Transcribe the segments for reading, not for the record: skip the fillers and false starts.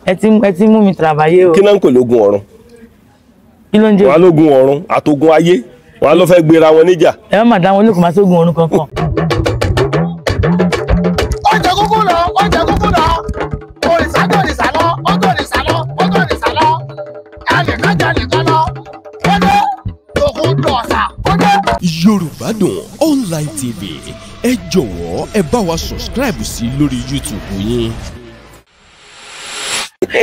ẹ ti mú mi travailler o. kí náà ń pè lógun ọ̀run. kí ló ń jẹ́. wọn á lógun ọ̀run àtogun ayé wọn á lọ fẹ́ gbéra wọn níjà. ẹ má dá wọn lókun máa sógun ọ̀run kankan. ọjà kúkú lọ òrìṣà tó òrìṣà lọ ọgọ́ òrìṣà lọ ọgọ́ òrìṣà lọ ẹnìkanjà nìkan lọ ó dé òkú dọ̀ọ̀sà ó dé. Yorùbá Dùn Online TV ẹ jọ̀wọ́ ẹ bá wa subscribe sí lórí YouTube yín.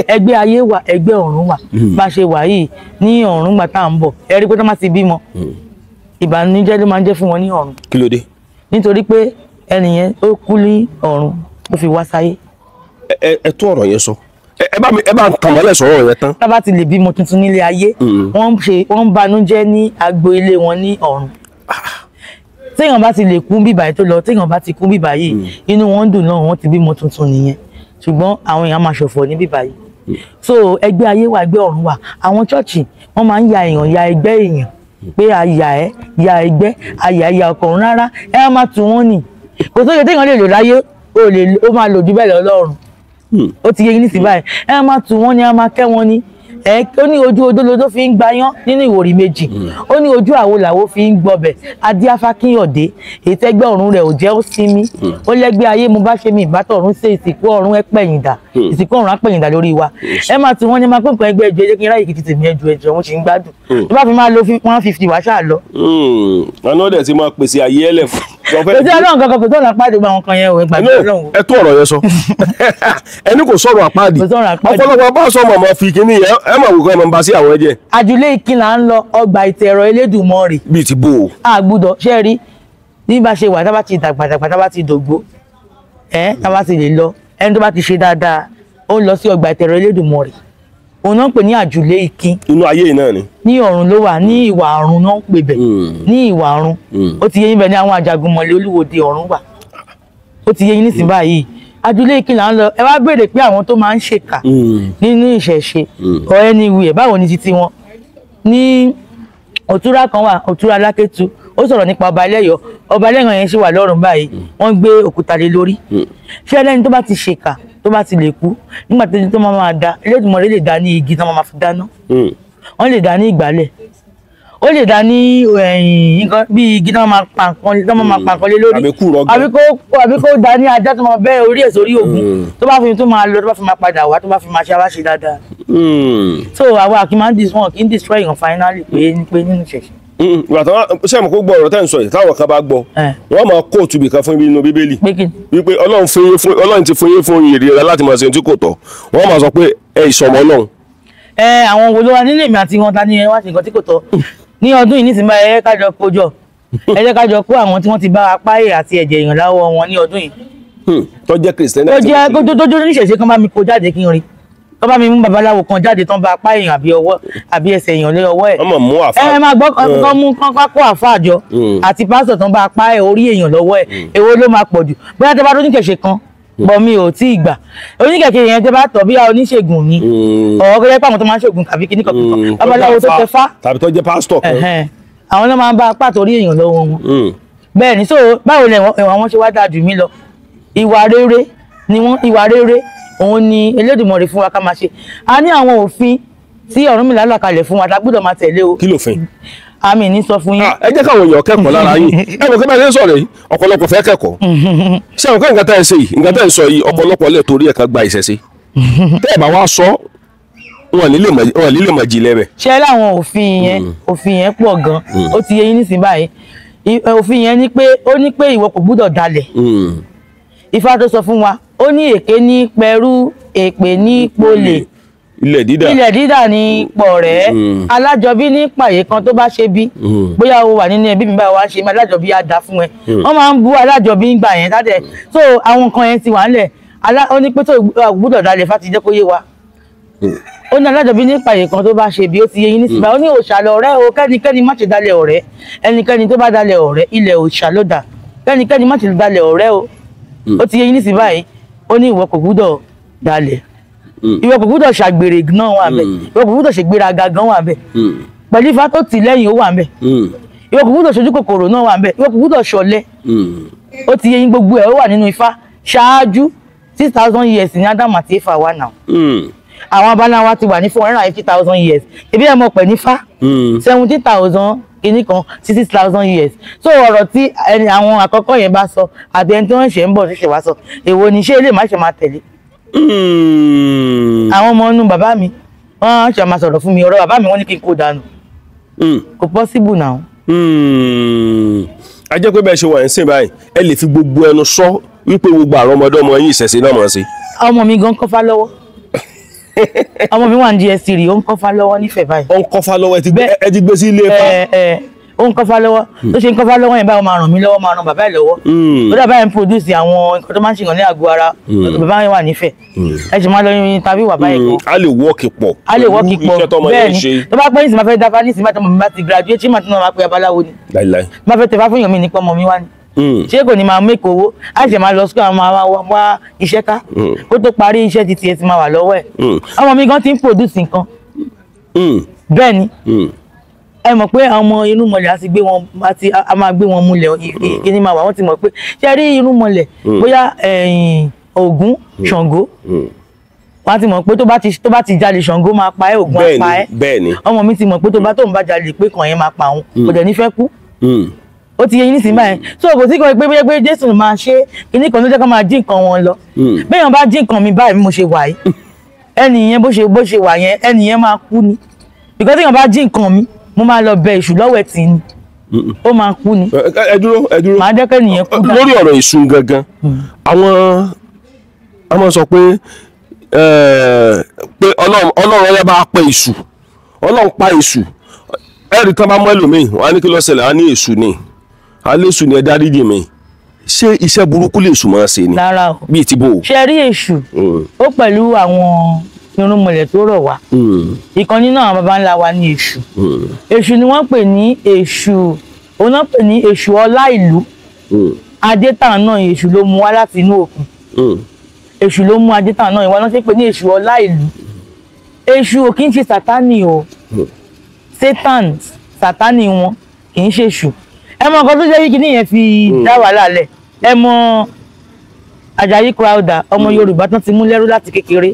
ẹgbẹ́ ayé wà ẹgbẹ́ ọ̀run wà bá ṣe wà yìí ní ọ̀run gbà tá à ń bọ̀ ẹ rí pé tó má ti bímọ ìbànújẹ́ ló máa ń jẹ́ fún wọn ní ọ̀run. kí ló dé. nítorí pé ẹnìyẹn ó kú ní ọ̀run ó fi wá sáyé. ẹ tún ọ̀rọ̀ yẹn sọ ẹ bá ń tàn mọ́lẹ̀ sọ̀rọ̀ yẹn tán. tá bá ti lè bímọ tuntun nílé ayé wọ́n ń banújẹ́ ní agbo ilé wọn ní ọ̀run. téèyàn bá ti lè kú bíbà yìí tó lọ téèyàn bá ti kú bíbà yìí inú wọn dùn náà wọ́n ti bímọ tuntun nìyẹn ṣùgbọ́n àwọn èèyàn máa ṣọ̀fọ̀ ní bíbà yìí. so ẹgbẹ́ ayé wà ẹgbẹ́ ọ̀run wà àwọn chọ́ọ̀chì wọ́n máa ń ya èèyàn ya ẹgbẹ́ èèyàn pé àyà ẹ ya ẹgbẹ́ àyà ẹ̀yà ọkọ̀run rárá ẹ á máa tù wọ́n nì kò tó yẹ téèyàn lè lò láyé ó máa lò jù bẹ́ẹ̀ lọ lọ́run ó ti yẹ yín nísìnyí báyìí ẹ á máa tù wọ́n ni ẹ á máa kẹ́ wọ́n ni ó ní ojú odolo tó fi ń gbayán nínú ìwòrì méjì ó ní ojú àwo làwo fi ń gbọbẹ̀ adíáfákíyọ̀dé ètẹ́gbẹ́ ọ̀run rẹ̀ ò jẹ́ ó sinmi ó lẹ́gbẹ́ ayé mo bá ṣe mi ìbátọ̀ ọ̀run ṣe ìsìnkú ọ̀run ẹ pẹ̀yìndà ìsìnkú ọ̀run á pẹ̀yìndà lórí wa ẹ máa tún wọn ní máa pínpín ẹgbẹ́ ẹjọ́ ẹjẹ́ kí n ráyè kìtì tèmi ẹjọ́ wọn ṣì ń gbádùn tó bá fi máa lo 150 wá ṣáà lọ. àná dẹ̀ ti máa pèsè ayé ẹlẹ̀ fún. kò sí ọlọ́run kankan kò tó ọ̀nà àpáàdé gba àwọn kan yẹn ò gbàgbé ọlọ́run. ẹ tó ọ̀rọ̀ yẹn sọ ẹni kò sọ̀rọ̀ àpáàdì ọ̀pọ̀lọpọ̀ bá sọ mọ̀mọ́ fi kíní yẹn ẹ máa wò kọ́ ẹ máa ń ba sí àwọn ẹ̀jẹ̀. àjùlé ìkìlà ń lọ ọgbà ìtẹ̀rọ Elédùmarè. bíi ti bò ó. àgbùdọ̀ ṣe rí ní bá ṣe wà tá bá ti dàgbà tá bá ti dògbó tá bá ti lè lọ ẹni tó bá ti ṣe dáadáa ó lọ sí ọgbà ìtẹ̀rọ Elédùmarè òun náà ń pè ní àjùlé ìkín. inú ayé yìí náà ni. ní ọ̀run ló wà ní ìwà ọ̀run náà ń pè bẹ̀ ní ìwà ọ̀run ó ti yé yín bẹ̀ ní àwọn àjàgùnmọ̀lẹ̀ olúwòde ọ̀run wà ó ti yé yín nísìnyí báyìí àjùlé ìkín là ń lọ ẹ wá béèrè pé àwọn tó máa ń ṣèkà nínú ìṣẹ̀ṣe ọ̀rẹ́ ni ìwé ẹ̀ báwo ni títí wọn ní òtúrá kan wà òtúrá Alákétu ó sọ̀rọ̀ nípa ọba ẹlẹ́yọ̀ ọba ẹlẹ́yọ̀ yẹn ṣì wà lọ́run báyìí wọ́n gbé òkúta lé lórí ṣé ẹlẹ́ni tó bá ti ṣèkà tó bá ti lè kú nígbà tó máa da Elédùmarè lè dá ní igi tó máa fi dáná wọ́n lè dá ní ìgbálẹ̀ ó lè dá ní nǹkan bí igi tó máa pa nǹkan lé lórí àbí kó dá ní ajá tó máa bẹ́ orí ẹ̀ sórí ògùn tó bá fi tó máa lọ tó bá fi máa padà wá tó bá fi máa ṣe aláṣẹ dáadáa. so àwa kì í máa ń wọn kì í destroy ìyàn finally pé nínú ìṣẹ̀ṣẹ̀. ìgbà tó sẹ́mi kó gbọ́ ọ̀rọ̀ tẹ́ ń sọ yìí táwọn kan bá gbọ́ wọ́n máa kóòtù bìkan fún inú Bíbélì wípé Ọlọ́run ti fún yín fún èrè rẹ láti máa ṣe ohun tí kò tọ́ wọ́n máa sọ pé ẹ ìsọmọ Ọlọ́run. àwọn wo ló wà nílé mi àti wọn ta ni ẹ wá ṣe nǹkan tí kò tọ́ ní ọdún yìí nísìnyí ẹ jẹ́ ká jọ kójọ ẹ jẹ́ ká jọ kó àwọn tí wọ́n ti bá apá èrè àti ẹ̀jẹ̀ èèyàn láwọ́ wọn ní ọdún yìí. tó jẹ́ Kristẹni tó jẹ́ oníṣẹ̀ṣe kan bá mi kó jáde kí n rí tó bá mi mú babaláwo kan jáde tán bá apá èèyàn àbí ẹsẹ̀ èèyàn lé ọwọ́ ẹ̀. ọmọ mú àfa. ẹ máa gbọ́ kán mú kán kó àfa àjọ àti pásítọ̀ tán bá apá ẹ̀ orí èèyàn lọ́wọ́ ẹ̀ èwo ló máa pọ̀ jù bóyá tẹ bá tó níkẹ̀ṣe kan bọ̀ mi ò tí ì gbà oníkẹ̀kẹ́ yẹn tẹ bá tọ̀ bí oníṣègùn ni ọ̀rọ̀ kẹ́lẹ́ pàmò tó máa ń ṣègùn tàbí kíní kankan babaláwo tó tẹ fá tàbí tó jẹ́ pásítọ̀ kan àwọn náà máa ń bá apá àtòrí èèyàn lọ́wọ́ wọn bẹ́ẹ̀ ni so báwo lẹ ẹ̀wọ̀n wọn ṣe wá dáa jù mí lọ ìwà rere òun ni Elédùmarè fún wa ká máa ṣe a ní àwọn òfin tí Ọ̀rúnmìlà là kalẹ̀ fún wa tá gbọ́dọ̀ máa tẹ̀lé o. kí lòfin. àmì ní sọ fún yín. ẹ jẹ́ káwọn èèyàn kẹ́kọ̀ọ́ lára yín ẹ mọ̀ kí bá ṣe ń sọ̀rọ̀ yìí ọ̀pọ̀lọpọ̀ fẹ́ kẹ́kọ̀ọ́ ṣé àwọn nǹkan tá ẹ ṣe yìí nǹkan tá ẹ sọ yìí ọ̀pọ̀lọpọ̀ lè torí ẹ̀ka gba ìṣẹ̀ṣe tẹ́ ẹ bá wá sọ wọn nílé mọ̀ jìnlẹ̀ rẹ̀. ṣé láwọn òfin yẹn pọ̀ gan ó ti yé yín nísìnyí báyìí òfin yẹn ní pé ìwọ kò gbúdọ̀ dalẹ̀ Ifá tó sọ fún wa ó ní èké ní pẹ̀rú èpè ní polè ilẹ̀ dídà ní pọ̀rẹ́ alájọbí ní pàyé kan tó bá ṣe bí bóyá o wà nínú ẹbí mi báyìí wá ṣe alájọbí á dá fún ẹ wọ́n máa ń bú alájọbí ń gbà yẹn tádẹ̀ so àwọn nǹkan yẹn ti wà ńlẹ̀ ó ní pé tó gbúdọ̀ dalẹ̀ Ifá ti jẹ́ kó yé wa ó ní alájọbí ní pàyé kan tó bá ṣe bí ó ti yé yín nísìnyí ó ní òòṣà lọ̀rẹ́ o kẹ́nikẹ́ni má ṣe dalẹ̀ ọ̀rẹ́ ẹnikẹ́ni tó bá dalẹ̀ ọ̀rẹ́ ilẹ̀ òòṣà ló dà kẹ́nikẹ́ni má ṣe dalẹ̀ ọ̀rẹ́ o ó ti yé yín nísìnyí báyìí ó ní ìwọ kò gbúdọ̀ dalẹ̀ ìwọ kò gbúdọ̀ ṣàgbèrè náà wà bẹ́ẹ̀ ìwọ kò gbúdọ̀ ṣègbéraga gan wà bẹ́ẹ̀ pẹ̀lú Ifá tó tì lẹ́yìn ó wà bẹ́ẹ̀ ìwọ kò gbúdọ̀ ṣojú kòkòrò náà wà bẹ́ẹ̀ ìwọ kò gbúdọ̀ ṣọ̀lẹ ó ti yé yín gbogbo ẹ̀ ó wà nínú Ifá ṣáájú 6,000 years ní Ádámù àti Éfà wà náà. Àwọn abáláwa ti wà ní 450,000 years. Ebi ẹ̀ mọ̀ pẹ̀ nífá 70,000 kìíní kan sí 6,000 years. So ọ̀rọ̀ tí àwọn àkọ́kọ́ yẹn bá sọ àbí ẹni tí wọ́n ṣe ń bọ̀ ṣẹ̀ṣẹ̀ wá sọ èwo ni ṣé ilé má ṣe máa tẹ̀lé. Àwọn ọmọ inú bàbá mi wọ́n ṣe máa sọ̀rọ̀ fún mi ọ̀rọ̀ bàbá mi wọ́n ní kí n kó dànù. Kò possible now. A jẹ́ pé bẹ́ẹ̀ ṣe wà ń sìn báyìí ẹ lè fi gbogbo ẹnu sọ wípé gbogbo àwọn ọmọdé ọmọ yín ìṣẹ̀ṣe náà mọ̀ sí. Ọmọ mi gan kọ́fà lọ́wọ́. Ọmọ mi wà ní DSC ó ń kọ́fà lọ́wọ́ nífẹ̀ẹ́ báyìí. Ó ń kọ́fà lọ́wọ́ ẹ ti gbé sí ilé ẹ̀fà. Ó ń kọ́fà lọ́wọ́ tó ṣe ń kọ́fà lọ́wọ́ yẹn báyìí ó máa ràn mí lọ́wọ́ máa ràn bàbá ẹ̀ lọ́wọ́. Ó dàbá yẹn ń produce àwọn nǹkan tó máa ń ṣèyàn ní àgọ́ ara bàbá yẹn wà nífẹ̀ẹ́. Ẹ ṣe máa lọ yin tàbí wà báyìí kan. A lè wọ́ọ̀kì pọ̀. A lè wọ́ọ̀kì pọ̀ bẹ́ẹ̀ ni tó bá pẹ́ nísìnyí máa fẹ́ dáfá nísìnyí máa tọ́ mọ̀ mi bá ti graduate ṣé màá tún náà máa pe abaláwo ni. Máa fẹ́ tẹ̀fá fún èèyàn mi nípa ọmọ mi wá ni. Ṣé kò ní máa make owó á ṣe máa lọ sí àwọn máa wá iṣẹ́ ká kó tó parí iṣẹ́ ti tiẹ̀ ti máa wà lọ́wọ́ ẹ̀. Ọmọ mi gan ti ń produce nǹkan bẹ́ẹ̀ ni ẹ mọ̀ pé àwọn ọmọ inú mọ̀lẹ̀ a máa gbé wọn múlẹ̀ kí ni máa wà wọ́n ti mọ̀ pé ṣe rí inú mọ̀lẹ̀ bóyá Ògún Ṣàngó wọ́n ti mọ̀ pé tó bá ti jalè Ṣàngó máa pa ẹ́ Ògún á pa ẹ́ ọmọ mi ti mọ̀ pé tóun bá jalè pé kàn yẹn máa pa òun kò dẹ̀ ní fẹ́ kú ó ti yẹ yín nísìnyí báyìí so kò sí kan pé Jésù máa ṣe kíní kan ló jẹ́ kó máa jí nǹkan wọn lọ bẹ́ẹ̀ yẹn bá jí nǹkan mi báyìí bí mo ṣe wà yìí ẹnìyẹn bó ṣe wà yẹn ẹnìyẹn máa kú ni because tí yẹn bá jí nǹkan mi mo máa lọ bẹ èṣù lọ́wọ́ ẹ̀ tì ní ó máa kú ni. ẹ dúró màá dẹ́kẹ́ nìyẹn kú dáa. lórí ọ̀rọ̀ èṣù gangan àwọn sọ pé ọlọ́run ọyá bá pa èṣù ọlọ́run pa èṣù ẹ̀rí tán bá mọ́ ẹlòmíì wọ́n á ní kí ló ṣẹlẹ̀ á ní èṣù ni alésù ni ẹ dáríjì mi ṣé iṣẹ́ burúkú lè sùn máa ṣe ni rárá o bíi ti bò. ṣe rí èṣù ó pẹ̀lú àwọn irúnmọlẹ̀ tó rọ̀ wá ìkan nínú àwọn baba ńlá wa ní èṣù èṣù ni wọ́n pè ní èṣù òun náà pè ní èṣù ọlá ìlú adétàn náà èṣù ló mú wá láti inú òkun èṣù ló mú adétàn náà ìwọ náà ṣe pè ní èṣù ọlá ìlú èṣù ò kì í ṣe sátánì o sátánì wọn kì í ṣe èṣù ẹ mọ nǹkan tó jẹ́ yìí kí nìyẹn fi dá wàhálà lẹ̀ ẹ mọ Àjàyí Crowther ọmọ Yorùbá tán ti mú lẹ́rú láti kékeré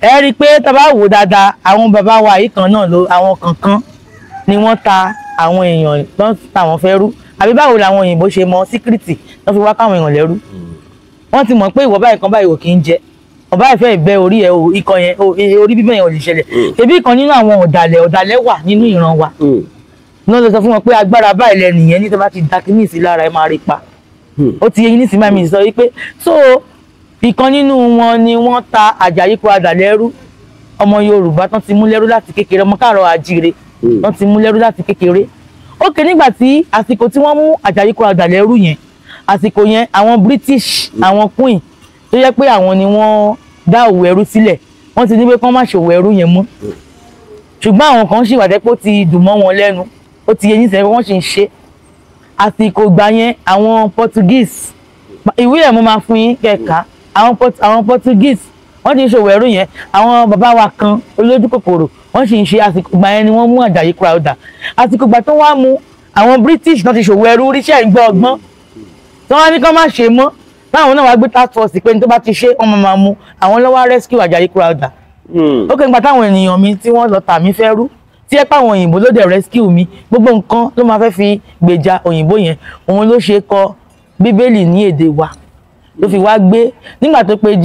ẹ rí i pé tá bá wò dáadáa àwọn bàbá wa yìí kan náà àwọn kankan ni wọ́n ta àwọn èèyàn tán táwọn fẹ́ rú àbí báwo làwọn òyìnbó ṣe mọ síkírìtì tán fi wá káwọn èèyàn lẹ́rú wọ́n ti mọ̀ pé ìwọ báyìí kan báyìí ò kì í jẹ ọba ìfẹ́ ìbẹ́ orí ẹ̀ ikọ̀ yẹn orí bíbẹ̀ yẹn ò lè ṣẹlẹ̀ tẹ̀bí kan nínú àwọn ọ̀dàlẹ̀ wà nínú ìran wa náà lọ sọ fún wọn pé agbára báyìí lẹ́nìyẹn ní tó bá ti da kíní sí lára ẹ máa rí pa ó ti yẹ yín nísìnyí máa mi sọ wípé so ìkan nínú wọn ni wọ́n ta Àjàyí Crowther lẹ́rú ọmọ Yorùbá tán ti mú lẹ́rú láti kékeré ọmọ káàrọ̀ àjíire tán ti mú lẹ́rú láti kékeré ókè nígbà tí àsìkò tí wọ́n mú Àjàyí Crowther lẹ́rú yẹn àsìkò yẹn àwọn British àwọn Queen tó yẹ pé àwọn ni wọ́n dá òwò ẹrú sílẹ̀ wọ́n ti ní pé kán má ṣòwò ẹrú yẹn mọ́ ṣùgbọ́n àwọn kan ṣì wà dé pé ó ti dùn mọ́ wọn lẹ́nu ó ti yẹ yín sẹ́yìn wọ́n sì ń ṣe àsìkò gbà yẹn àwọn Portuguese ìwé ẹ̀ mo máa fún yín kẹ̀ka àwọn Portuguese wọ́n ti ń ṣòwò ẹrú yẹn àwọn bàbá wa kan olójú kòkòrò wọ́n sì ń ṣe àsìkò gbà yẹn ni wọ́n mú Àjàyí Crowther àsìkò gbà tó wá mú àwọn British náà ti ṣòwò ẹrú ríṣẹ́ ìgbọ́ ọgbọ́n tí wọ́n ní kán má ṣe mọ́ báwọn náà wá gbé task force pé ní tó bá ti ṣe ọmọ máa mú àwọn lọ́wọ́ rescue Àjàyí Crowther ó kẹ́ ń gba táwọn ènìyàn mi tí wọ́n lọ tà mí fẹ́ rú tí ẹ pàwọn òyìnbó ló dẹ̀ rescue mi gbogbo nǹkan ló máa fẹ́ fi gbèjà òyìnbó yẹn òun ló ṣe kọ bíbélì ní èdè wa ló fi wá gbé nígbà tó pe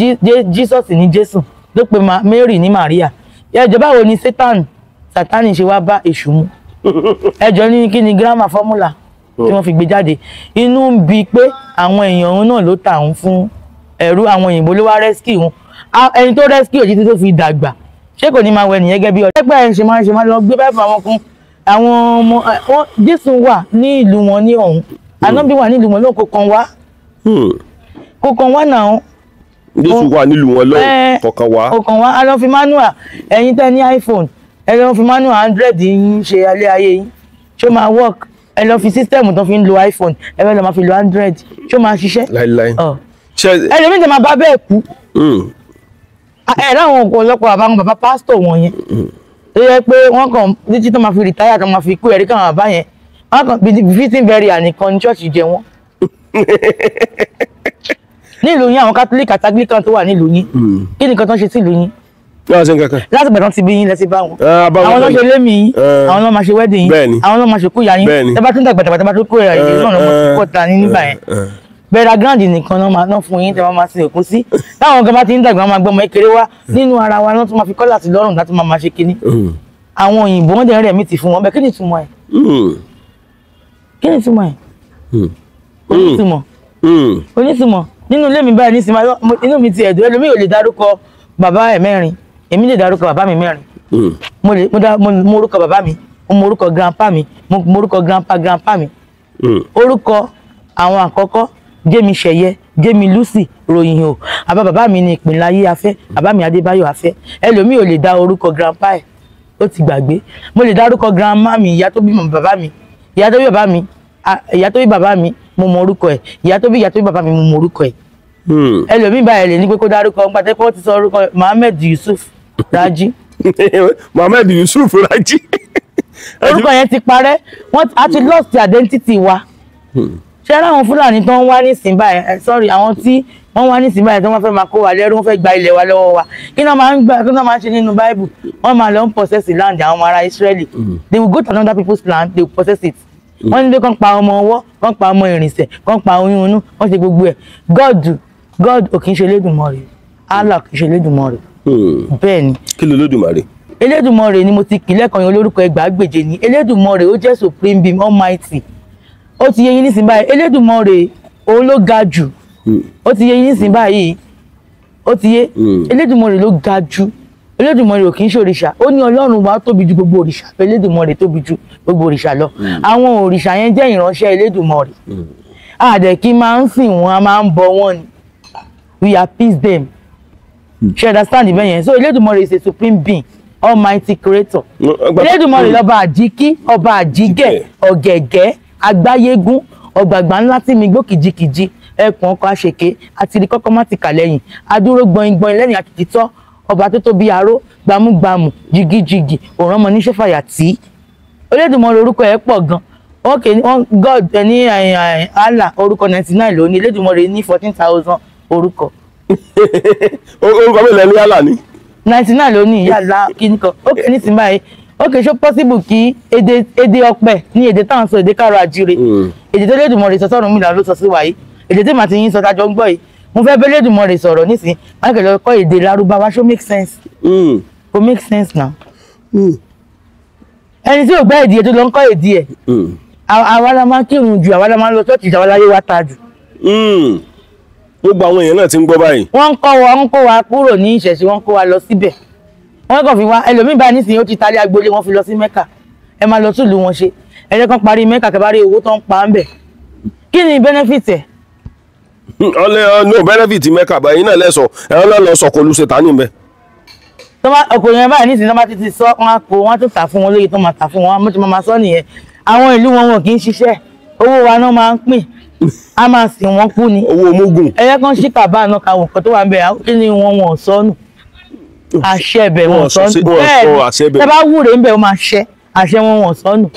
Jesus ní Jésù ló pe Mary ní Maria ẹjọ́ báwo ni Sátánì ṣe wá bá èṣù mu ẹjọ́ ní kí ni grammar formula tí wọ́n fi gbé jáde inú ń bi pé àwọn èèyàn òun náà ló tà òun fún ẹrú àwọn òyìnbó ló wá rescue wọn ẹni tó rescue òjì tó fi dàgbà ṣé kò ní máa wẹ nìyẹn gẹ́gẹ́ bí ọ̀dọ́ ẹgbẹ́ ẹ̀ ṣe máa lọ gbé báyìí fún àwọn kan àwọn ọmọ wọn Jésù wà ní ìlú wọn ní ọ̀hún Ànábì wà ní ìlú wọn náà kò kàn wá náà. Jésù wà nílùú wọn lọ́wọ́ kọ̀ọ̀kan wá. a lọ fi manual ẹ̀yin tẹ́ ní iPhone ẹ lọ fi manual 100 yín ṣe alẹ́ ayé yín ṣó máa work ẹ lọ fi system tó fi ń lo iPhone ẹ fẹ́ lọ máa fi lo 100 ṣó máa ṣiṣẹ́. láíláí. ẹlòmíì tẹ máa bá bẹ́ẹ̀ kú ẹ láwọn ọ̀pọ̀lọpọ̀ àbáwọn bàbá pásítọ̀ wọn yẹn tó yẹ pé wọ́n kàn títí tó máa fi rìtáyà tó máa fi kú ẹ̀rí káwọn bàbá yẹn wọ́n kàn bí fitting burial nìkan ní ṣọ́ọ̀ṣì jẹ wọ́n. nílùú yín àwọn catholic àti anglican tó wà nílùú yín kí ni nǹkan tó ń ṣe sí ìlú yín náà ṣe nǹkan kan. láti gbàdán ti bí yín lẹ́sìn bá wọn bá wọn àwọn ló ṣe lémi yín àwọn ló máa ṣe wedding yín Bẹ́ẹ̀ni. àwọn ló máa ṣe kúyà yín Bẹ́ẹ̀ni. tẹ́ bá tún dàgbà tàbí tó kó ẹ̀yà yìí náà lọ́mọ pọ̀ ta ní nígbà yẹn bẹ̀rẹ̀ grand nìkan náà máa ná fún yín tẹ́ wọ́n máa sin òkú sí táwọn ọ̀gá bá ti ń dàgbà wọn máa gbọ́mọ kékeré wá nínú ara wa náà tún máa fi kọ́là sí lọ́rùn láti máa ṣe kinní àwọn òyìnbó wọn dẹ̀ rẹ̀ mí ti fún wọn bẹ́ẹ̀ kí ni ìtumọ̀ ẹ̀ kí ni ìtumọ̀ ẹ̀ onítumọ̀ onítumọ̀ nínú ilé mi báyìí nísìnyí inú mi ti ẹ̀dùn ẹlòmíì ò lè dárúkọ bàbá ẹ̀ mẹ́rin èmi lè dárúkọ bàbá mi mẹ́rin mo orúkọ bàbá mi mo orúkọ grandpa mi mo orúkọ grandpa mi orúkọ àwọn àkọ́kọ́ Jémi Ṣẹ̀yẹ Jémi Lucy ròyìn o àbá bàbá mi ní ìpínlẹ̀ ayé afẹ́ bàbá mi Adébáyọ̀ afẹ́ ẹlòmíì ò lè dá orúkọ grandpa ẹ̀ ó ti gbàgbé mo lè dárúkọ grandma mi ìyá tó bí bàbá mi ìyá tó bí bàbá mi ìyá tó bí bàbá mi mo mọ orúkọ ẹ̀ ìyá tó bí bàbá mi mo mọ orúkọ ẹ̀ ẹlòmíì báyìí lè ní pé kó dárúkọ nípa tẹ́ pé wọ́n ti sọ orúkọ Mohammed Yusuf Raji Mohammed Yusuf Raji orúkọ yẹn ti parẹ́ wọ́n á ti lost the identity wa ṣé àwọn Fúlàní tó ń wá nísìnyí báyìí sorry àwọn tí wọ́n wá nísìnyí báyìí tó wọ́n fẹ́ máa kó wa lẹ́rú wọ́n fẹ́ gba ilẹ̀ wa lọ́wọ́ wa kí náà máa ń ṣe nínú Bible wọ́n máa lọ ń possess land àwọn ará Israeli they will go to another people's land they will possess it wọ́n ní pé kán pa ọmọ ọwọ́ kán pa ọmọ ìrìnsẹ̀ kán pa oyún inú wọ́n ṣe gbogbo ẹ̀ God ò kì í ṣe Elédùmarè Allah kì í ṣe Elédùmarè bẹ́ẹ̀ ni. kí ló Olódùmarè. Elédùmarè ni mo ti kì lẹ́ẹ̀kan yẹn olórúkọ Ẹgbàágbèje ni Elédùmarè ó jẹ́ supreme being almighty ó ti yé yín nísìnyí báyìí Elédùmarè òun ló ga jù ó ti yé yín nísìnyí báyìí ó ti yé Elédùmarè ló ga jù Elédùmarè ò kì í ṣe òrìṣà ó ní Ọlọ́run wa tóbi ju gbogbo òrìṣà Elédùmarè tóbi ju gbogbo òrìṣà lọ àwọn òrìṣà yẹn jẹ́ ìránṣẹ́ Elédùmarè àdẹ̀kí máa ń sìn wọn a máa ń bọ wọn ni we appease them she understand ibẹ̀ yẹn so Elédùmarè is a supreme being almighty creator Elédùmarè lọ́ba àjíkí ọba àjígẹ̀ ọ̀gẹ̀gẹ̀ àgbáyégún ọ̀gbàgbà ńlá tí mi gbó kìjikìji ẹkùn ọkọ̀ àṣekè àti ìrìkọ́kọ́ má ti kà lẹ́yìn adúró gbọ̀ngbọ̀n lẹ́yìn àkìkìtọ́ ọba tó tóbi aró gbámúgbámù jìgìjìgì òrànmọ níṣẹ́ fàyà tí Elédùmarè orúkọ ẹ̀ pọ̀ gan God ní Allah orúkọ 99 ló ní Elédùmarè ní 14,000 orúkọ. orúkọ mi lẹ́nu yálà ni. 99 ló ní ìyá kíní kan ó kè ní sinmi báyìí ó kè ṣó possible kí èdè ọ̀pẹ ní èdè táwọn sọ èdè Kárọ̀ Àjíire èdè tó Elédùmarè sọ sọ́run mi là ló sọ sí wáyé èdè tí màá ti yín sọ tájọ ń gbọ́ yìí mo fẹ́ bẹ́ Elédùmarè sọ̀rọ̀ nísìnyí mákè lọ kọ́ èdè Lárúbáwá ṣó make sense kò make sense now ẹni tí ò gbọ́ èdè tó lọ ń kọ́ èdè ẹ̀ àwa la máa kírun jù àwa la máa lọ ṣọ́ọ̀ṣì àwa láyé wa ta jù. gbogbo àwọn èèyàn náà ti ń gbọ́ báyìí. wọ́n ń kó wa kúrò ní ìṣẹ̀ṣe wọ́n kó wa lọ síbẹ̀ wọ́n kàn fi wá ẹlòmíì báyìí nísìnyí ó ti talé agboolé wọn fi lọ sí Mẹ́kà ẹ máa lọ túlù wọn ṣe ẹjẹ kan parí Mẹ́kà kẹ bá rí owó tó ń pa ń bẹ̀ kí ni benefit ẹ̀. no benefit Mẹ́kà báyìí náà lẹ́sọ̀ ẹ̀rọ náà lọ sọ̀kò lu ṣètánì bẹ́ẹ̀. ọkọ̀ yẹn báyìí nísìnyí tó bá ti sọ wọn á kó wọn tó tà fún wọn lóye tó máa tà fún wọn mo ti máa sọ nìyẹn àwọn ìlú wọn kì í ṣiṣẹ́ owó wa náà máa ń pín a máa sìn wọn kú ni owó mugun ẹyẹ kan ṣí kàbá náà kàwọn nǹkan tó wà ń bẹ kí ni wọn sọnù àṣẹ bẹ wọn sọnù bẹ́ẹ̀ tẹ bá wúre ń bẹ wọn máa ṣẹ àṣẹ wọn sọnù.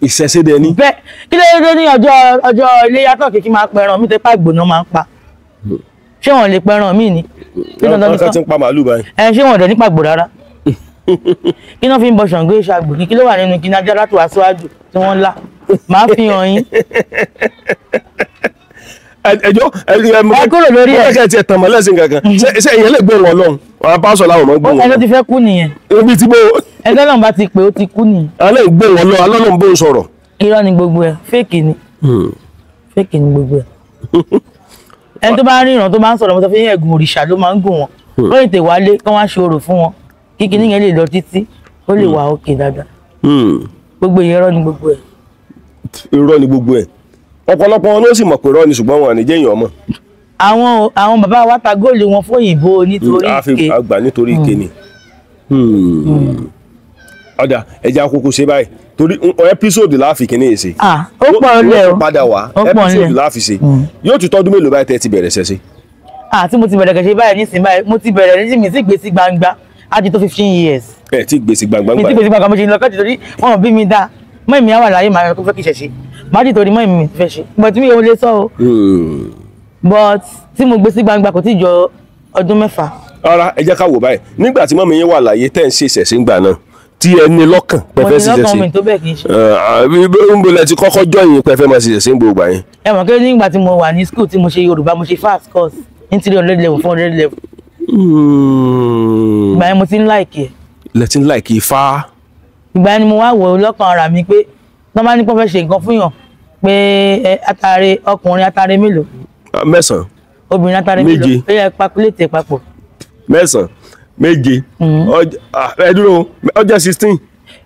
ìṣẹ̀ṣe dẹ ni. bẹ́ẹ̀ kí ló dé ní ọjọ́ Iléyá tó kìkì máa pẹran mi tẹ pa gbóná máa ń pa ṣé wọn lè pẹran mi ni. wọn kàn ti ń pa màálù báyìí. ṣé wọn dẹ nípa gbò rárá kí náà fi ń bọ Ṣàngó ìṣàgbò kí ló wà nínú kí ní ajá látò aṣáájú tí wọ́n lá máa fi hàn yín. ẹjọ́ ẹ kúrò lórí ẹ. ẹ ti ẹ̀ tàn mọ́ lẹ́sìn kankan ṣé èèyàn lè gbé wọn lọ́hùn àwọn pásọ̀ làwọn ọmọ gbé wọn. ẹjọ́ ti fẹ́ kú nìyẹn. ibi tí bó. ẹjọ́ náà bá ti pè ó ti kú nìyẹn. alẹ́ gbé wọn lọ alẹ́ náà bó ń sọ̀rọ̀. irọ́ ni gbogbo ẹ̀ fẹ́ẹ̀kì ni fẹ́ẹ̀kì ni gbogbo ẹ̀. ẹni tó bá ríran tó bá ń sọ̀rọ̀ mo sọ fún yín ẹ̀gùn òrìṣà ló máa ń gùn wọn ó lè tè wálé kán wá ṣe orò fún wọn kíkì níyẹn lè lọ títí ó lè wà òkè dáadáa gbogbo ìyẹn irọ́ ni gbogbo ẹ̀. irọ́ ni gbogbo ẹ̀ ọ̀pọ̀lọpọ̀ wọn ló sì mọ̀ pé irọ́ ni ṣùgbọ́n wọn à ní jẹ́ èèyàn mọ̀. àwọn bàbá wa ta góòlù wọn fún òyìnbó nítorí ike. àgbà nítorí ike ni. ọ̀dà ẹja kúkú ṣe báyìí torí ẹ́písòdù láàfin kìíní yìí ṣe. ó pọ̀ ọ́lẹ̀ o yóò padà wá ẹ́písòdù láàfin ṣe yóò tún tọ́dún mélòó báyìí tẹ́ ti bẹ̀rẹ̀ ṣẹ́ṣe. tí mo ti bẹ̀rẹ̀ kẹ̀ṣẹ́ báyìí nísìnyí báyìí mo ti bẹ̀rẹ̀ ní mi sí gbèsè gbangba á ti tó 15 years. ẹ ti gbèsè gbangba. mi ti gbèsè gbangba mo ṣe lọ kọ́ ti torí wọn bí mi dá mọ́ ìmí àwọn àlàyé màá kó fẹ́ kí ṣẹ̀ṣẹ̀ má ti torí mọ́ ìmí fẹ́ ṣe but mi ò lè sọ o but tí mo gbé sí gbangba kò tí ì jọ ọdún 6. Rárá, ẹ jẹ́ ká wò báyìí nígbà tí mọ́mí yín wà láyé tẹ́ ń ṣe ìṣẹ̀ṣe ńgbà náà tí ẹ ní lọ́kàn pẹ́fẹ́ sí ìṣẹ̀ṣe. mo ní lọ́kàn mi tó bẹ́ẹ̀ kì í ṣe. ń bolẹ̀ ti kọ́kọ́ jọyìn pẹ́fẹ́ máa ṣe ìṣẹ̀ṣe ń gbogbo àyẹn. ẹ mọ̀ pé nígbà tí mo wà ní school tí mo ṣe Yorùbá mo ṣe fast course ní 300 level 400 level. ìgbà yẹn mo ti ń láìkì ẹ̀. lẹ́tí ń láìkì ifá. ìgbà yẹn ni mo wá wò lọ́kàn ara mi pé wọ́n bá ní kó fẹ́ ṣe nǹkan fún yàn pé atare ọkùnrin atare mélòó. 9. obìnrin atare mélòó. ó yẹ calculate papọ̀. 9, 7. Ẹ dúró ọjọ́ 16.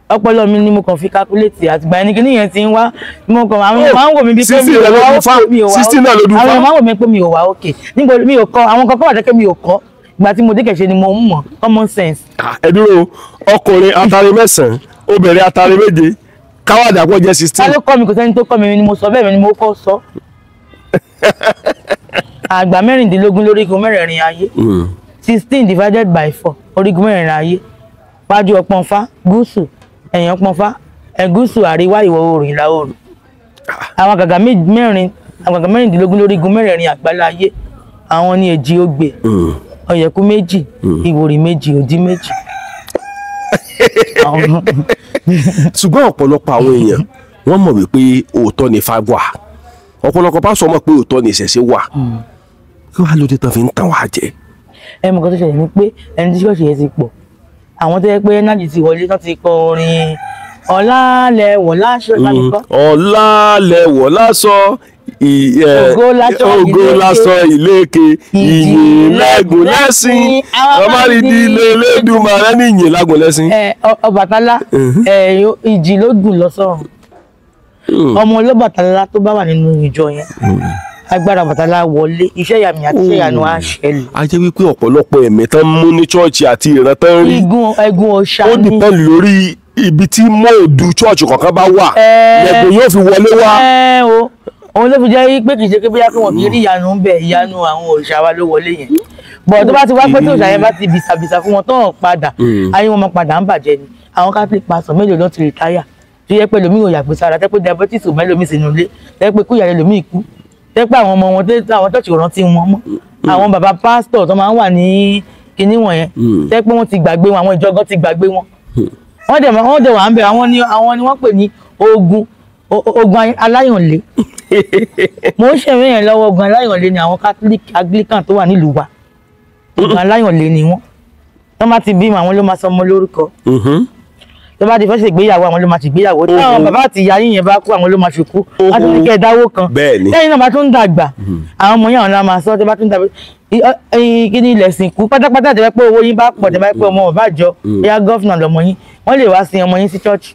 ọpọlọ mi ni mo kàn fi calculate àtìgbà ẹni kíní yẹn ti ń wá mo kàn àwọn máa ń wò mí bí pé mi ò wá òkè 16 náà ló dún fún. àwọn máa ń wò mí pé mi ò wá òkè níbo mi ò kọ àwọn kankan wà dẹ́kẹ́ mi ò kọ́ ìgbà tí mo dé kẹ̀ṣe ni mo ń mọ̀ common sense. Ẹ dúró ọkùnrin atare 9 obìnrin atare 7 káwádà pọ̀ jẹ́ 16. ká ló kọ́ mi kò sẹ́ni tó kọ́ mi ni mo sọ bẹ́ẹ̀ mi ni mo kọ́ sọ. àgbà 16 lórí igun mẹ́rẹ̀ẹ̀rin ayé 16 divided by 4 orígun mẹ́rẹ̀ẹ̀rin ayé wájú ọpọ́nfá gúúsù ẹ̀yìn ọpọ́nfá gúúsù àríwá ìwọ̀ oòrùn ìlà oòrùn àwọn àgàgà 16 lórí igun mẹ́rẹ̀ẹ̀rin àgbálá ayé àwọn ní èjì ogbè ọ̀yẹ̀kú 2 ìwòrì 2 òdì 2. ṣùgbọ́n ọ̀pọ̀lọpọ̀ àwọn èèyàn wọ́n mọ̀ wípé òótọ́ ni Ifá wà ọ̀pọ̀lọpọ̀ bá sọ mọ̀ pé òótọ́ ni ìṣẹ̀ṣe wà kí wàá lóde tán fi ń tàn wá jẹ. ẹ mọ̀ kan tó ṣẹlẹ̀ ni pé ẹni tí ṣọ́ọ̀ṣì yẹn ti pọ̀ àwọn tó yẹ pé nájì ti wọlé tán ti kọ orin ọ̀làlẹ̀wọ̀ láṣọ ìbánikọ́. ọ̀làlẹ̀wọ̀ láṣọ ògo láṣọ ìléke ìyìn lẹ́gùn lẹ́sìn ọmọrìndí lẹ́lẹ́dùmarè ní ìyìn lágùn lẹ́sìn. Ọbàtálá ìjì ló gùn lọ sọ́run ọmọ Ọlọ́bàtálá tó bá wà nínú ìjọ yẹn agbára Ọbàtálá wọlé iṣẹ́ ìyàmì àti iṣẹ́ ìyanu á ṣẹlẹ̀. a jẹ́ wípé ọ̀pọ̀lọpọ̀ ẹ̀mí tán mú ní chọ́ọ̀chì àti ìran tán rí ẹ̀gún ọ̀ṣà ni ó dìpẹ́ lórí ibi tí mọ́ọ̀dù chọ́ọ̀chì kọ̀ọ̀kan bá wà lẹ́gbẹ̀ẹ́ yóò fi wọlé wá. òun ló fi jẹ́ pé kì í ṣe pé bóyá kí wọ́n kì í rí ìyanu ń bẹ̀ ìyanu àwọn òòṣà wa ló wọlé yẹn bọ̀ tó bá ti wá pé tí òòṣà yẹn bá ti bìsàbìsà fún wọn tó hàn padà ayé wọn máa padà ń bàjẹ́ ni àwọn Catholic pastor mélòó ló ti rìtáyà tó yẹ pé lómi ò yàgbé sára tẹ́ pé diabetes ò mẹ́lòmí sínú ilé tẹ́ pé kúyà lómi ikú tẹ́ pé àwọn ọmọ wọn àwọn tọ́ọ̀tì ò rántí wọn mọ́ àwọn bàbá pásítọ̀ tó máa ń wà ní kinní wọ̀nyẹn tẹ́ pé wọ́n ti gbàgbé wọn àwọn ìjọgán ti gbàgbé wọn wọ́n dẹ̀ wà ń bẹ̀ àwọn ni wọ́n pè ní ogun aláyànlé mo ń ṣèwé yẹn lọ́wọ́ ogun aláyànlé ni àwọn Catholic Anglican tó wà nílùú wa ogun aláyànlé ni wọ́n tó bá ti bímọ àwọn ló máa sọ ọmọ lórúkọ tó bá ti fẹ́ ṣègbéyàwó àwọn ló máa ṣègbéyàwó tí àwọn bàbá àti ìyá yín yẹn bá kú àwọn ló máa ṣòkú láti ní kẹ́ ẹ dáwó kan lẹ́yìn náà bá tún dàgbà àwọn ọmọ yẹn àwọn náà máa sọ tó bá tún dàgbà kí ni ilẹ̀ sìnkú pátápátá tẹ́ pé owó yín bá pọ̀ tẹ́ bá pé ọmọ ọ̀bá àjọ bóyá gọ́fìnà lọ́mọ yín wọ́n lè wá sin ọmọ yín sí chọ́ọ̀chì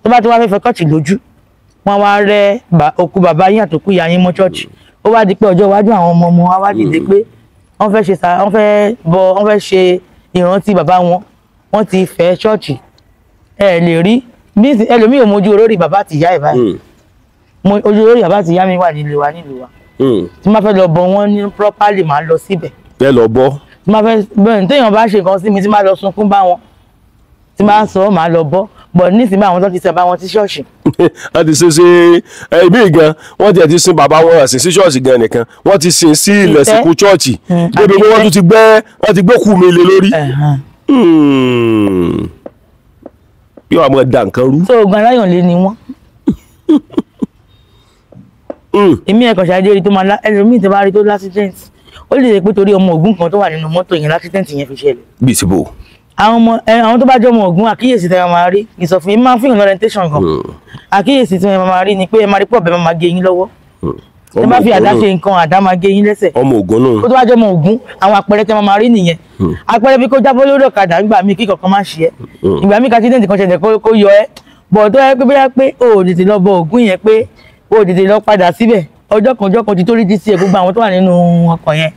tó bá ti wá fẹ́ chọ́ọ̀chì lójú wọ́n wá rẹ́ òkú bàbá yín àtòkú ìyá yín mọ́ chọ́ọ̀chì ó wá di pé ọjọ́ iwájú àwọn ọmọ wa wá dìde pé wọ́n fẹ́ ṣe ìrántí bàbá wọn wọ́n ti fẹ́ chọ́ọ̀chì ẹ lè rí bí ẹlòmíì ò mójú olórí bàbá àti ìyá ẹ̀ báyìí ojú olórí bàbá àti ìyá mi wà nílùú wa tí máa fẹ́ lọ bọ wọn ní properly máa lọ síbẹ̀. ẹ lọ bọ. tí máa fẹ́ bẹ́ẹ̀ téèyàn bá ṣe nǹkan sí mi tí máa lọ sunkún bá wọn tí máa sọ máa lọ bọ́ bọ̀ nísìnyí àwọn tó ti sẹ́ bá wọn sí ṣọ́ọ̀ṣì. wọ́n ti ṣe ibi gan wọ́n ti ẹ̀ ti sin bàbá wọn àsìn sí ṣọ́ọ̀ṣì gan nìkan wọ́n ti sin sí ilẹ̀ sìnkú ṣọ́ọ̀ṣì débi pé wọ́n tún ti gbé kú mi lé lórí. yóò wá mọ da nǹkan rú. so ogun aláyànlé ni wọ́n. èmi ẹ̀kọ́ ṣáájú rí tó máa ẹlòmíì tó bá rí tó lásìdẹ́ǹtì ó lè ṣe pé torí ọmọ Ògún kan tó wà nínú mọ́tò yẹn lásìdẹ́ǹtì yẹn fi ṣẹlẹ̀. bí ti bò. àwọn tó bá jẹ́ ọmọ Ògún àkíyèsí tẹ́ ẹ máa rí ìsọfún yìí máa ń fihàn orientation gan àkíyèsí tí ẹ máa rí ni pé ẹ máa rí pọ̀ bẹ́ẹ̀ máa gé yín lọ́wọ́ ẹ bá fi àdá ṣe nǹkan àdá máa gé yín lẹ́sẹ̀. ọmọ Ògún náà. kó tó bá jẹ́ ọmọ Ògún àwọn àpẹẹrẹ tẹ́ máa rí nìyẹn àpẹẹrẹ bí kó jábọ́ lórí ọ̀kadà nígbà míì kíkọ̀ kan máa ṣe ẹ́ ìgbà míì kàtídẹ́ǹtì kan ṣẹlẹ̀ kó yọ ẹ́ bọ̀ tó yẹ pé bóyá pé o ò tètè lọ bọ Ògún yẹn pé o ò tètè lọ padà síbẹ̀ ọjọ́ kan ti tó rí dísí ẹ̀ gbogbo àwọn tó wà nínú ọkọ̀ yẹn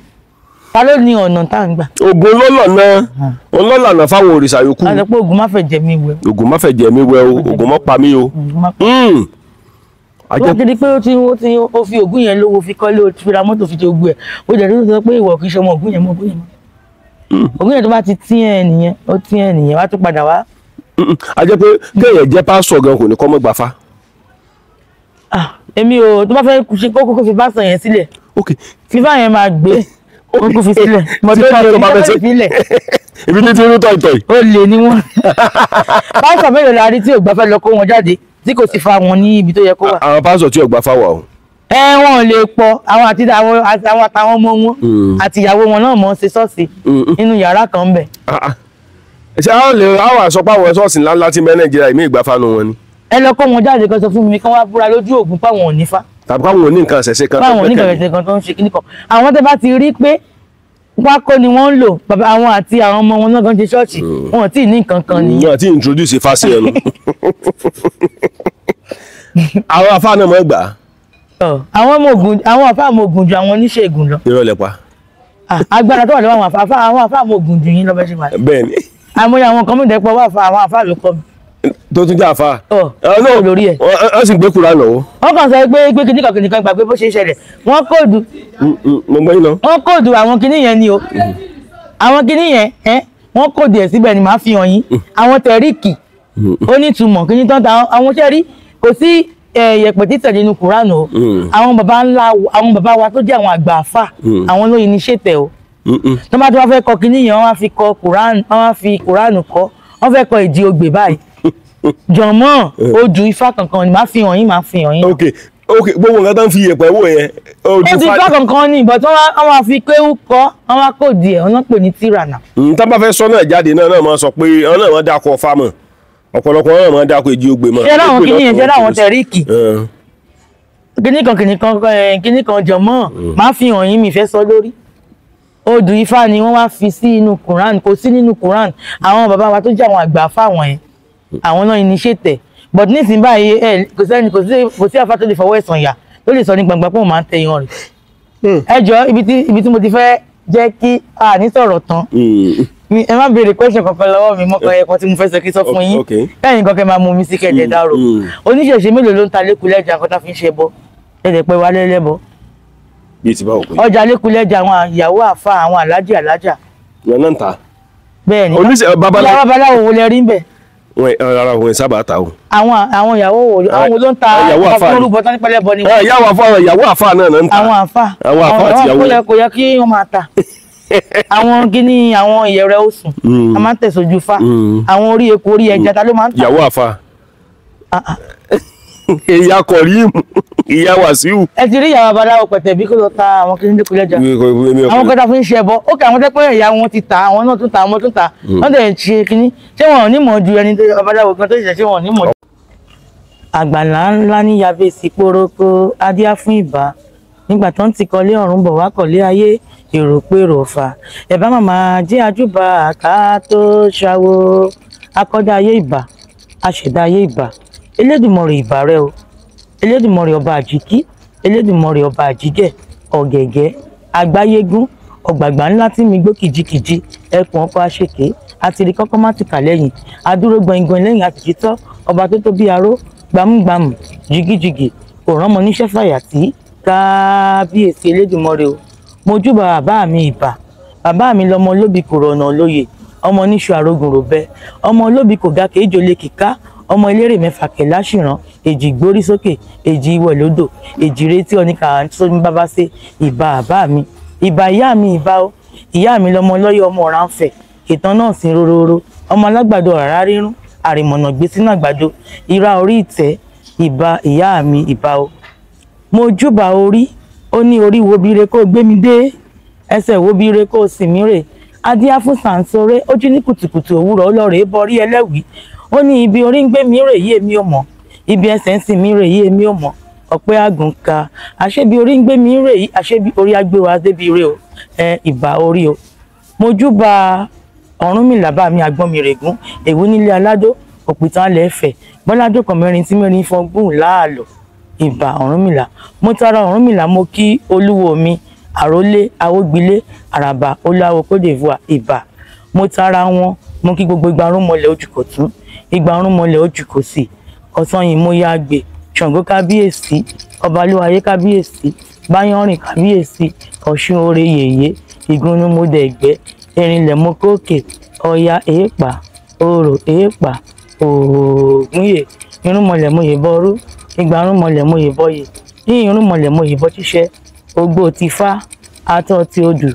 ta ló ní ọ̀nà tá à ń gbà. Ògún lọ́lọ́nà fáwọn òrìṣà yòókù. a sọ pé Ògún má fẹ́ jẹ mí wẹ. Ògún má fẹ́ jẹ mí wẹ o Ògún má pa mí o. wọ́n ti di pé ó fi Ògún yẹn lówó fi kọ́lé ó fi ra mọ́tò fi ṣe ogun ẹ̀ ó jẹ́ tó sọ pé ìwọ kì í ṣe ọmọ Ògún yẹn mọ́ Ògún yẹn mọ́. Ògún yẹn tó bá ti tí ẹ̀ nìyẹn ó tí ẹ̀ nìyẹn wá tún padà wá. a jẹ́ pé kéèyàn jẹ́ pásọ̀ gan kò ní kọ́ mọ́ gbàfá. èmi ò tó bá fẹ́ ṣe kókó fi pásọ̀ yẹn sílẹ̀ ok fífà yẹn máa gbé okùn fi sílẹ̀ mọ́tò tó bá fẹ́ sílẹ̀ ibi tí ń tọ́ ìtọ́ yìí. ó lè ní wọn. pásítọ̀ mélòó la rí tí ò gbà fẹ́ lọ kó wọn jáde tí kò sì fa wọn ní ibi tó yẹ kó wà. àwọn pásítọ̀ tí ò gbà fáwà o. wọn ò lè pọ̀ àwọn àtàwọn ọmọ wọn àti ìyàwó wọn náà mọ̀ ṣe ṣọ́ọ̀ṣì nínú yàrá kan ń bẹ̀. ṣé àwọn àsọpá àwọn ṣọ́ọ̀ṣì ńlá tí mẹ́ Nàìjíríà ìmí ìgbàfánu wọn ni. ẹ lọ kó wọn jáde kan sọ fún mi kí wọ́n búra lójú ògùn páwọn ò ní fa. tàbí káwọn ò ní nǹkan ṣẹ̀ṣẹ̀ kan. páwọn ò ní nǹkan ṣẹ̀ṣẹ̀ kan tó ń ṣe kíní kan àwọn tẹ́ bá ti rí pé pákó ni wọ́n ń lò bàbá àwọn àti àwọn ọmọ wọn náà kan ṣe ṣọ́ọ̀ṣì wọn ò tí ì ní nǹkan kan nìyẹn. wọn àti introduce fásí ẹnu. àwọn afá náà mọ̀ gbà. àwọn afá àmọ̀ ògùn ju àwọn oníṣègùn lọ. irọ́ lẹ pa. agbára tó wà lọ́wọ́ àwọn afá àmọ̀ ògùn ju yín lọ bẹ́ẹ̀ ṣe máa. bẹ́ẹ̀ni. àmọ́ àwọn kan mìíràn pọ̀ wá àwọn afá ló kọ́ mi. tó tún jẹ́ àfa. lórí ẹ̀. wọ́n sì gbé kura lọ́wọ́. wọ́n kàn sọ pé kìnnìkan gbàgbé bó ṣe ń ṣẹlẹ̀ wọ́n kóòdù. mo gbọ́ yín lọ. wọ́n kóòdù àwọn kinní yẹn ni o àwọn kinní yẹn wọ́n kóòdù ẹ̀ síbẹ̀ ni màá fi hàn yín àwọn tẹ̀ríkì ó ní ìtumọ̀ kinní tán ta àwọn ṣẹ́rí kò sí yẹ̀pẹ̀ títẹ̀ nínú kùránù o àwọn bàbá wa tó jẹ́ àwọn àgbà àfà àwọn ló initiate o tó bá tó wá fẹ́ kọ kinní yẹn wọ́n á fi kùránù kọ́ wọ́n fẹ́ kọ ìdí ogbè báyìí jọ̀mọ́ ojú ifá kankan ni máa fi hàn yín. ok gbogbo nǹkan tó ń fi yẹ̀pẹ̀ wò yẹn. ojú ifá kankan ni ìbọn tí wọ́n máa fi kéwú kọ́ wọ́n máa kò di ẹ̀ wọ́n pè ní tírànà. tá bá fẹ́ sọ náà jáde náà máa sọ pé ọ̀nà náà máa dákọ̀ fámọ̀ ọ̀pọ̀lọpọ̀ náà máa dákọ̀ èjì ogbè mọ́. ṣé láwọn kìíní yẹn ṣé láwọn tẹ̀ríkì kìíní kan jọ̀mọ́ máa fi hàn yín mi fẹ́ sọ lórí. odù ifá ni wọ́n wá fi sí inú Quran kò sí nínú Quran àwọn bàbá wa tó jẹ́ àwọn àgbà fáwọn yẹn àwọn náà initiate but nísìnyí báyìí kò sí àfá tó lè fọwọ́ ẹ̀sán yà tó lè sọ ní gbangba pé òun máa ń tẹ yan rẹ̀. ẹ jọ ibi tí mo ti fẹ́ jẹ́ kí a ní sọ̀rọ̀ tán ẹ má béèrè question kankan lọ́wọ́ mi mọ́kàn ẹ̀kan tí mo fẹ́ sọ kí sọ fún yín lẹ́yìn kan kẹ́ máa mú mi sí kẹ̀dẹ̀ dárò oníṣẹ̀ṣe mélòó ló ń ta lẹ́kùlẹ́jà kọ́tà fi ń ṣe bọ́ ẹ̀dẹ̀ pẹ́ wálé lẹ́bọ̀ ọjà lẹ́kùlẹ́jà àwọn ìyàwó àfa àwọn alájì alájà. ìyẹn náà ń ta. bẹ́ẹ̀ ni babaláwo wo lẹ rí ń bẹ̀ ara wọn sábà ta o. àwọn ìyàwó àwọn ló ń ta ọkùnrúbọ tán ní pẹlẹbọ ni wọn. ìyàwó àfa náà ń ta. àwọn àfa àti ìyàwó kò yẹ kí wọn máa ta. àwọn gíní àwọn ìyẹrẹ òsùn a máa ń tẹ̀sójú fa àwọn orí epo orí ẹja ta ló máa ń ta. ìyàwó àfa. ìyá kọ̀ríìmù ìyá wàsíù. ẹ ti rí ìyàwó babaláwo pẹ̀tẹ̀ bí kò lọ ta àwọn kìíní lẹ́kùlẹ́jà àwọn kẹta fún iṣẹ́ ẹbọ ó kẹ àwọn tẹ́pẹ́ ìyá wọn ti ta àwọn náà tún ta àwọn tún ta wọ́n dẹ̀ ṣe kìíní ṣé wọn ò ní mọ̀ ju ẹni babaláwo kan tó ṣiṣẹ́ ṣé wọn ò ní mọ̀. àgbàlá ńlá ní yabé sí poroko adíá fún ìbá nígbà tó ń ti kọ́lé ọ̀run bọ̀ wá kọ́lé ayé èrò pérò ọ̀fà ẹ̀bá màmá jẹ́ àjùbà ká tó ṣàwó akọ́dá ayé ìbà aṣẹ̀dá ayé ìbà Elédùmarè ìbà rẹ o Elédùmarè ọba àjíkí Elédùmarè ọba àjígẹ̀ ọ̀gẹ̀gẹ̀ àgbáyégún ọ̀gbàgbà ńlá tí mi gbó kìjikìji ẹkùn ọkọ̀ àṣekè àtìrí kọ́kọ́ má ti kà lẹ́yìn adúró gbọ̀ngbọ̀n lẹ́yìn àtìjítọ́ ọba tó tóbi aró gbámúgbámù jìgìjìgì òrànmọ níṣẹ́ fàyàtì kábíyèsí Elédùmarè o mojúbà bàbá mi ìbà bàbá mi lọmọ olóbi kò rọ̀nà lóye ọmọ oníṣu àrògùn ròbẹ ọmọ olóbi kò ga kéjò lè kíká ọmọ eléré mẹ́fà kẹlá ṣìràn èjì gbórí sókè èjì ìwọ̀ lódò èjì retí ọ̀nìkà tó ní bàbá ṣe ìbà bàbá mi ìbà ìyá mi ìbà o ìyá mi lọmọ lọ́yọ̀ ọmọ ọ̀rànfẹ̀ ìtàn náà sí rororo ọmọ alágbàdo ọ̀rá rírún àrìmọ̀nà gbé sínú àgbàdo ìra orí ìtẹ́ ìbà ìyá mi ìbà o mo júbà orí ó ní orí wo bire kó gbé mi dé ẹsẹ̀ wo bire kó sì mí rè adíá fún sàǹsọ̀rẹ́ ó jí ní kùtùkùtù òwúrọ̀ ọlọ́rẹ̀ bọrí ẹlẹ́wìí ó ní ibi orí ń gbé mi rè yé mi ò mọ̀ ibi ẹsẹ̀ ń sìn mi rè yé mi ò mọ̀ ọ̀pẹ́ àgùn ka àṣebi orí ń gbé mi rè yìí àṣebi orí agbé wa débi rè o ìbà orí o mo júbà Ọ̀rúnmìlà bá mi àgbọn mi règún èwo nílé aládó òpìtàn alẹ́ ẹ̀fẹ̀ bọ́ládó kan mẹ́rin tí mẹ́rin fọgbùn láàlọ́ ìbà Ọ̀rúnmìlà mo tara Ọ̀rúnmìlà mo kí olúwo mi àrólé awógbilé àràbà olúwawo Côte d'Ivoire ìbà mo tara wọn mo kí gbogbo ìgbàrún mọlẹ̀ ojú kò tún ìgbàrún mọlẹ̀ ojú kò sí ọ̀sán yìí mo yá gbé Ṣàngó kábíyèsí ọbalúwayé kábíyèsí báyọ̀rìn kábíyèsí ọ̀ṣun oore yèyé ìgúnnú mo dẹ̀gbẹ́ erinlẹ̀ mo kókè ọya èèpà orò èèpà ògúnyè irúnmọlẹ̀ mo yè bọ́rú ìgbàrún mọlẹ̀ mo yè bọ́yè ní irúnmọlẹ̀ mo yè bọ́ tíṣẹ́ ogbó ti fá atọ́ ti odù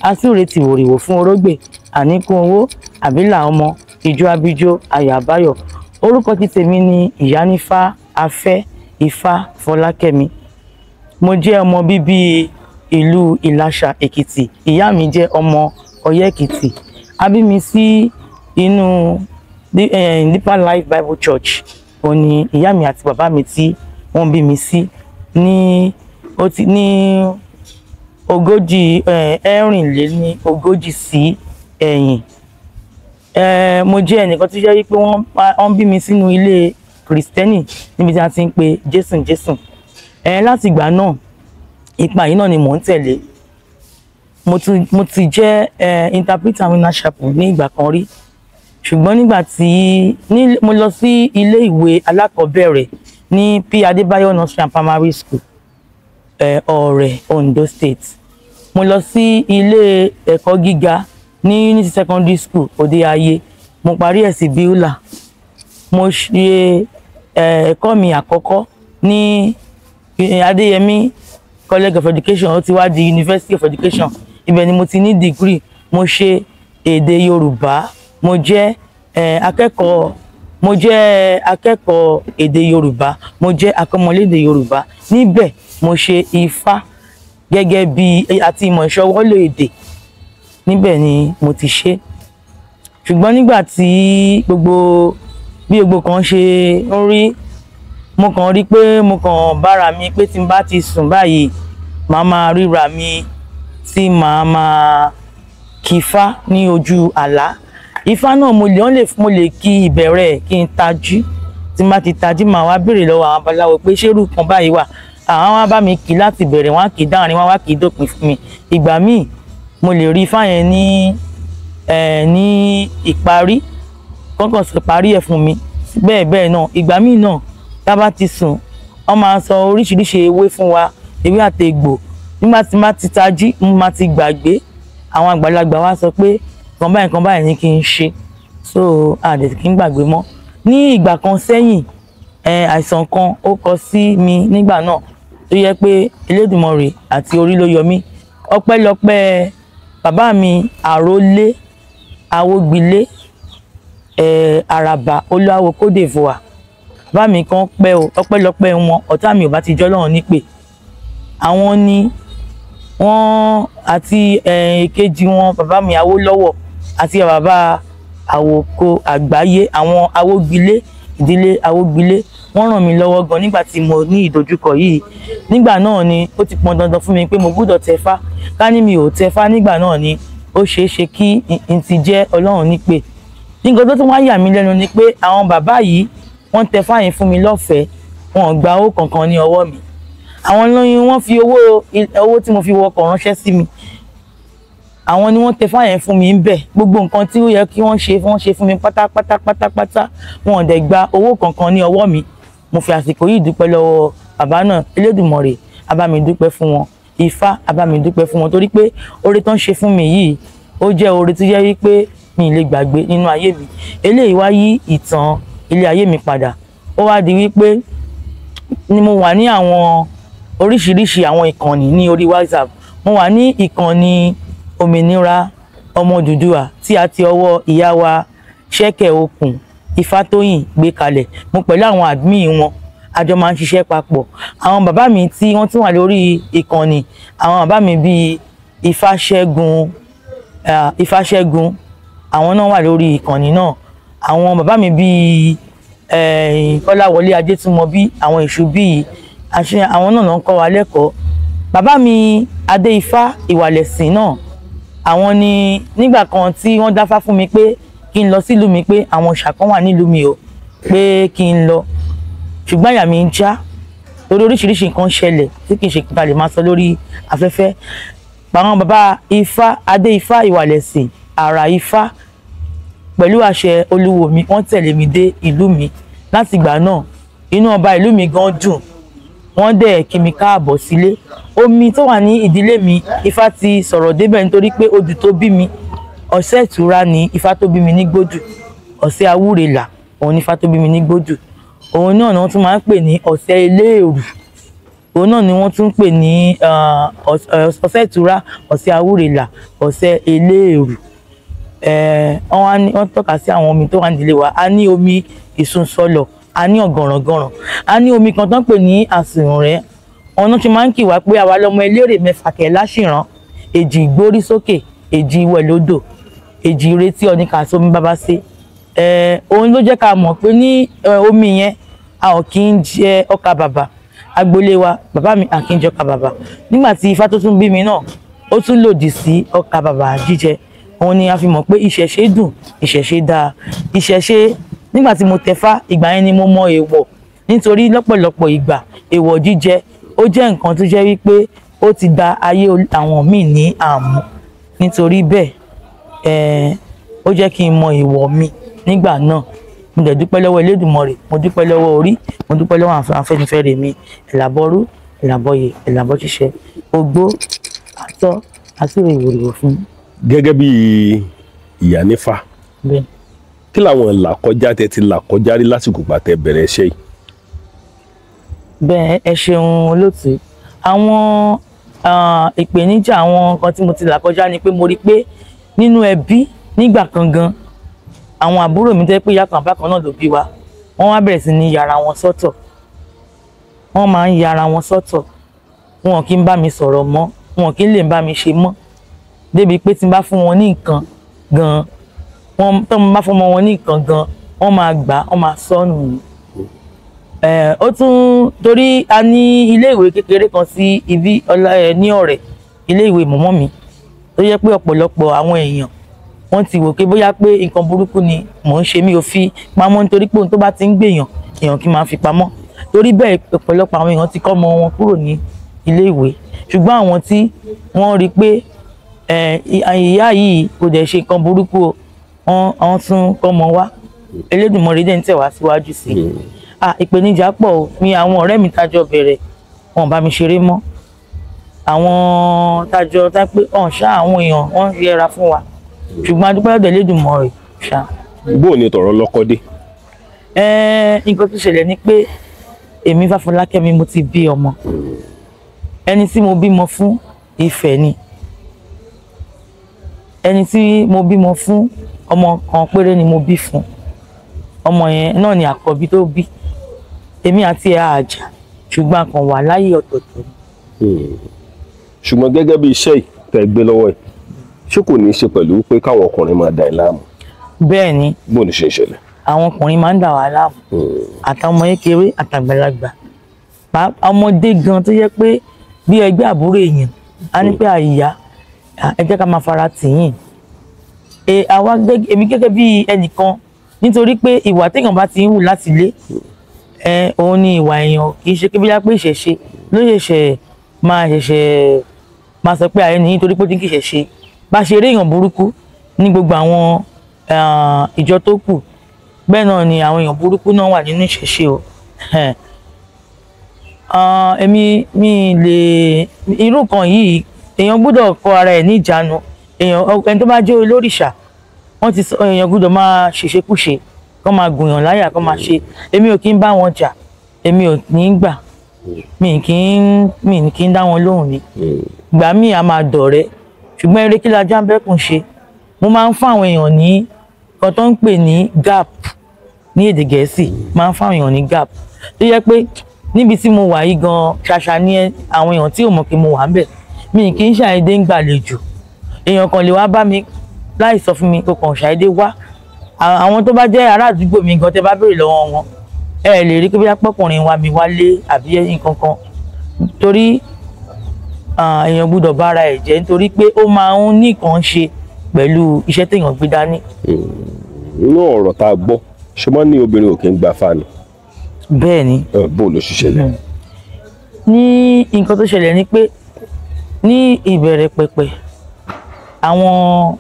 asúre ti wòrìwò fún orógbè àníkún owó àbílà ọmọ ìjó abíjó ayọ̀ àbáyọ̀. Orúkọ ti tèmi ni Ìyánífá Afẹ́ Ifá Fọlákẹ́mi. Mo jẹ́ ọmọ bíbí ìlú Ìlàṣà Èkìtì, ìyá mi jẹ́ ọmọ Ọ̀yẹ́ Èkìtì. A bí mi sí inú Deeper Life Bible Church. Ó ní ìyá mi àti bàbá mi tí wọ́n bí mi sí ní ogójì ẹ̀rìnlélógójì sí ẹ̀yìn. Mo jẹ́ ẹnìkan tó jẹ́ wípé wọ́n bí mi sínú ilé Kristẹni níbi tí a ti ń pe Jésù. Láti ìgbà náà ipa yìí náà ni mò ń tẹ̀lé. Mo ti jẹ́ interpreter Winners Chapel ní ìgbà kan rí, ṣùgbọ́n nígbà tí mo lọ sí ilé ìwé alákọ̀ọ́bẹ̀rẹ̀ ní P. Adébáyọ̀ Nursery and Primary School, Ọ̀rẹ́, Ondo State. Mo lọ sí ilé ẹ̀kọ́ gíga ní Unity Secondary School, Òde Ayé. Mo parí ẹ̀ sí Bíúlà. Mo ṣe ẹ̀kọ́ mi àkọ́kọ́ ní Adéyẹmí College of Education, ó ti wá di University of Education. Ibẹ̀ ni mo ti ní degree. Mo ṣe èdè Yorùbá. Mo jẹ́ akẹ́kọ̀ọ́ èdè Yorùbá. Mo jẹ́ akọ́mọlédè Yorùbá. Níbẹ̀ mo ṣe Ifá gẹ́gẹ́ bí àti ìmọ̀ ìṣọwọ́lò èdè. Níbẹ̀ ni mo ti ṣe. Ṣùgbọ́n nígbà tí gbogbo kan ṣe ń rí, mo kàn rí pé mo kàn bára mi pé tí n bá ti sùn báyìí màá máa ríra mi tí màá máa kífá ní ojú àlá. Ifá náà mo lè kí ìbẹ̀rẹ̀ kí n tají. Tí n bá ti tají màá wá béèrè lọ́wọ́ àwọn babaláwo pé ṣé irú kan báyìí wà. Àwọn wá bá mi kí láti bẹ̀rẹ̀, wọ́n á kí dáàrin, wọ́n wá kí dópin fún mi. Ìgbà míì mo lè rí Ifá yẹn ní ìparí, kọ́kàn sọ parí ẹ̀ fún mi. Bẹ́ẹ̀ náà ìgbà míì náà tá bá ti sùn wọ́n máa sọ oríṣiríṣi ewé fún wa, ewé àtegbò. Nígbà tí má ti tají mo máa ti gbàgbé. Àwọn àgbàlagbà wa sọ pé kan báyìí ni kí n ṣe, so àdẹ̀ kí n gbàgbé mọ́. Ní ìgbà kan sẹ́yìn àìsàn kan ó kọ sí mi nígbà náà tó yẹ pé Elédùmarè àti orí ló yọ mí. Ọpẹ́lọpẹ́ bàbá mi Àrólé Awógbilé Àràbà Olúawo Côte d'Ivoire. Bàbá mi kan pẹ́ o, ọpẹ́lọpẹ́ wọn ọ̀tá mi ò bá ti jọ́ lọ́run nípè. Àwọn ni wọ́n àti èkejì wọn bàbá mi Awólọ́wọ̀ àti bàbá Àwòko Àgbáyé, àwọn Awógbilé, ìdílé Awógbilé, wọ́n ràn mí lọ́wọ́ gan nígbà tí mo ní ìdojúkọ yìí. Nígbà náà ni ó ti pọn dandan fún mi pé mo gbọ́dọ̀ tẹfá. Ká ní mi ò tẹfá nígbà náà ni ó ṣeé ṣe kí n ti jẹ́ Ọlọ́run nípè. Nǹkan tó tún wá yà mí lẹ́nu ni pé àwọn bàbá yìí wọ́n tẹfá yẹn fún mi lọ́fẹ̀ẹ́, wọn ò gba owó kankan ní ọwọ́ mi. Àwọn lóyún wọ́n fi owó tí mo fi wọkọ̀ ránṣẹ́ sí mi. Àwọn ni wọ́n tẹfá yẹn fún mi ń bẹ̀. Gbogbo nǹkan tí ó yẹ kí wọ́n ṣe fún mi pátápátá wọn ò dẹ̀ gba owó kankan ní ọwọ́ mi. Mo fi àsìkò yìí dúpẹ́ lọ́wọ́ bàbá náà, Elédùmarè á bá mi dúpẹ́ fún wọn, Ifá á bá mi dúpẹ́ fún wọn, torí pé oore tán ṣe fún mi yìí ó jẹ́ oore tó jẹ́ wípé mi ì lè gbàgbé nínú ayé mi. Eléyìí wá yí ìtàn ilé ayé mi padà. Ó wá di wípé ni mo wà ní àwọn oríṣiríṣi àwọn ìkànnì ní orí WhatsApp. Mo wà ní ìkànnì Òmìnira Ọmọ Odùduwà tí a ti ọwọ́ ìyá wa Ṣẹ́kẹ̀ Okùn Ifátóyìn gbé kalẹ̀. Mo pẹ̀lú àwọn admin wọn àjọ máa ń ṣiṣẹ́ papọ̀. Àwọn bàbá mi tí wọ́n tún wà lórí ìkànnì, àwọn bàbá mi bíi Ifáṣẹ́gun, àwọn náà wà lórí ìkànnì náà. Àwọn bàbá mi bíi Kọ́láwọlé Ajétúmọ̀bí, àwọn Èṣùbí, àwọn náà ń kọ́ wa lẹ́kọ̀ọ́. Bàbá mi Adéifá Ìwàlẹ̀sìn náà, àwọn ni nígbà kan tí wọ́n dáfá fún mi pé kí n lọ sílùú mi, pé àwọn òòṣà kan wà nílùú mi o, pé kí n lọ. Ṣùgbọ́n àyà mi ń já lórí oríṣiríṣi nǹkan ṣẹlẹ̀ tí kì í ṣe kíta lè máa sọ lórí afẹ́fẹ́. Àwọn bàbá Ifá Adéifá Ìwàlẹ̀sìn, àrà Ifá, pẹ̀lú àṣẹ olúwo mi wọ́n tẹ̀lé mi dé ìlú mi. Láti ìgbà náà inú ọba ìlú mi gan dùn, wọ́n dẹ̀ kí mi káàbọ̀ sílé. Omi tó wà ní ìdílé mi Ifá ti sọ̀rọ̀ débẹ̀ nítorí pé odù tó bí mi Ọ̀sẹ̀ Ìtura ni Ifá tó bí mi ní Gbódù. Ọ̀sẹ̀ Awúrelà òun ni Ifá tó bí mi ní Gbódù. Òun náà ni wọ́n tún máa ń pè ní Ọ̀sẹ̀ Eléèrù. òun náà ni wọ́n tún ń pè ní ọ̀sẹ̀ ìtura, ọ̀sẹ̀ àwúrelà, ọ̀sẹ̀ eléèrú. Wọ́n tọ́ka sí àwọn omi tó wà nílé wa. A ní omi ìsunsọlọ̀, a ní ọ̀gànràngànràn, a ní omi kan tó ń pè ní àsìnrẹ́. Ọ̀nà tí máa ń kì wá pé àwa lọmọ eléré mẹ́fà kẹ̀ láṣìrán, èjì ìgbórí sókè, èjì ìwẹ̀ lódò, èjì ìrètí ọ̀nìkà sómi bábá sí. Òun ló jẹ́ ká mọ̀ pé ní omi yẹn a ò kí ń jẹ ọkà bàbà. Agboolé wa bàbá mi a kì í jẹ ọkà bàbà. Nígbà tí ifá tó tún bí mi náà ó tún lòdì sí ọkà bàbà jíjẹ. Òun ni a fi mọ̀ pé ìṣẹ̀ṣe dùn, ìṣẹ̀ṣe dáa. Ìṣẹ̀ṣe nígbà tí mo tẹ̀fá ìgbà yẹn ni mo mọ èèwọ̀, nítorí lọ́pọ̀lọpọ̀ ìgbà èèwọ̀ jíjẹ ó jẹ́ nǹkan tó jẹ́ wípé ó ti da ayé àwọn míì ní àmú. Nítorí bẹ́ẹ̀ ó jẹ́ kí n mọ èèwọ̀ mi nígbà náà. Mo dẹ̀ dúpẹ́ lọ́wọ́ Elédùmarè, mo dúpẹ́ lọ́wọ́ orí, mo dúpẹ́ lọ́wọ́ Afẹ́nifẹ́re mi, ẹ̀làbọ̀rú, ẹ̀làbọ̀yè, ẹ̀làbọ̀ ṣíṣe, ogbó, àtọ́, àtúrò ìwòrìwò fún. Gẹ́gẹ́ bí ìyá nífà, kí làwọn là kọjá tẹ́ ti là kọjá rí lásìkò pàtẹ bẹ̀rẹ̀ iṣẹ́ yìí? Bẹ́ẹ̀ ẹ ṣeun olóòtú. Àwọn ìpèníjà àwọn nǹkan tí mo ti là kọjá ni pé mo rí pé nínú ẹbí nígbà kan gan àwọn àbúrò mi tẹ́ pé ìyá kan bákan náà ló bí wa, wọ́n wá bẹ̀rẹ̀ sí ní yàrá wọn sọ́tọ̀. Wọ́n máa ń yàrá wọn sọ́tọ̀. Wọn kì í bá mi sọ̀rọ̀ mọ́, wọn kì í lè bá mi ṣe mọ́. Débi pé tí n bá fún wọn ní nǹkan gan, tó mo bá fún wọn ní nǹkan gan, wọ́n máa gbà, wọ́n máa sọnù ni. Ó tún torí a ní ilé ìwé kékeré kan sí ibi ní ọ̀rẹ́, ilé ìwé mọ̀mọ́ mi, tó yẹ pé ọ̀pọ̀lọpọ̀ àwọn èèyàn wọ́n ti wò pé bóyá pé nǹkan burúkú ni mò ń ṣe, mi ò fi pamọ́ nítorí pé ohun tó bá ti ń gbèyàn èèyàn kì í máa fi pamọ́. Torí bẹ́ẹ̀ ọ̀pọ̀lọpọ̀ àwọn èèyàn ti kọ́ ọmọ wọn kúrò ní ilé ìwé. Ṣùgbọ́n àwọn tí wọ́n rí pé ìyá yìí kò dẹ̀ ṣe nǹkan burúkú, wọ́n tún kọ́ ọmọ wa. Elédùmarè dẹ̀ ń tẹ̀ wá síwájú sí i. Ìpèníjà pọ̀ o. Mi àwọn ọ̀rẹ́ mi tájọ bẹ̀rẹ̀ wọn bá mi ṣeré mọ́. Àwọn tájọ tá pé ṣá àwọn èèyàn wọ́n yẹra fún wa. Ṣùgbọ́n a dúpẹ́ lọ́dọ̀ Elédùmarè ṣá. Bó ni tọ̀rọ̀ lọ́kọ dé? Nǹkan tó ṣẹlẹ̀ ni pé èmi Fáfọlákẹ́mi mo ti bí ọmọ. Ẹni tí mo bímọ fún Ifẹ̀ ni. Ẹni tí mo bímọ fún ọmọ kan péré ni mo bí fún. Ọmọ yẹn náà ni àkọ́bí tó bí. Èmi àti ẹ̀ àjà ṣùgbọ́n a kàn wà láyé ọ̀tọ̀ọ̀tọ̀. Ṣùgbọ́n gẹ́gẹ́ bí iṣẹ́ yìí tẹ́ gbé lọ́wọ́ ẹ̀, ṣé kò ní í ṣe pẹ̀lú pé káwọn ọkùnrin máa dà ẹ́ láàmú? Bẹ́ẹ̀ ni. Bó ni ṣe ń ṣẹlẹ̀? Àwọn ọkùnrin máa ń dà wá láàmú. Àtàwọn kékeré àtàgbàlagbà. Ọmọdé gan tó yẹ pé bí ẹgbẹ́ àbúrò èèyàn á ní pé àyà ẹ jẹ́ ká máa fara tì yín. Èmi gẹ́gẹ́ bí ẹnìkan, nítorí pé ìwà téèyàn bá ti ń hù láti ilé òun ni ìwà èèyàn, kì í ṣe pé bóyá pé ìṣẹ̀ṣe ló ṣẹ̀ṣẹ̀ máa sọ pé ààrẹ nìyí nítorí pé ó ti ń kì í ṣẹ̀ṣe. Bá ṣe eré èèyàn burúkú ní gbogbo àwọn ìjọ tó kù, bẹ́ẹ̀ náà ni àwọn èèyàn burúkú náà wà nínú ìṣẹ̀ṣe o. Èmi mi lè irú kan yìí èèyàn gbọ́dọ̀ kọ ara ẹ̀ ní ìjánu. Ẹni tó bá jẹ́ olórìṣà wọ́n ti sọ èèyàn gbọ́dọ̀ máa ṣèṣekúṣe, kó máa gùnyàn láyà, kó máa ṣe. Èmi ò kí ń bá wọn jà, èmi ò ní gbà, mi kì í dá wọn lóhùn ni. Ìgbà míì a máa dọ̀rẹ́, ṣùgbọ́n eré kí lajá ń bẹ́kùn ṣe. Mo máa ń fún àwọn èèyàn ní kan tó ń pè ní gap ní èdè Gẹ̀ẹ́sì, máa ń fún àwọn èèyàn ní gap. Tó yẹ pé níbi tí mo wà yìí gan ṣàṣà ní àwọn èèyàn tí ò mọ̀ pé mo wà ń bẹ̀. Mi kì í ṣàìdé ń gbàlejò. Èèyàn kan lè wá bá mi láì sọ fún mi kó kàn ṣàìdé wá. Àwọn tó bá jẹ́ ará àdúgbò mi gan tẹ́ bá béèrè lọ́wọ́ wọn, ẹ lè rí pé bí apọ́kùnrin wa mi wálé àbí nǹkan kan. Torí èèyàn gbọ́dọ̀ bá ara ẹ̀ jẹ́ nítorí pé ó máa ń ní nǹkan ṣe pẹ̀lú iṣẹ́ téèyàn gbé dání. Inú ọ̀rọ̀ tá a gbọ́ ṣe máa ń ní obìnrin ò kí ń gba fáànù. Bẹ́ẹ̀ ni. Bó ló ṣiṣẹ́ lẹ̀? Ní nǹkan tó ṣẹlẹ̀ ni pé ní ìbẹ̀rẹ̀ pẹ̀pẹ̀ àwọn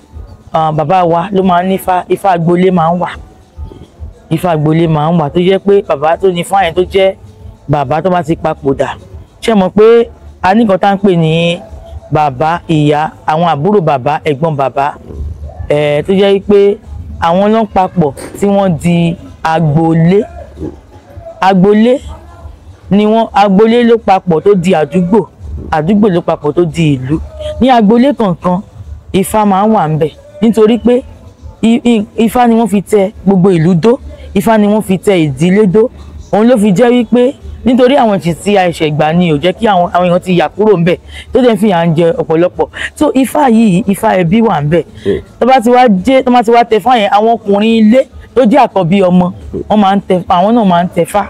bàbá wa ló máa ń ní ifá agboolé máa ń wà. Ifá agboolé máa ń wà tó jẹ́ pé bàbá tó ní fáyẹn tó jẹ́ bàbá tó bá ti papòdà. Ṣé mọ̀ pé a ní nǹkan tá ń pè ní bàbá, ìyá, àwọn àbúrò bàbá, ẹ̀gbọ́n bàbá, tó jẹ́ pé àwọn ló ń papọ̀ tí wọ́n di agboolé. Agboolé ni wọ́n agboolé ló papọ̀ tó di àdúgbò, àdúgbò ló papọ̀ tó di ìlú. Ní agboolé kọ̀ọ̀kan ifá máa ń wà ń bẹ̀ nítorí pé ifá ni wọ́n fi tẹ gbogbo ìlú dó, ifá ni wọ́n fi tẹ ìdílé dó. Òun ló fi jẹ́ wípé nítorí àwọn ìṣìṣì àìṣẹ̀gbà ni ò jẹ́ kí àwọn èèyàn ti yà kúrò ń bẹ̀ tó dẹ̀ fi hàn jẹ ọ̀pọ̀lọpọ̀. So ifá yìí ifá ẹbí wà ń bẹ̀. Tó bá ti wá tẹ fá yẹn, àwọn ọkùnrin ilé tó jẹ́ àkọ́bí ọmọ wọ́n máa ń tẹ, àwọn náà máa ń tẹ fá,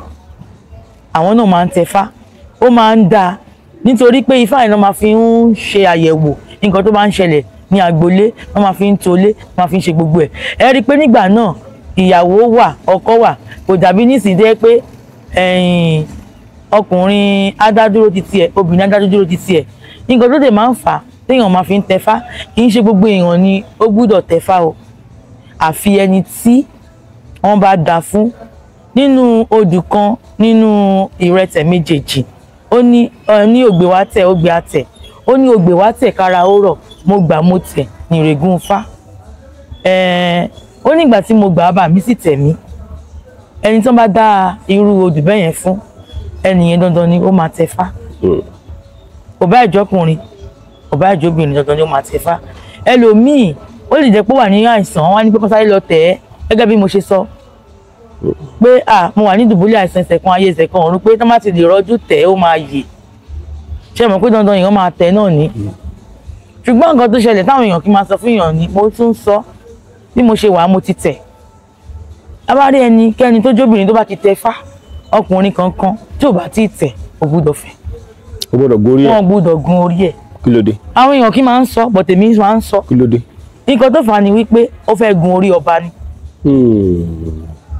àwọn náà máa ń tẹ fá. Ó máa ń dáa nítorí pé ifá yẹn ló máa fi ń ṣe àyẹ̀wò nǹkan tó bá ń ṣẹlẹ̀ ní agboolé, wọ́n máa fi ń tolé, wọ́n máa fi ń ṣe gbogbo ẹ̀. Ẹ rí i pé nígbà náà ìyàwó wà, ọkọ wà, kò dàbí nísìnyí jẹ́ pé ọkùnrin adádúró ti tiẹ̀, obìnrin adádúró ti tiẹ̀. Nǹkan tó dẹ̀ máa ń fà á téèyàn máa fi ń tẹfá, kì í ṣe gbogbo èèyàn ni ó gbúdọ̀ tẹfá o, àfi ẹni tí wọ́n bá dá fún. Nínú odù kan nínú ìrẹtẹ̀ méjèèjì, ó ní ògbè wá tẹ̀, ògbè á tẹ̀, ó ní ògbè wá tẹ̀ kára ó rọ̀, mo gbà mo tẹ̀ ní ìrègùn fá. Ó nígbà tí mo gbà bá mi sì tẹ̀ mí. Ẹni tó bá dá irú odù bẹ́ẹ̀ yẹn fún, ẹni yẹn dandan ni ó máa tẹfá. Kò bá ìjọkùnrin, kò bá ìjọbìnrin, dandan ni ó máa tẹfá. Ẹlòmíì ó lè jẹ́ pé ó wà ní àìsàn, wọ́n á ní pé kó sáré lọ tẹ̀ ẹ́, gẹ́gẹ́ bí mo ṣe sọ pé mo wà ní dùbúlẹ̀ àìsàn ẹsẹ̀ kan ayé ẹsẹ̀ kan ọ̀run, pé tó má ti lè rọ́jú tẹ̀ ó máa yè. Ṣé mọ̀ pé dandan èèyàn máa tẹ̀ náà ni? Ṣùgbọ́n nǹkan tó ṣẹlẹ̀ táwọn èèyàn kì í máa sọ fún èèyàn ni mo tún sọ, bí mo ṣe wà mo ti tẹ̀. A bá rí ẹnikẹ́ni tó jóbìnrin tó bá ti tẹ fá, ọkùnrin kankan tí ò bá ti tẹ̀ ò gbúdọ̀ fẹ́. Ó gbọ́dọ̀ gun orí ẹ̀. Wọ́n gbúdọ̀ gun orí ẹ̀. Kí ló dé? Àwọn èèyàn kì í máa ń sọ, but èmi máa ń sọ. Kí ló dé? Nǹkan tó fà á ni wípé ó fẹ́ gun orí ọba ni.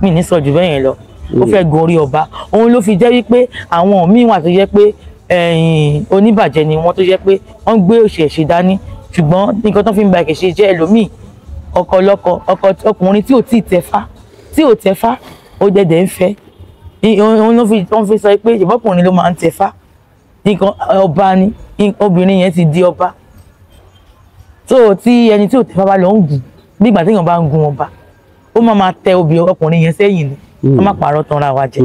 Mi ní sọ jù bẹ́ẹ̀ yẹn lọ. Ó fẹ́ gun orí ọba. Òun ló fi jẹ́ wípé àwọn míì wà tó jẹ́ pé oníbàjẹ́ ni wọ́n, tó jẹ́ pé wọ́n gbé òṣèṣe dání, ṣùgbọ́n nǹkan tó fi ń ba ìkẹ̀ṣe jẹ́ ẹlòmíì ọkùnrin tí ò tí ì tẹfá ó dẹ̀dẹ̀ ń fẹ́. Òun ló fi sọ pé ìbọ́kùnrin ló máa ń tẹfá, nǹkan ọba ni, obìnrin yẹn ti di ọba. So tí ẹni tí ò tẹfá bá lọ ń gùn bí ìgbà téèyàn bá ń gun ọba, ó máa tẹ ọkùnrin yẹn sẹ́yìn ni, wọ́n má pààrọ̀ tanra wa jẹ,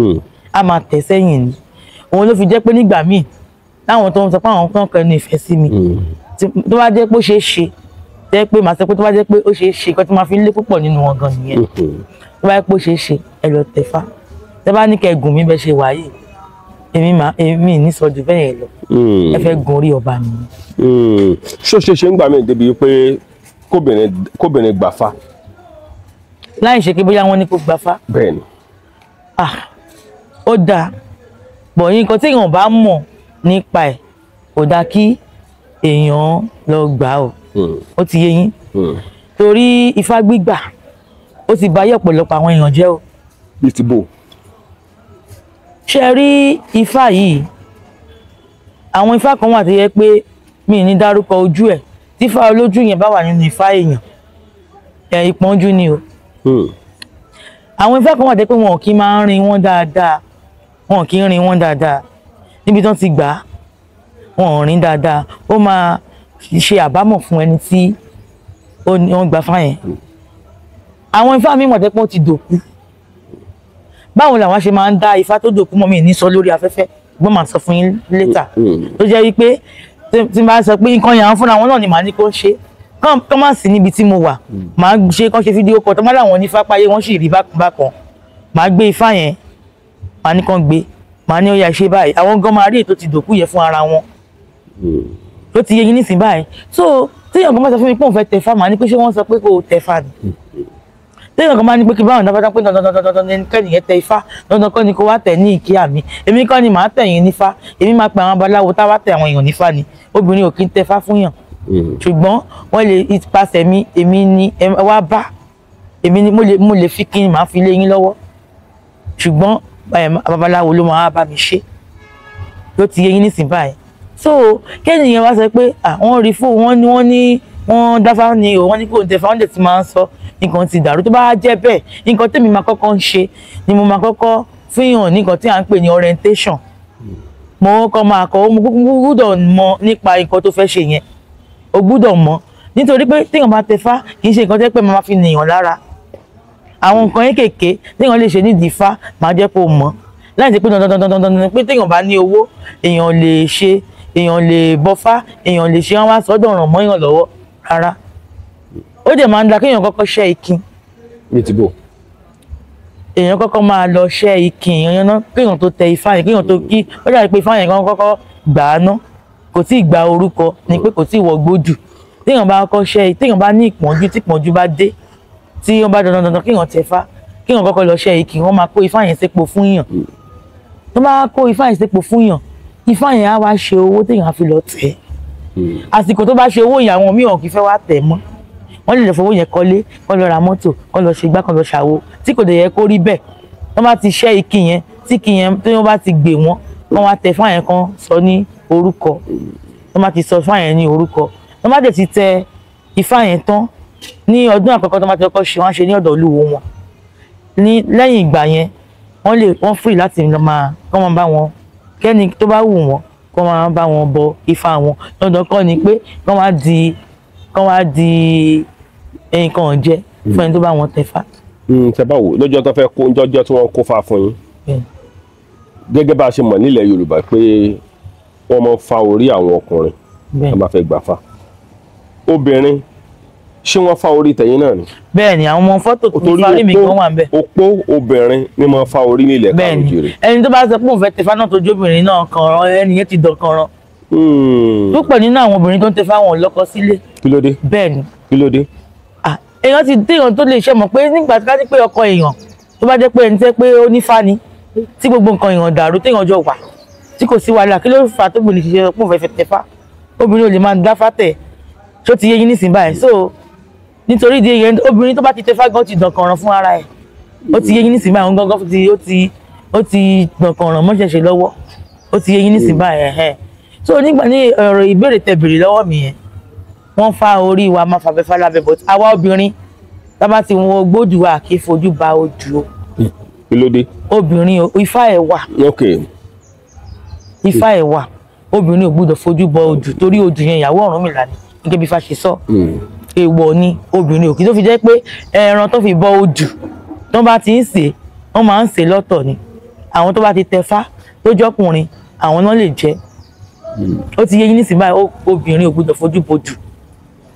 á máa tẹ̀ sẹ́yìn ni. Òun ló fi jẹ́ pé nígbà míì láwọn tó ń sọ pé àwọn kan kẹnu ìfẹ́ sí mi, tó bá jẹ́ pé ó ṣeé ṣe, jẹ́ pé màá sọ pé tó bá jẹ́ pé ó ṣeé ṣe, nǹkan tí máa fi ń lé púpọ̀ nínú wọn gan nìyẹn. Tó bá jẹ́ pé ó ṣeé ṣe, ẹ lọ tẹfá. Tẹ́ bá ní kẹ́ gùn mí bẹ́ẹ̀ ṣe wà yìí, èmi ní sọ jù bẹ́ẹ̀ yẹn lọ. Ẹ fẹ́ gun orí ọba nìyẹn. Ṣó ṣe ṣe ń gbà mí débi pé kóbìnrin gbàfá? Láì ṣe pé bóyá wọ́n ní kó gbàfá. Bẹ́ẹ̀ni. Ó dáa, bọ̀ nǹkan tí èèyàn bá mọ̀ nípa ẹ̀ kò dáa kí èèyàn lọ gbà ó. Ó ti yé yín. Torí ifá gbígbà ó ti báyé ọ̀pọ̀lọpọ̀ àwọn èèyàn jẹ́ o. Bí ti bò. Ṣé rí ifá yìí, àwọn ifá kan wà tó yẹ pé mi ní dárúkọ ojú ẹ̀, tí ifá olójú yẹn bá wà nínú ifá èèyàn, ìpọ́njú ni o. Àwọn ifá kan wà tó pé wọn kì í máa ń rin wọn dáadáa, wọn kì í rin wọn dáadáa níbi tí wọ́n ti gbà á, wọn ò rin dáadáa. Ó máa ṣe àbámọ̀ fún ẹni tí wọ́n gbà fá yẹn. Àwọn ifá mi mọ̀ tó pé ó ti dòkú. Báwo làwọn ṣe máa ń dá ifá tó dòkú mọ́ mi ní sọ lórí afẹ́fẹ́, gbọ́n máa sọ fún yín létà. Tó jẹ́ wípé tí n bá sọ pé nǹkan yẹn àwọn fúnra wọn náà ni màá ní kó ṣe, kán má sí níbi tí mo wà, màá ṣe kán ṣe fídíò kọ, tó má láwọn onífá páyé wọ́n sì rí bákan, màá gbé ifá yẹn, màá ní kán gbé, màá ní ó yá ṣe báyìí. Àwọn gan máa rí ètò ti dòkú yẹn fún ara wọn. Tó ti yé yín nísìnyí báyìí. So téèyàn kan bá sọ fún mi pé òun fẹ́ tẹfá, màá ní pé ṣé wọ́n sọ pé kò tẹfá ni? Téèyàn kan bá ní pé kí báwọn dábàá pé dandan ní kẹ́nìyẹn tẹ ifá, dandan kọ́ ni kó wá tẹ̀ ní ìkíyà mi. Èmi kọ́ ni màá tẹ̀ yín nífá, èmi máa pe àwọn babaláwo tá wá tẹ àwọn èèyàn nífá ni. Obìnrin ò kí ń tẹfá fún yàn. Ṣùgbọ́n wọ́n lè ipasẹ̀ mi, èmi ni ẹ wá bá, èmi ni mo lè fi kí ni màá fi lé yín lọ́wọ́. Ṣùgbọ́n babaláwo ló máa bá mi ṣe. Ló ti yé yín nísìnyí báyìí. So kẹ́nìyẹn wá sọ pé wọ́n rí fún wọ́n dáfá ni o, wọ́n ní kó ń tẹfá, wọ́n dẹ̀ ti máa ń sọ nǹkan ti dàrú. Tó bá jẹ́ bẹ́ẹ̀, nǹkan tèmi máa kọ́kọ́ ń ṣe ni mo máa kọ́kọ́ fihàn nǹkan tí à ń pè ní orientation. Mo kọ́ máa kọ́, mo gbúdọ̀ mọ̀ nípa nǹkan tó fẹ́ ṣe yẹn, o gbúdọ̀ mọ̀, nítorí pé téèyàn bá tẹfá kì í ṣe nǹkan tẹ́ pé máa fi nìyàn lára. Àwọn nǹkan kéékèèké téèyàn lè ṣe nídìí ifá máa jẹ́ kó mọ̀. láì sí pé dandan pé téèyàn bá ní owó èèyàn lè ṣe èèyàn lè bọ́fá èèyàn lè ṣe wọn wá sọ́dọ̀ ọ̀ràn mọ́yàn lọ́wọ́ rárá. Ó dẹ̀ máa ń da kéèyàn kọ́kọ́ ṣẹ́ ikin. bí ti bò. Èèyàn kọ́kọ́ máa lọ ṣẹ́ ikin èèyàn náà kéèyàn tó tẹ ifá yẹn kéèyàn tó kí ó dàbí pé ifá yẹn kan kọ́kọ́ gbà á ná kò tí ì gba orúkọ ni pé kò tí ì wọgbó jù. Téèyàn bá kọ́kọ́ ṣẹ́ téèyàn bá ní ìpọ́njú tí ìpọ́njú bá dé tí wọ́n bá dandan kéèyàn tẹ ifá kéèyàn kọ́kọ́ lọ ṣẹ́ ikin wọ́n máa kó ifá yẹn sépo fún yàn. Tó bá kó ifá yẹn sépo fún yàn ifá yẹn á wá ṣe owó téèyàn á fi lọ tẹ̀. Àsìkò tó bá ṣe owó yẹn àwọn míì wọn kì í fẹ́ wá tẹ̀ mọ́. Wọ́n lè lọ fowó yẹn kọ́lé kọ́ lọ ra mọ́tò kọ́ lọ ṣe igbá kọ́ lọ ṣàwo tí kò dẹ̀ yẹ kó rí bẹ́ẹ̀. Wọ́n bá ti ṣẹ́ ikin yẹn tí ikin yẹn tí wọ́n bá ti gbé wọ́n wọ́n wá tẹ ifá yẹn kan sọ ní orúkọ. Wọ́n bá ti sọ ifá yẹn ní orúkọ. Wọ́n bá dẹ̀ ti tẹ ifá yẹn tán ní ọdún àkọ́kọ́ tó bá ti kọ́kọ́ ṣe wọ́n á ṣe ní ọ̀dọ̀ olúwo wọn. Lẹ́yìn ìgbà yẹn wọ́n free láti lọ máa kọ́ máa bá wọn kẹ́ni tó bá wù wọ́n kọ́ máa bá wọn bọ ifá wọn. Dandan kọ́ ni pé kọ́ wá di nǹkan ọ̀jẹ̀ fún ẹni tó bá wọn tẹ̀fá. Tẹ bá wò lọ́jọ́ tó fẹ́ kó jọ́jọ́ tí wọ́n kó fa fún yín gẹ́gẹ́ bá a ṣe mọ̀ nílẹ̀ Yorùbá pé wọ́n máa ń fa orí àwọn ọkùnrin tó bá fẹ́ gbà fa obìnrin ṣé wọ́n fa orí tẹ̀yìn náà ni. Bẹ́ẹ̀ni àwọn ọmọ fọ́tò tó fa orí mi kan wà ń bẹ̀. Opó obìnrin ni máa fa orí nílẹ̀ káàkiri. Ẹni tó bá sọ pé òun fẹ́ tẹ̀fá náà tó jóbìnrin náà kànràn ẹni yẹn ti dàn kànràn. Púpọ̀ nínú àwọn obìnrin tó ń tẹ̀fá wọn lọ́kọ sílé. Kí ló dé? Bẹ́ẹ̀ni. Kí ló dé? Èèyàn ti téèyàn tó lè ṣe mọ̀ pé nígbà tí ká ní pé ọkọ èèyàn tó bá jẹ́ pé ẹni tẹ́ pé ó ní fá ni tí gbogbo nǹkan èèyàn dàrú téèyàn jọ wà tí kò sí wàhálà kí ló fà á tóbi ṣiṣẹ́ pọ̀ fẹ́ tẹ̀fá obìnrin ò lè máa dá fátẹ̀ tó ti yé yín nísìnyí báyìí so nítorí ìdí èyí obìnrin tó bá ti tẹ̀fá gan ti dànkànràn fún ara ẹ̀ ó ti yé yín nísìnyí báyìí òun gangan ó ti dànkànràn mọ́ṣẹ̀ṣẹ̀ lọ́wọ́ ó ti yé yín nísìnyí báyìí so nígbà ní ọ̀rọ̀ ìbéèrè tẹ́ béèrè lọ́wọ́ mi yẹn wọ́n fa orí wa máa fàbẹ́ fà lábẹ́ but àwa obìnrin tá bá ti wọ́n gbójú wa kì í fojú ba ojú o. Kí ló dé? Obìnrin ifá ẹ̀ wà. Ifá ẹ̀ wà obìnrin ò gbúdọ̀ fojú bọ ojú torí ojú yẹn ìyàwó Ọ̀rúnmìlà ni gẹ́gẹ́ bí ifá ṣe sọ. Èèwọ̀ ni obìnrin ò kí tó fi jẹ́ pé ẹran tó fi bọ ojú tó bá ti ń sè wọ́n máa ń sè lọ́tọ̀ ni àwọn tó bá ti tẹfá tó jọkùnrin àwọn náà lè jẹ. Ó ti yé yín nísìnyí báyìí obìnrin ò gbúdọ̀ fojú bojú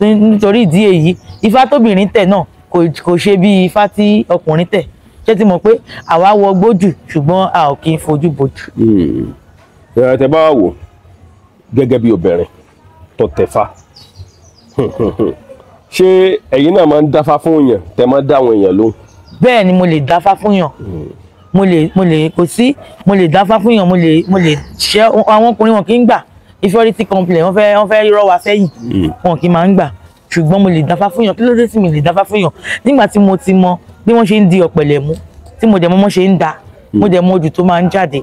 nítorí ìdí èyí ifá tóbìnrin tẹ̀ náà kò ṣe bí ifá tí ọkùnrin tẹ̀ ṣé ti mọ̀ pé àwa wọ gbójú ṣùgbọ́n a ò kì í fojú bojú. Tẹ bá wò gẹ́gẹ́ bí obìnrin tó tẹ̀fá ṣé ẹ̀yin náà máa ń dáfá fún èèyàn tẹ máa ń dá àwọn èèyàn lóhùn. Bẹ́ẹ̀ ni mo lè dáfá fún yàn mo lè dáfá fún yàn mo lè ṣe àwọn ọkùnrin wọn kì í gbà inferiority complex wọ́n fẹ́ rọ́ wa sẹ́yìn wọn kì í máa ń gbà ṣùgbọ́n mo lè dáfá fún yàn kí ló dé tí mi lè dáfá fún yàn nígbà tí mo ti mọ bí wọ́n ṣe ń di ọ̀pẹ̀lẹ̀ mú tí mo dẹ̀ mọ wọ́n ṣe ń da mo dẹ̀ mọ ojú tó máa ń jáde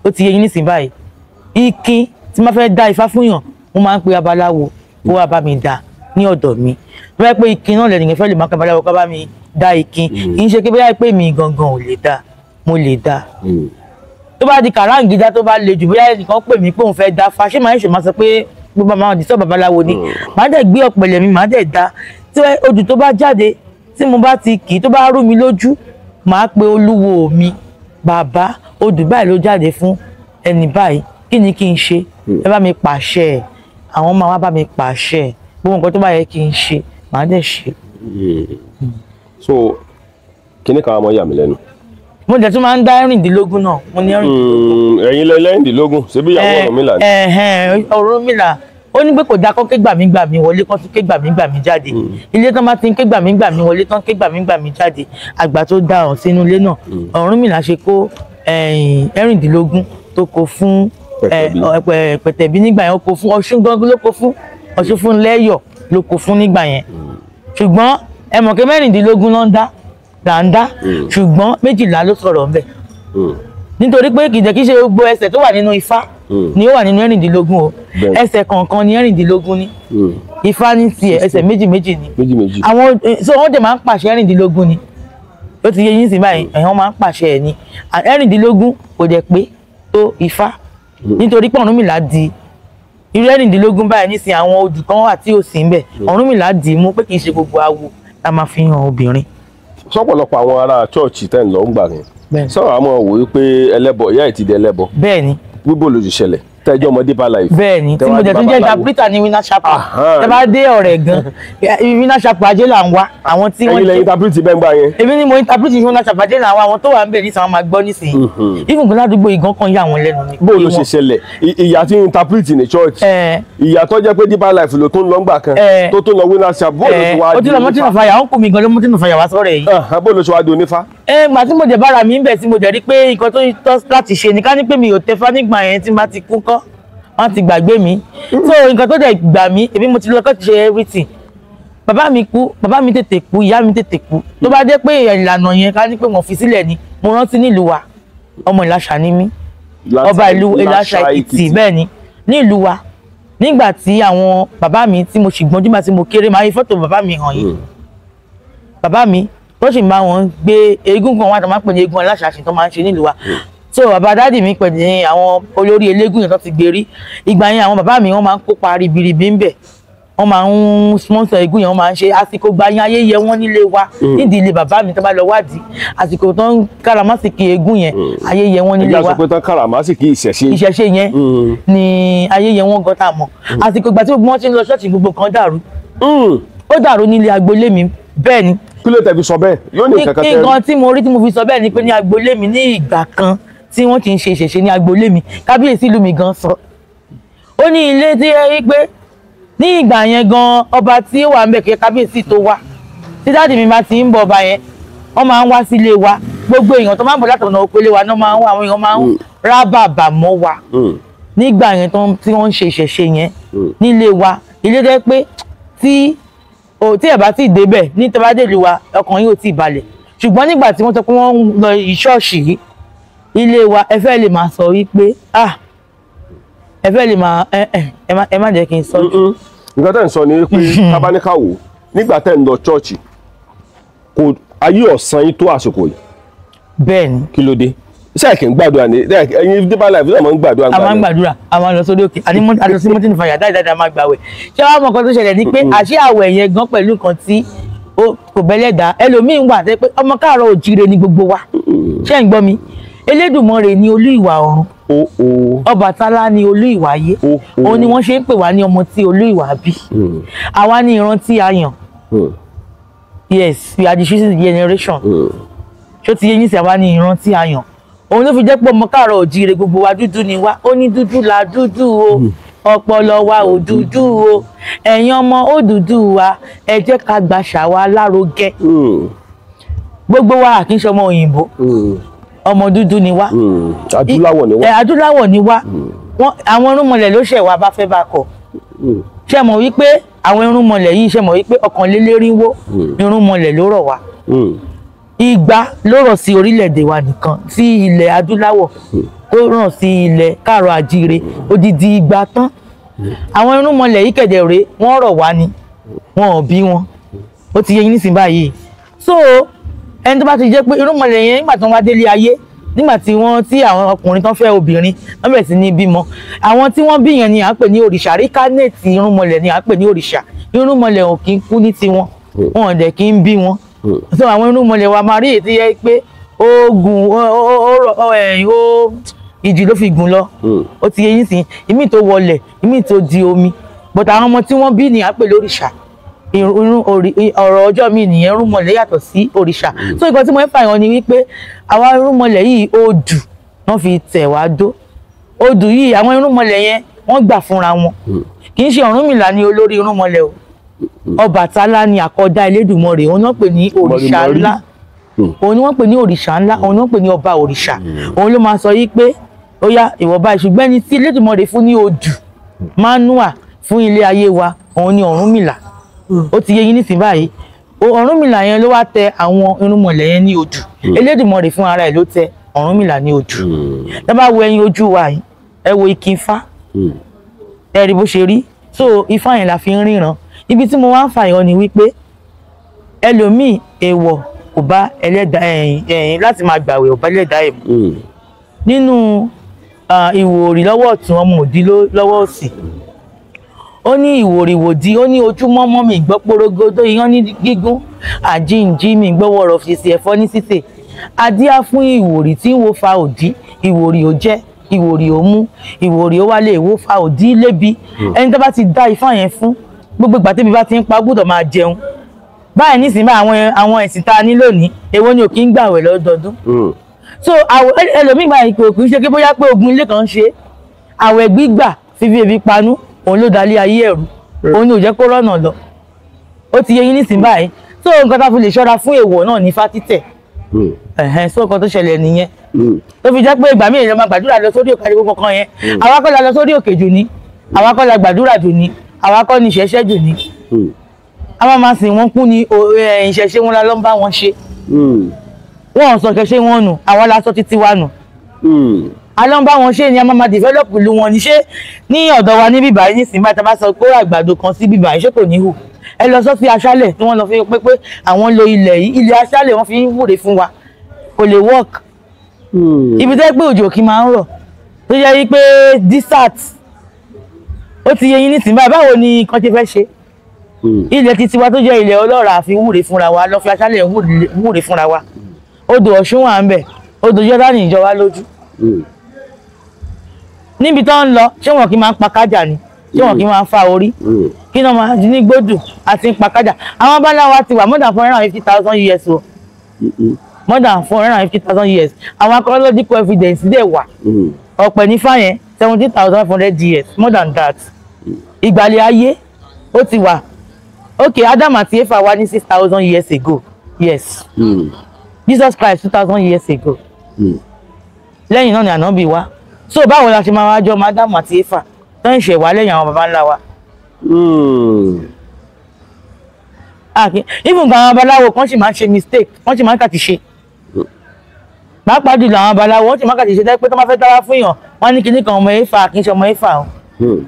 ó ti yé yín nísìnyí báyìí ikin tí máa fẹ́ dá ifá fún yàn mo máa ń pe abaláwo kó wá bá mi dá ní ọ̀dọ̀ mi bí wọ́n pé ikin náà lẹ́nu ìfẹ́ lè máa pe abaláwo kó bá mi dá ikin kì í ṣe pé bóyá pé mi gangan ò lè dá mo lè dá tó bá di kàráǹgídá tó bá le jù bóyá ẹnìkan pè mí pé òun fẹ́ dá fa ṣé màá ṣe máa sọ pé gbogbo àwọn àdìsọ́ babaláwo ni màá dẹ̀ gbé ọ̀pẹ̀lẹ̀ mi màá dẹ̀ dá tí odù tó bá jáde tí mo bá ti kì í tó bá rú mi lójú màá pe olúwo mi bàbá odù báyìí ló jáde fún ẹni báyìí kí ni kí n ṣe ẹ bá mi pàṣẹ ẹ àwọn máa wá bá mi pàṣẹ ẹ gbogbo nǹkan tó bá yẹ kí n ṣe màá dẹ̀ ṣe. So kíní kan máa yà mí lẹ́nu. Mo dẹ̀ tún máa ń dá ẹ̀rìndínlógún náà mo ní ẹ̀rìndínlógún. Ẹ̀yin lẹ́rìndínlógún ṣebí ìyàwó Ọ̀rúnmìlà ni. Ọ̀rúnmìlà ó ní pé kò dáa kó ké gbàmígbàmí wọlé kó tún ké gbàmígbàmí jáde ilé tán bá ti ń ké gbàmígbàmí wọlé tán ké gbàmígbàmí jáde àgbà tó dá ọ̀hún sínú ilé náà Ọ̀rúnmìlà ṣe kó ẹ̀rìndínlógún tó kó fún Pẹ̀tẹ̀bí nígbà yẹn ó kó fún Ọ̀ṣun gangan ló kó fún Ọ̀ṣun fún Lẹ́yọ̀ ló kó fún nígbà yẹn ṣùgbọ́n ẹ mọ̀ pé mẹ́rìndínlógún ló ń dá là ń dá ṣùgbọ́n 12 ló sọ̀rọ̀ ńbẹ̀ nítorí pé kìí ṣe gbogbo ẹsẹ̀ tó wà nínú ifá ni ó wà nínú ẹ̀rìndínlógún o ẹsẹ̀ kọ̀ọ̀kan ni ẹ̀rìndínlógún ní ifá ní tiẹ̀ ẹsẹ̀ méjì méjì ni àwọn so wọ́n dẹ̀ máa ń pàṣẹ ẹ̀rìndínlógún ni ó ti yé yín sí báyìí ẹ̀hán máa ń pàṣẹ ẹ̀ ni ẹ̀rìndínlógún kò dẹ̀ pé tó ifá nítorí pé Ọ̀rúnmìlà di irú ẹ̀rìndínlógún báyìí nísìnyí àwọn odù kan wà tí ò sí ń bẹ̀ Ọ̀rúnmìlà dì í mú pé kì í ṣe gbogbo awo la máa fi hàn obìnrin. sọ́pọ̀lọpọ̀ àwọn ará chọ́ọ̀chì tẹ́ ń lọ ń gbà yẹn Bẹ́ẹ̀ni. sọ̀rọ̀ àmọ́ wò ó pé ẹlẹ́bọ ìyá ẹ̀ ti di ẹlẹ́bọ bẹ́ẹ̀ni gbígbó lójú ṣẹlẹ̀ tẹ́jọ́ ọmọdé bá láì. bẹ́ẹ̀ni tí mo dẹ̀ tún jẹ́ interpreter ní winner chapel tẹ́ bá dé ọ̀rẹ́ gan winner chapel ajé là ń wá àwọn tí wọ́n ẹ̀yin lẹ́yìn interpret bẹ́ẹ̀ ń gbà yẹn. èmi ni mo interpret ní winner chapel ajé là ń wá àwọn tó wà ń bẹ̀ nísìnyí àwọn máa gbọ́ nísìnyí even gan ládùúgbò ìgàn kan yà wọ́n lẹ́nu ni. bó ló ṣe ṣẹlẹ̀ ìyá tí ń interpret ní church ìyá tó jẹ́ pé deeper life ló tó ń lọ ń gbà kan tó tó ń lọ winner chapel bó ló ṣe wá di onífá. ó ti lọ mọ́tínà fàyà ó ń kú mi gan ló mọ́tínà fàyà wá sọ́rọ̀ yìí. bó ló ṣe wá di onífá. gbà tí mo jẹ bára mi ń bẹ̀ tí mo jẹ́ rí pé nǹkan tó tọ́ láti ṣe ní ká ní pé mi ò tẹfá nígbà yẹn tí n bá ti kú kọ́ wọ́n ti gbàgbé mi so nǹkan tó dẹ̀ gbà mí èmi mo ti lọ kọ́ ti ṣe everything bàbá mi kú bàbá mi tètè kú ìyá mi tètè kú tó bá jẹ́ pé ìlànà yẹn ká ní pé wọ́n fi sílẹ̀ ni mo rántí nílùú wa ọmọ Ìlàṣà ni mí ọba ìlú Ìlàṣà Èkìtì bẹ́ẹ̀ ni nílùú wa nígbà tí àwọn bàbá mi tí mo sì gbọ́njú bá tí mo kéré máa yí fọ́tò bàbá mi hàn yìí bàbá mi tó sì máa wọn gbé eégún kan wá tó máa ń pè ní eégún aláṣàṣì tó máa ń ṣe nílùú wa so bàbá dáàdì mi pẹ̀lú àwọn olórí eléégún yẹn tó ti gbé rí ìgbà yẹn àwọn bàbá mi wọ́n máa ń kópa ribiribi ń bẹ̀ wọ́n máa ń sponsor eégún yẹn wọ́n máa ń ṣe àsìkò gba yẹn ayẹyẹ wọn nílé wa nídìí ilé bàbá mi tó bá lọ wádìí àsìkò tó ń káràmásìkì eégún yẹn ayẹyẹ wọn nílé wa ẹgbẹ́ àsopẹ́ tán káràmásìkì ìṣẹ̀ṣe yẹn ni ayẹyẹ wọn gan tá a mọ̀ àsìkò ìgbà tí gbogbo wọn ti ń lọ ṣọ́ọ̀ṣì gbogbo kan dàrú ó dàrú nílé agboolé mi bẹ́ẹ̀ ni kí ló tẹ̀ fi sọ bẹ́ẹ̀ yóò ní nǹkan kan tẹ́ nǹkan tí mo rí tí mo fi sọ bẹ́ẹ̀ ni pé ní agboolé mi ní ìgbà kan tí wọ́n ti ń ṣe ìṣẹ̀ṣe ní agboolé mi kábíyèsí ìlú mi gan sọ ó ní ilé tí ẹ rí pé ní ìgbà yẹn gan ọba tí ó wà ń bẹ̀ kí kábíyèsí tó wá tí dáàdì mi máa ti ń bọ̀ ọba yẹn wọ́n máa ń wá sílé wa gbogbo èèyàn tó máa ń bọ̀ látọ̀nà òpele wa náà máa ń wá àwọn èèyàn máa ń rábàbà mọ́ wa nígbà yẹn tí wọ́n ń ṣe ìṣẹ̀ṣe yẹn nílé wa ilé jẹ́ pé tí ẹ bá ti débẹ̀ ní tẹ́bádẹ́lú wa ọkàn yóò ti balẹ̀ ṣùgbọ́n nígbà tí wọ́n sọ pé wọ́n ń lọ ìṣọ́ọ̀ṣì yìí ilé wa ẹ fẹ́ lè máa sọ wípé ẹ fẹ́ lè máa ẹ má jẹ́ kí n sọ. nǹkan tẹ́ ń sọ ni pé tábáníkàwò nígbà tẹ́ ń lọ ṣọ́ọ̀ṣì kò ayé ọ̀sán yín tó àsìkò yìí. bẹ́ẹ̀ ni. kí ló dé iṣẹ́ kì í gbàdúrà ní ẹ̀yin deeper life náà máa ń gbàdúrà. a máa ń gbàdúrà a máa ń lọ sórí òkè àti sí mọ́tínì fàyà dáadáa máa gbàwẹ̀ ṣé wàá mọ̀ nǹkan tó ṣẹlẹ̀ ni pé àṣé àwẹ̀ yẹn gan pẹ̀lú nǹkan tí kò bẹ́lẹ̀ dá ẹlòmíín wà tẹ́ pé ọmọ káàárọ̀ òjíire ni gbogbo wa ṣé ń gbọ́ mi Elédùmarè ni olú ìwà ọ̀run Ọbàtálá ni olú ìwà ayé òun ni wọ́n ṣe ń pè wá ní ọmọ tí olú ìwà bí àwa ní ìran tí a yàn yes we are the chosen generation ṣó ti yé yín sí àwa ní ìran tí a yàn òun ló fi jẹ́ pé ọmọ káàárọ̀ òjíire gbogbo wa dúdú ni wá ó ní dúdú la dúdú o ọpọlọ wa ò dúdú o ẹ̀yin ọmọ ó dúdú wa ẹ jẹ́ ká gbàṣà wa lárugẹ gbogbo wa kì í ṣe ọmọ òyìnbó ọmọ dúdú ni wá adúláwọ̀ ni wá adúláwọ̀ ni wá àwọn irúnmọlẹ̀ ló ṣẹ̀ wá bá fẹ́ bá kọ̀ ṣe mọ̀ wípé àwọn irúnmọlẹ̀ yìí ṣe mọ̀ wípé ọ̀kànlélẹ́rínwó irúnmọlẹ̀ ló rọ̀ wá igba ló rọ̀ sí orílẹ̀-èdè wa nìkan sí ilẹ̀ adúláwọ̀ tó rọ̀ sí ilẹ̀ káàrọ̀ àjíire odidi igba tán àwọn irúnmọlẹ̀ yìí kẹ̀dẹ̀ rèé wọ́n rọ̀ wá ni wọn ò bí wọn ó ti yẹ yín nísìnyí báyìí so ẹni tó bá ti jẹ́ pé irúnmọlẹ̀ yẹn nígbà tí wọ́n wá délé ayé nígbà tí àwọn ọkùnrin tán fẹ́ obìnrin wọ́n bẹ̀rẹ̀ sí ní bímọ àwọn tí wọ́n bí yẹn ni à ń pè ní òrìṣà ríkánẹ́ẹ̀tì irúnmọlẹ̀ ni à ń pè ní òrìṣà irúnmọlẹ̀ ò kí ń kú ní tiwọn wọn ò dẹ̀ kí ń bí wọn so àwọn irúnmọlẹ̀ wa máa rí èyí tí yẹ pé ìjì ló fi gùn lọ ó ti yẹ yín sí ìmí tó wọlẹ̀ ìmí tó di omi but àwọn ọmọ tí wọ́n bí ni à ń pè lóríṣà ọ̀rọ̀ ọjọ́ mi nìyẹn irúnmọlẹ̀ yàtọ̀ sí òrìṣà so nǹkan tí mo ń fà yàn ni wípé àwa irúnmọlẹ̀ yìí odù wọ́n fi tẹ̀ wá dó odù yìí àwọn irúnmọlẹ̀ yẹn wọ́n gbà fúnra wọn kì í ṣe Ọ̀rúnmìlà ni olórí irúnmọlẹ̀ o Ọbàtálá ni àkọ́dá Elédùmarè òun náà pè ní òrìṣà ńlá òun ni wọ́n pè ní òrìṣà ńlá òun ni wọ́n pè ní ọba òrìṣà òun ló máa sọ yìí pé ó yá ìwọ báyìí ṣùgbọ́n ẹni tí Elédùmarè fún ní odù manua fún ilé ayé wa òun ni Ọ̀rúnmìlà ó ti yé yín nísìnyí báyìí Ọ̀rúnmìlà yẹn ló wá tẹ àwọn irúnmọlẹ̀ yẹn ní odù Elédùmarè fún ara ẹ̀ ló tẹ Ọ̀rúnmìlà ní odù ẹ bá wo ẹyin ojú wa yìí ẹ wo ike ifá ẹ rí bó ṣe rí so ifá yẹn la fi ń ríran ibi tí mo wá ń fàyọ ni wípé ẹlòmíì èèwọ̀ kò bá ẹlẹ́dàá ẹ̀yìn láti máa gbàwẹ̀ ò bá ẹlẹ́dàá ẹ̀ mú nínú ìwòrì lọ́wọ́ ọ̀tún ọmọ òdì lọ́wọ́ òsì ó ní ìwòrìwòdì ó ní ojúmọ́ mọ́ mi gbọ́ porogodo iyán ní gígún àjíǹjí mi gbọ́wọ́ ọ̀rọ̀ fèsì ẹ̀fọ́ ní sísè adíá fún ìwòrì tí ń wo fa òdí ìwòrì ò jẹ́ ìwòrì ò mú ìwòrì ó wá lè wo fa òdí lébi ẹni tó bá ti dá ifá yẹn fún gbogbo ìgbà tẹ́bi bá ti ń pa gbọ́dọ̀ máa jẹun báyìí nísìnyí àwọn ẹ̀sìn tá a ní lónìí èwo ni ò kí ń gbàwẹ̀ lọ́dọọdún so ẹlòmíì gbà kò kì í ṣe pé bóyá pé ogun ilé kan ṣe àwẹ̀ gbígbà fífi ebi panú òun ló dalé ayé ẹ̀rú òun ni ò jẹ́ kó rọ́nà lọ ó ti yẹ yín nísìnyí báyìí so nǹkan tá a fi lè ṣọ́ra fún èèwọ̀ náà ní fátítẹ̀ so nǹkan tó ṣẹlẹ̀ nìyẹn tó fi jẹ́ pé ìgbà míì lè máa gbàdúrà lọ sórí òkè àdìgbò kankan yẹn àwa kọ́ la lọ sórí òkè jù ní àwa kọ́ la gbàdúrà jù ní àwa kọ́ ni ìṣẹ̀ṣẹ̀ jù ní àwa máa sìn wọ́n kú ní ìṣẹ̀ṣẹ̀ wọn la ló ń bá wọn ṣe wọn ò sọ kẹṣẹ wọn nù àwa la sọ títí wa nù a ló ń bá wọn ṣe ni a máa develop lu wọn ní ṣé ní ọ̀dọ̀ wa ní bíbá yìí nísìnyí báyìí tá a bá sọ pé àgbàdo kan sí bíbá yìí ṣé kò ní hù ẹ lọ sọ sí aṣálẹ̀ tí wọ́n lọ fi pé àwọn lo ilẹ̀ yìí ilẹ̀ aṣálẹ̀ wọ́n fi ń wúre fún wa kò lè work ibi tẹ́ pé òjò kì máa ń rọ̀ tó yẹ yí pé desert ó ti yẹ yín nísìnyí báyìí báwo ni nǹkan ṣe fẹ́ ṣe ilẹ̀ títí wa tó jẹ́ ilẹ̀ ọlọ́ràá àfi wúre fúnra wa lọ fi aṣálẹ̀ wúre fúnra wa odò Ọ̀ṣun wà ń bẹ̀ odò Jọ́dánì ìjọba lójú níbi tó ń lọ ṣé wọn kì í máa ń pa kájà ni ṣé wọn kì í máa ń fa orí kí náà máa ní gbódù àti ń pa kájà àwọn abáláwa ti wà more than 450,000 years o more than 450,000 years àwọn archaeological evidence dẹ̀ wà ọ̀pẹ̀ nífà yẹn 17,500 years more than that ìgbàlẹ̀ ayé ó ti wà okay Adam àti Éfà wá ní 6,000 years ago yes Jesus Christ 2,000 years ago lẹ́yìn náà ni ànábì wá so báwo la ṣe máa wá jọ Ádámù àti Éfà tó ń ṣẹ̀ wá lẹ́yìn àwọn baba ńlá wa. even gan àwọn babaláwo kan sì máa ń ṣe mistake wọ́n sì máa ń kàtì ṣe pàápàá jùlọ àwọn babaláwo wọ́n sì máa ń kàtì ṣe pé tó máa fẹ́ dára fún yàn wọ́n ní kinní kan ọmọ Éfà kì í ṣe ọmọ Éfà o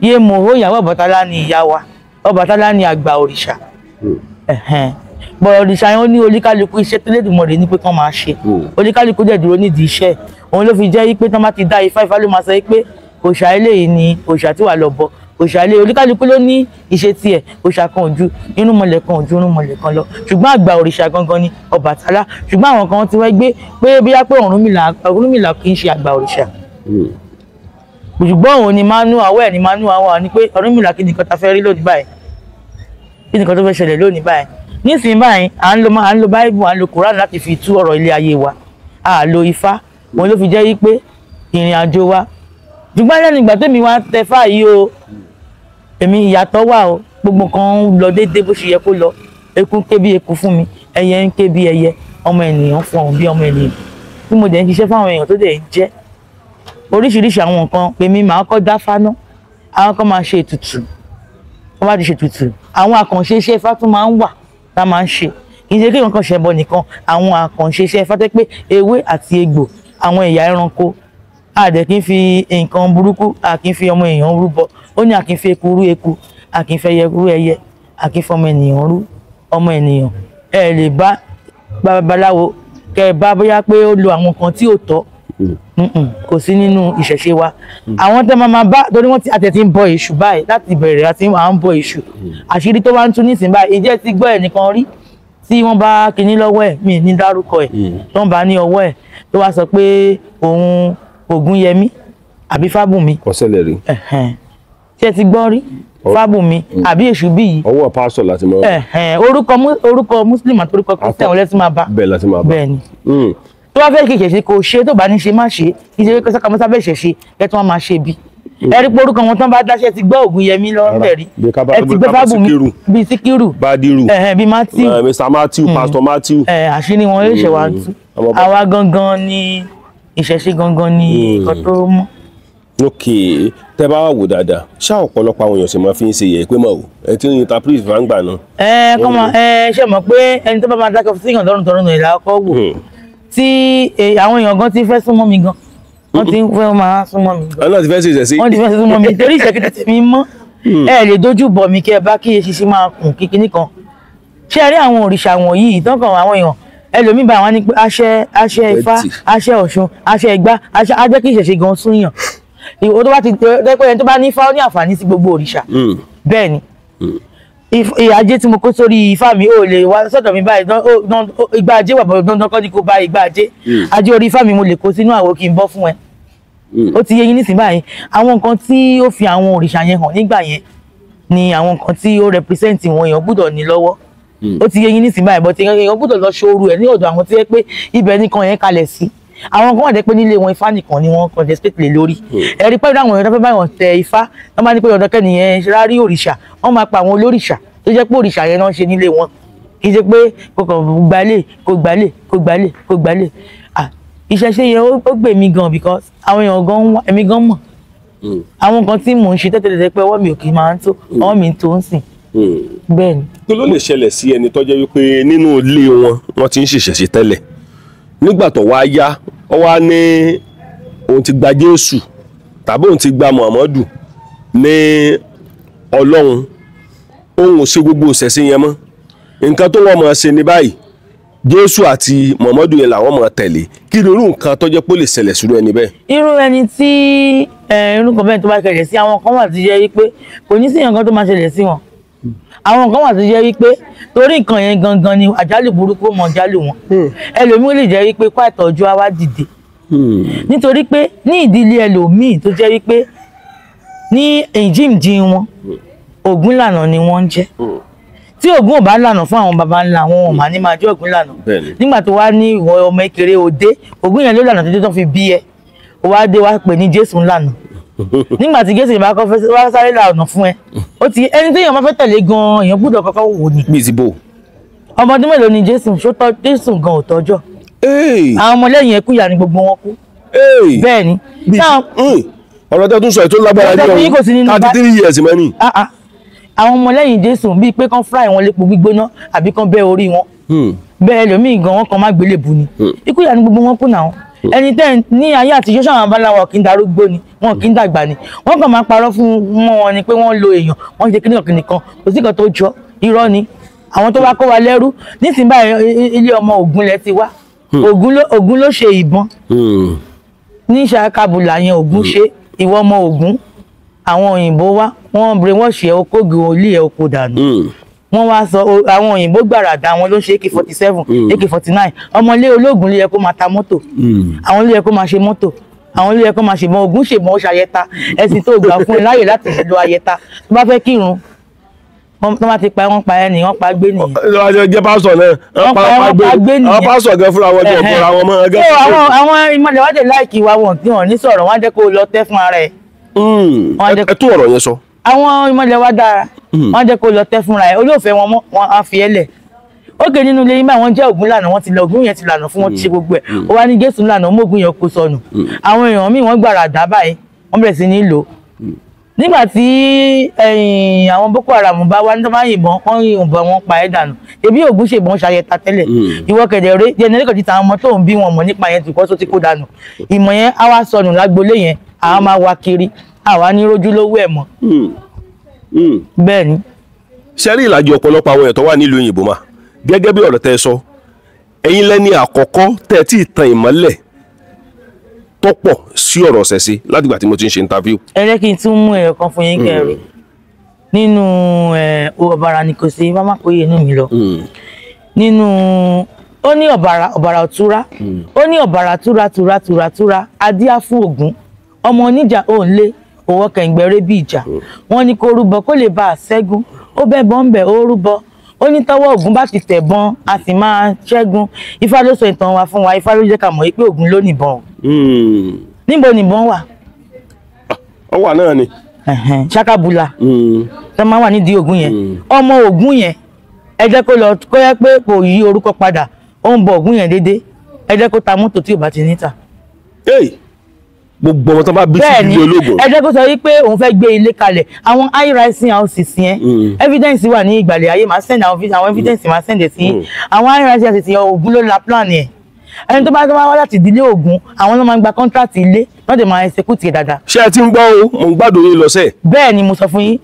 yé mo ó ìyàwó Ọbàtálá ni ìyá wa Ọbàtálá ni àgbà òrìṣà bọ̀ òrìṣà yẹn ó ní oníkálukú iṣẹ́ tó lédùmarè ní pé kán máa ṣe oníkálukú dẹ̀ dúró nídìí iṣẹ́ òun ló fi jẹ́ pé tán bá ti dá ifá ló máa sọ pé òòṣà eléyìí ni òòṣà tí wà lọ bọ òòṣà eléyìí oníkálukú ló ní ìṣe tiẹ̀ òòṣà kan ojú inú mọ̀lẹ̀ kan ojú inú mọ̀lẹ̀ kan lọ ṣùgbọ́n àgbà òrìṣà gangan ni Ọbàtálá ṣùgbọ́n àwọn kan ti wá gbé pé bóyá pé Ọ̀rúnmìlà kì í ṣe àgbà òrìṣà ṣùgbọ́n òun ni manuel ni manuel wà ní pé Ọ̀rúnmìlà kí nìkan ta fẹ́ rí lónìí báyìí kí nìkan tó fẹ́ ṣẹlẹ̀ lónìí báyìí nísìnyí báyìí à ń lo báíbù à ń lo Kùránì láti fi tú ọ̀rọ̀ ilé ayé wa à lo ifá òun ló fi jẹ́ pé ìrìn àjò wa ṣùgbọ́n lẹ́nu ìgbà tẹ́mi wá tẹfá yìí o èmi ìyàtọ̀ wà o gbogbo kan ń lọ déédéé bó ṣe yẹ kó lọ eku ń ké bí eku fún mi ẹyẹ ń ké bí ẹyẹ ọmọ ènìyàn fún ọ̀hún bí ọmọ ènìyàn bí mo dẹ̀ ń ṣiṣẹ́ fáwọn èèyàn tó dẹ̀ ń jẹ́ oríṣiríṣi àwọn nǹkan pèmí màá kọ́ dá fáná àwọn kan máa ṣe ètùtù wọ́n bá ti ṣe ètùtù àwọn àkànṣe iṣẹ́ ifá tún máa ń wà tá a máa ń ṣe kì í ṣe kí nǹkan ṣẹbọ nìkan àwọn àkànṣe iṣẹ́ ifá tẹ́ pé ewé àti egbò àwọn ẹ̀yà ẹranko àdẹ kì í fi nǹkan burúkú a kì í fi ọmọ èèyàn rúbọ ó ní a kì í fi eku rú eku a kì í fi ẹyẹ rú ẹyẹ a kì í fi ọmọ ènìyàn rú ọmọ ènìyàn ẹ lè bá babaláwo kẹ bá bóyá pé ó lo àwọn nǹkan tí ò tọ́ kò sí nínú ìṣẹ̀ṣe wa àwọn tẹ́ máa bá torí wọ́n ti àtẹ̀tí ń bọ èṣù báyìí láti bẹ̀rẹ̀ àti à ń bọ èṣù àṣírí tó wá ń tún nísìnyí báyìí ìjẹ́ ti gbọ́ ẹ̀ nìkan rí tí wọ́n bá kinní lọ́wọ́ ẹ̀ mi ní dárúkọ ẹ̀ tó ń bá ní ọwọ́ ẹ̀ tó wá sọ pé òun Ògúnyẹmí àbí Fábùnmi ọ̀sẹ̀lẹ̀ rí tí ẹ ti gbọ́ rí Fábùnmi àbí èṣù bí yìí ọwọ́ pásọ̀ láti máa orúkọ muslim àti orúkọ christian wọlé tí máa bá bẹ́ẹ̀ láti máa bá bẹ́ẹ̀ ni tó bá fẹ́ kí ìṣẹ̀ṣe kò ṣe tó bá ní ṣe má ṣe kí ṣe pé sọ́kà mọ́sá bẹ́ẹ̀ ṣẹ̀ṣe ẹ tí wọ́n máa ṣe bí ẹ rí pé orúkọ wọn tán bá dáṣẹ́ ti gbọ́ Ògúnyẹmí lọ́rẹ̀ rí ẹ ti gbé Fábùnmi bíi Síkírù Bádírù bíi Matthew Mr. Matthew Pastor Matthew àṣírí wọn yóò ṣe wá tú àwa gangan ni ìṣẹ̀ṣe gangan ni nǹkan tó mọ́. ok tẹ bá wò dáadáa ṣá ọ̀pọ̀lọpọ̀ àwọn èèyàn sì máa fi ń ṣe yẹ pé mọ̀ o ẹ ti ń interpret fangba náà. ṣe mọ̀ pé ẹni tó bá máa dákẹ́ sí ìyàn tọrùn ìlà ọkọ̀ wò tí àwọn èèyàn gan ti fẹ́ súnmọ́ mi gan wọ́n ti fẹ́ máa súnmọ́ mi gan. àwọn náà ti fẹ́ ṣe ìṣẹ̀ṣe. wọ́n ti fẹ́ súnmọ́ mi torí ìṣẹ̀kìtì tèmi mọ́ ẹ lè dojú bọ̀ mí kí ẹ bá kí eṣinṣin máa kùn kíkiní kan ṣé ẹ rí àwọn òrìṣà wọ̀nyí ìtọ́kàn àwọn èèyàn ẹlòmíì bá wọn ní pé àṣẹ Ifá àṣẹ Ọ̀ṣun àṣẹ Ẹ̀gbá àṣẹ ajẹ́ kí ìṣẹ̀ṣe gan súnyàn ìwọ tó bá ti dẹ́pẹ́ ẹni tó bá ní Ifá ó ní àǹfààní sí gbogbo òrìṣà bẹ́ẹ̀ ni ìyá ajé tí mo kó sórí ifá mi ò lè wá sọ́dọ̀ mi báyìí ìgbà ajé wà bọ̀ dandan kọ́ ni kò bá ìgbà ajé ajé orí ifá mi mo lè kó sínú àwo kí n bọ́ fún ẹ ó ti yé yín nísìnyí báyìí àwọn nǹkan tí ó fi àwọn òrìṣà yẹn hàn nígbà yẹn ni àwọn nǹkan tí ó represent wọn èèyàn gbúdọ̀ ní lọ́wọ́ ó ti yé yín nísìnyí báyìí bọ́tí èèyàn gbúdọ̀ lọ ṣòro ẹ̀ ní ọ̀dọ̀ àwọn tí yẹ pé ibẹ̀ nìkan yẹn kalẹ̀ sí àwọn kan wà dé pé nílé wọn ifá nìkan ni wọ́n contestate lé lórí ẹ̀rí pé àwọn èèyàn tó fẹ́ báyọ̀ tẹ ifá wọ́n máa ní pé ọ̀dọ̀ kẹ́niyẹn rárí òrìṣà wọ́n máa pa àwọn olórìṣà tó jẹ́ pé òrìṣà yẹn náà ṣe nílé wọn kì í ṣe pé kò kàn gbálẹ̀ kò gbálẹ̀ ìṣẹ̀ṣe yẹn ó gbè mí gan because àwọn èèyàn gan èmi gan mọ̀ àwọn nǹkan tí mò ń ṣe tẹ́tẹ́tẹ́tẹ́ pé ọwọ́ mi ò kì í máa ń tó ọwọ́ mi ń tó ń sìn bẹ́ẹ̀ ni. kí ló lè ṣẹlẹ̀ sí ẹni tó jẹ́ wípé nínú ilé wọ́n ti ń ṣèṣẹ̀ṣe tẹ́lẹ̀ nígbà tó wá yá ó wá ní òun ti gba Jésù tàbí òun ti gba Muhammadu ní Ọlọ́run òun ò ṣe gbogbo ìṣẹ̀ṣe yẹn mọ́ nǹkan tó wọ́n máa ṣe ní báyìí Jésù àti Muhammadu yẹn làwọn máa tẹ̀lé kí ni irú nǹkan tó jẹ́ pé ó lè ṣẹlẹ̀ sírú ẹni bẹ́ẹ̀. irú ẹni tí irú kan bẹ́ẹ̀ tó bá ṣẹlẹ̀ sí àwọn kan wà tó jẹ́ wípé kò ní sí nǹkan tó máa ṣẹlẹ̀ sí wọn àwọn kan wà tó jẹ́ wípé torí nǹkan yẹn gangan ni àjálù burúkú mọ̀ jálù wọn ẹlòmíì lè jẹ́ wípé kó àìtọ́jú á wá dìde nítorí pé ní ìdílé ẹlòmíì tó jẹ́ wípé ní ìjíǹjí wọn Ògún lànà ni wọ́n ń jẹ́ tí Ògún ò bá lànà fún àwọn baba ńlá wọn ò mà ní máa jẹ́ Ògún lànà nígbà tó wá ní ìwọ ọmọ kékeré òde Ògún yẹn ló lànà títí tó fi bí ẹ ó wá dé wá pè ní Jésù ńlànà nígbà tí Jésù yẹn bá kọ́ fẹ́ wá sáré là ọ̀nà fún ẹ ó ti ẹni tí èèyàn bá fẹ́ tẹ̀lé gan-an èèyàn gbọ́dọ̀ kọ́kọ́ wò ní. bí ti bò. ọmọdún mélòó ni Jésù Jésù gan ò tọ́jọ́ àwọn ọmọlẹ́yìn ẹkú ìyá ni gbogbo wọn kú bẹ́ẹ̀ ni. ọ̀rọ̀ tó tún sọ ètò lágbára ní ọ̀hún 33 years mẹ́rin. àwọn ọmọlẹ́yìn Jésù bíi pé kán fry wọn lépo gbígbóná àbí kán bẹ́ orí wọn bẹ́ẹ̀ lómìn gan wọn kàn má gbélébù ni ikú ìyá ni gbogbo wọn kú náà ẹni tẹ́ ní ayé àtijọ́ sáwọn abáláwọ̀ kì í darúgbó ni wọn kì í dàgbà ni wọ́n kàn máa parọ́ fún wọn ni pé wọ́n lo èèyàn wọ́n ṣe kíní ọ̀kìnì kan kò sí kan tó jọ irọ́ ni àwọn tó wá kó wa lẹ́rú nísìnyí báyìí ilé ọmọ Ògún lẹ ti wá Ògún ló ṣe ìbọn ní ṣàkàbùlà yẹn Ògún ṣe ìwọ ọmọ Ògún àwọn òyìnbó wá wọ́n brainwash ẹ okógi olí ẹ oko dànù wọ́n wá sọ àwọn òyìnbó gbàràdà àwọn ló ṣe AK-47 AK-49 ọmọlé ológun ló yẹ kó máa ta mọ́tò àwọn ló yẹ kó máa ṣe mọ́tò àwọn ló yẹ kó máa ṣèbọn Ògún ṣèbọn ó ṣayẹta ẹ̀sìn tó gbà fún ẹ láyè láti lo ayẹta tó bá fẹ́ kírun tó bá ti pa wọ́n pa ẹni wọ́n pa gbé nìyẹn. jẹ́ pásọ̀ náà wọ́n pa gbé nìyẹn àwọn pásọ̀ gan fúnra wọn jẹ́ ọ̀pọ̀ àwọn ọmọ ẹgbẹ́. àwọn ìmọ̀lẹ̀ wá dé láìkì wa wọn tí wọ́n ní sọ̀rọ̀ wọ́n á jẹ́ kó lọ tẹ́ fún ara ẹ̀. ẹ tún ọ̀rọ̀ yẹn sọ. àwọn ìmọ̀lẹ̀ wá dára wọ́n á jẹ́ kó lọ tẹ́ fúnra ẹ̀ olóòfẹ́ wọn mọ́ wọn á fi ẹ́ lẹ̀ ókè nínú ilé yín báyìí wọ́n jẹ́ Ògún lànà wọ́n ti lọ Ògún yẹn ti lànà fún wọn ti ṣe gbogbo ẹ̀ ó wá ní Jésù lànà ọmọ Ògún yẹn kó sọnù àwọn èèyàn míì wọ́n gbàrà dá báyìí wọ́n bẹ̀rẹ̀ sí ní lò nígbà tí àwọn Boko Haram bá wá ní tó bá yìnbọn wọ́n yìnbọn wọn pa ẹ́ dànù ebi Ògún ṣèbọn ṣayẹta tẹ́lẹ̀ ìwọ kẹ̀dẹ̀ rẹ jẹnẹrékọ̀ ti ta àwọn ọmọ tó ń bí wọn mọ̀ nípa yẹn tìkọ́ tó ti kó dànù ìmọ̀ yẹn á wá sọnù lágbolé yẹn àwa máa wá kiri àwa ní rójú lówó ẹ̀ mọ́ bẹ́ẹ̀ ni. ṣe rí ìlàjì ọ̀pọ̀lọpọ̀ àwọn èèyàn tó wà nílùú òyìnbó mà gẹ́gẹ́ bí ọ̀rọ̀ tẹ́ ẹ sọ ẹ̀yin lẹ́ni àkọ́kọ́ tẹ́ ẹ tí ì tan ìmọ́lẹ̀ tó pọ̀ sí ọ̀rọ̀ ṣẹ̀ṣẹ̀ látìgbà tí mo ti ń ṣe interview. ẹ jẹ́ kí n tún mú ẹ̀rọ kan fún yín kẹrin nínú ọ̀bàrà ni kò sí má má kóyè inú mi lọ nínú ó ní ọ̀bàrà òtúrá ó ní ọ̀bàrà túra adíá fún Ògún ọmọ oníjà òǹlé òwò kẹ̀ǹgbẹ̀rẹ̀ bí ìjà wọn ni kó rúbọ kó lè bá a ṣẹ́gun ó bẹ́ bọ́ńbẹ́ ó rúbọ ó ní tọ́wọ́ Ògún bá ti tẹ̀bọn a sì máa ṣẹ́gun Ifá ló sọ ìtàn wa fún wa Ifá ló jẹ́ ká mọ̀ pé Ògún ló nìbọn níbo nìbọn wà. ó wà náà ni. ṣàkàbùlà tó máa wà nídìí Ògún yẹn ọmọ Ògún yẹn ẹ jẹ́ kó lọ kó yẹ pé kò yí orúkọ padà ó ń bọ Ògún yẹn déédéé ẹ jẹ́ kó ta mọ́tò tí ò bá ti níta. gbogbo ọmọ tó bá bí sí ilé ológun. ẹ jẹ́ kó sọ wípé òun fẹ́ gbé ilé kalẹ̀ àwọn high rising houses yẹn evidence wà ní ìgbàlẹ̀ ayé máa send àwọn evidence máa send ẹ̀ sí àwọn high rising houses yẹn Ògún ló la plan yẹn ẹni tó bá wá láti ìdílé Ògún àwọn ló máa ń gba contract ilé wọ́n dẹ̀ máa execute dáadáa. ṣé ẹ ti ń gbọ́ o mò ń gbádùn yín lọ́sẹ̀. bẹ́ẹ̀ ni mo sọ fún yín